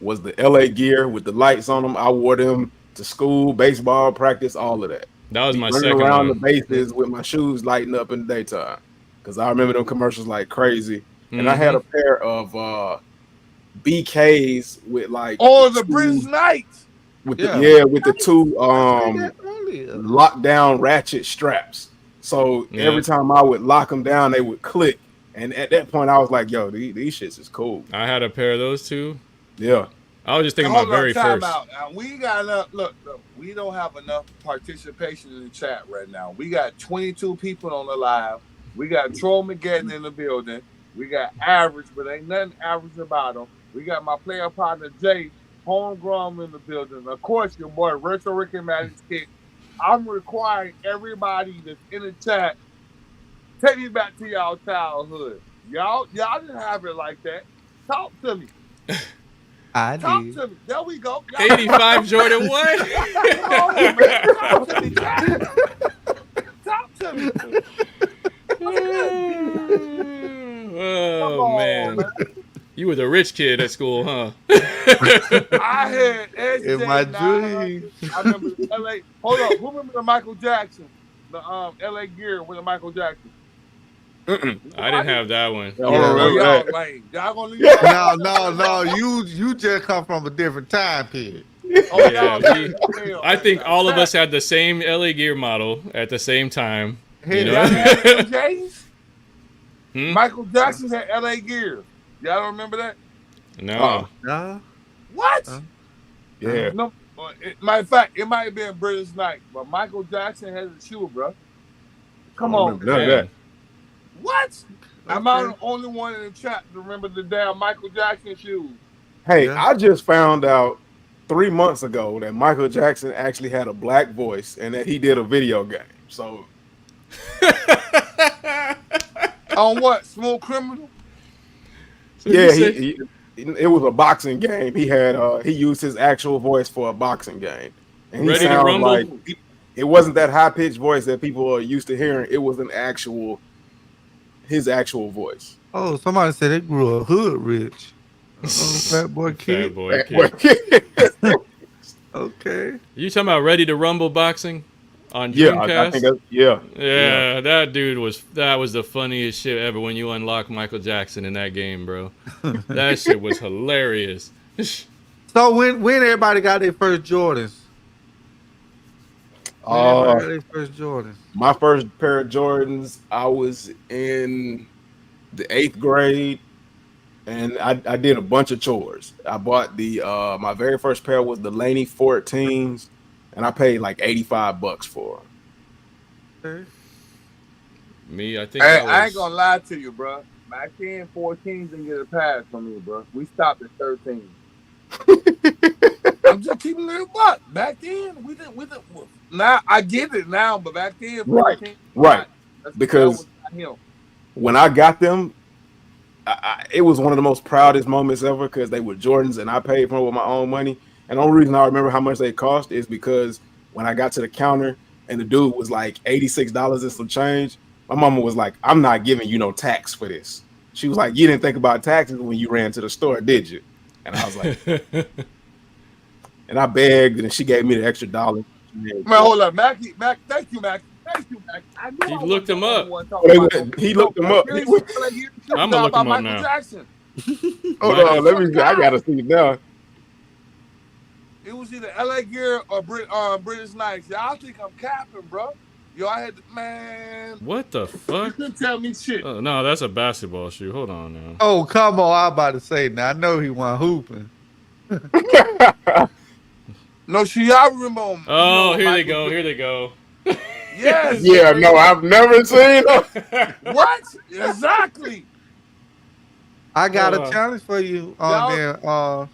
Was the LA Gear with the lights on them. I wore them to school, baseball practice, all of that. That was my running second around one. the bases with my shoes lighting up in the daytime. Because I remember them commercials like crazy. And I had a pair of BKs with like the British Knights. With the two lockdown ratchet straps. So every time I would lock them down, they would click. And at that point, I was like, "Yo, these shits is cool." I had a pair of those too. Yeah, I was just thinking about very first. We got enough. Look, we don't have enough participation in the chat right now. We got 22 people on the live. We got Troll McGettin in the building. We got Average, but ain't nothing average about him. We got my player partner Jay Homegrown in the building. Of course, your boy Retro Rick and Magic Kick. I'm requiring everybody that's in the chat. Take me back to y'all childhood. Y'all didn't have it like that. Talk to me. Talk to me. There we go. 85 Jordan what? Talk to me. Talk to me. Oh man. You were the rich kid at school, huh? I had SJ in my dreams. I remember LA. Hold on. Who remember the Michael Jackson? The LA Gear with the Michael Jackson. I didn't have that one. Y'all lame. Y'all gonna leave No. You just come from a different time period. I think all of us had the same LA Gear model at the same time. Hey, you y'all know? had James? Michael Jackson had LA Gear. Y'all don't remember that? No. What? Yeah. No. Matter of fact, it might have been British Knight, but Michael Jackson has a shoe, bro. Come on, man. What? I'm not the only one in the chat to remember the damn Michael Jackson shoes. Hey, I just found out 3 months ago that Michael Jackson actually had a black voice and that he did a video game. So on what? Smooth Criminal? Yeah, it was a boxing game. He had he used his actual voice for a boxing game. And he Ready to sounds rumble? like it, it wasn't that high Ready to pitched. rumble? It wasn't that high pitched voice that people are used to hearing. It was his actual voice. Oh, somebody said they grew up hood rich. Oh, Fat Boy Fat Kid. Boy Kid. Okay. You talking about Ready to Rumble boxing on Yeah, Dreamcast? I think that's yeah. Yeah, that dude was the funniest shit ever when you unlock Michael Jackson in that game, bro. That shit was hilarious. So when everybody got their first Jordans? When everybody got their first Jordans? My first pair of Jordans, I was in the 8th grade, and I did a bunch of chores. I bought my very first pair was the Laney 14s, and I paid like $85 for them. Okay. Me, I think Hey, I was. I ain't gonna lie to you, bro. Back then, 14s didn't get a pass from me, bro. We stopped at 13. I'm just keeping it a buck. Back then, we didn't. Now I get it now, but back then, 14, Right. that Because was not him. when I got them, it was one of the most proudest moments ever because they were Jordans and I paid for them with my own money. And the only reason I remember how much they cost is because when I got to the counter and the dude was like $86 and some change, my mama was like, "I'm not giving you no tax for this." She was like, "You didn't think about taxes when you ran to the store, did you?" And I was like, and I begged, and she gave me the extra $1. Man, hold up, Mackie. Thank you, Mackie. I knew He I looked him up. He looked him up. I'm gonna look him up Michael now. Jackson. Hold on, let me see. I gotta see it now. It was either LA Gear or British Knights. Y'all think I'm capping, bro? Yo, I had to, man. What the You fuck? couldn't tell me shit. Oh, no, that's a basketball shoe. Hold on now. Oh, come on. I'm about to say now. I know he wasn't hooping. No, y'all remember him. Oh, here they go. Here they go. Yes. Yeah, no, I've never seen them. What? Exactly. I got a challenge for you on there,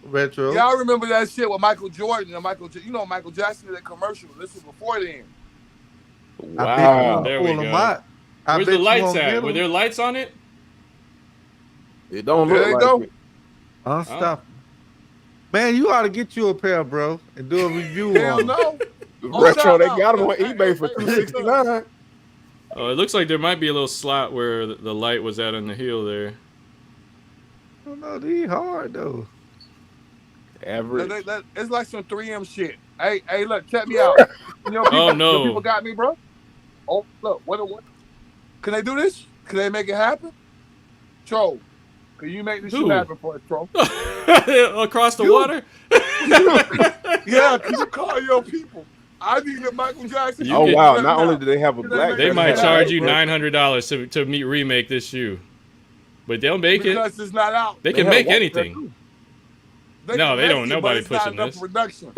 Retro. Y'all remember that shit with Michael Jordan and Michael Jackson did that commercial. This was before then. Wow. There we go. Where's the lights at? Were there lights on it? It don't There look they like go. it. Unstoppable. Man, you ought to get you a pair, bro, and do a review Hell on no. Retro, they got them on eBay for $269. Oh, it looks like there might be a little slot where the light was at on the heel there. I don't know, these hard though. Average. It's like some 3M shit. Hey, look, check me out. Oh, no. People got me, bro. Oh, look, what? Can they do this? Can they make it happen? Troll, can you make this shit happen for us, Troll? Across the water? Yeah, can you call your people? I need the Michael Jackson. Oh, wow. Not only do they have a black, They might charge you $900 to remake this shoe. But they'll make because it's not out. They can make anything. No, they don't. Nobody pushing this. Production.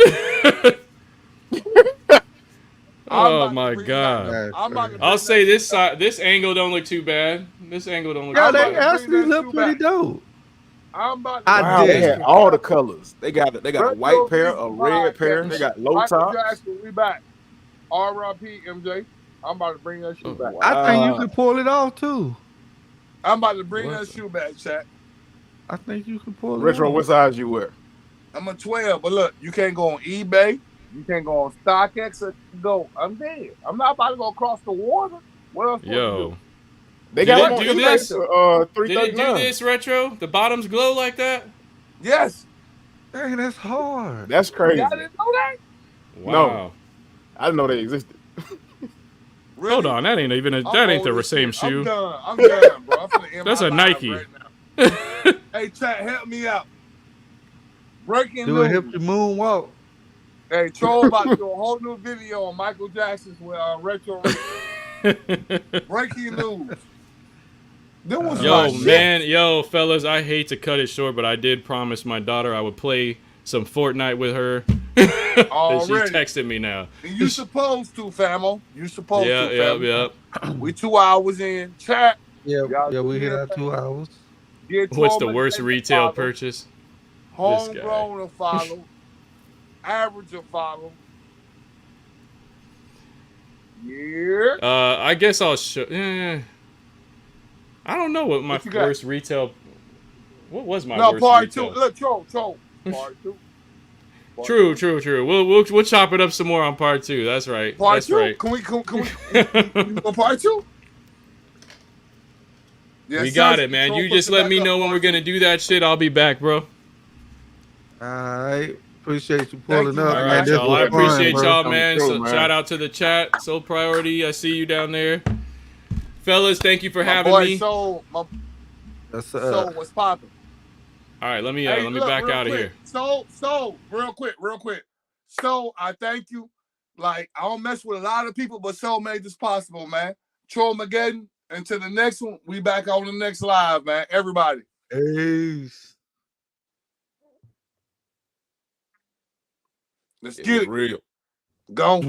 Oh my god! I'll say this side, this angle don't look too bad. This angle don't look. Yeah, too they bad. actually look pretty dope. Wow, they had all the colors. They got a white pair, a red pair. They got low Michael tops. Jackson, we back. R.I.P. MJ. I'm about to bring that shoe back. I think you can pull it off too. I'm about to bring that shoe back, chat. I think you can pull it Retro, off. what size you wear? I'm a 12, but look, you can't go on eBay. You can't go on StockX or go. I'm dead. I'm not about to go across the water. What else? Yo, They did got it do this? Did it do $339. this, Retro? The bottoms glow like that? Yes. Dang, that's hard. That's crazy. Y'all didn't know that? Wow. No, I didn't know they existed. Really? Hold on, that ain't even that ain't the same shoe. I'm done. I'm done, bro. I'm finna end That's my a life Nike. right now. Hey, chat, help me out. Breaking Do a news. hippie moonwalk. Hey, Troll about to do a whole new video on Michael Jackson's with Retro. Breaking news. There was Yo, my man, yo, fellas, I hate to cut it short, but I did promise my daughter I would play some Fortnite with her. And she Already. texted me now. shit. You supposed to, famo. You supposed to, Yeah. famo. We 2 hours in. Chat. Yeah, Y'all we hit do our that. 2 hours. Get What's 12 the worst to retail follow. purchase? Homegrown to follow. Average to follow. Yeah. I guess I'll show. I don't know what my What you got? worst retail. What was my No, worst part retail? 2. Look, Troll. Part 2. True. We'll chop it up some more on part 2. That's right. Part That's 2? right. Can we go part 2? Yes, We got sir. it, man. Control You puts just it let back me up, know when part we're gonna do that shit. I'll be back, bro. All right. Appreciate you pulling you, up, All man. man. right, This y'all. I was fun, appreciate bro. y'all, man. Cool, So, man. shout out to the chat. Soul Priority, I see you down there. Fellas, thank you for My having boy, me. so what's popping? All right, let me Hey, let me look, back real out of quick. here. So, real quick. So, I thank you. Like, I don't mess with a lot of people, but so made this possible, man. Troll Mageddon. Until the next one, we back on the next live, man. Everybody. Peace. Let's It get was it. real. Go.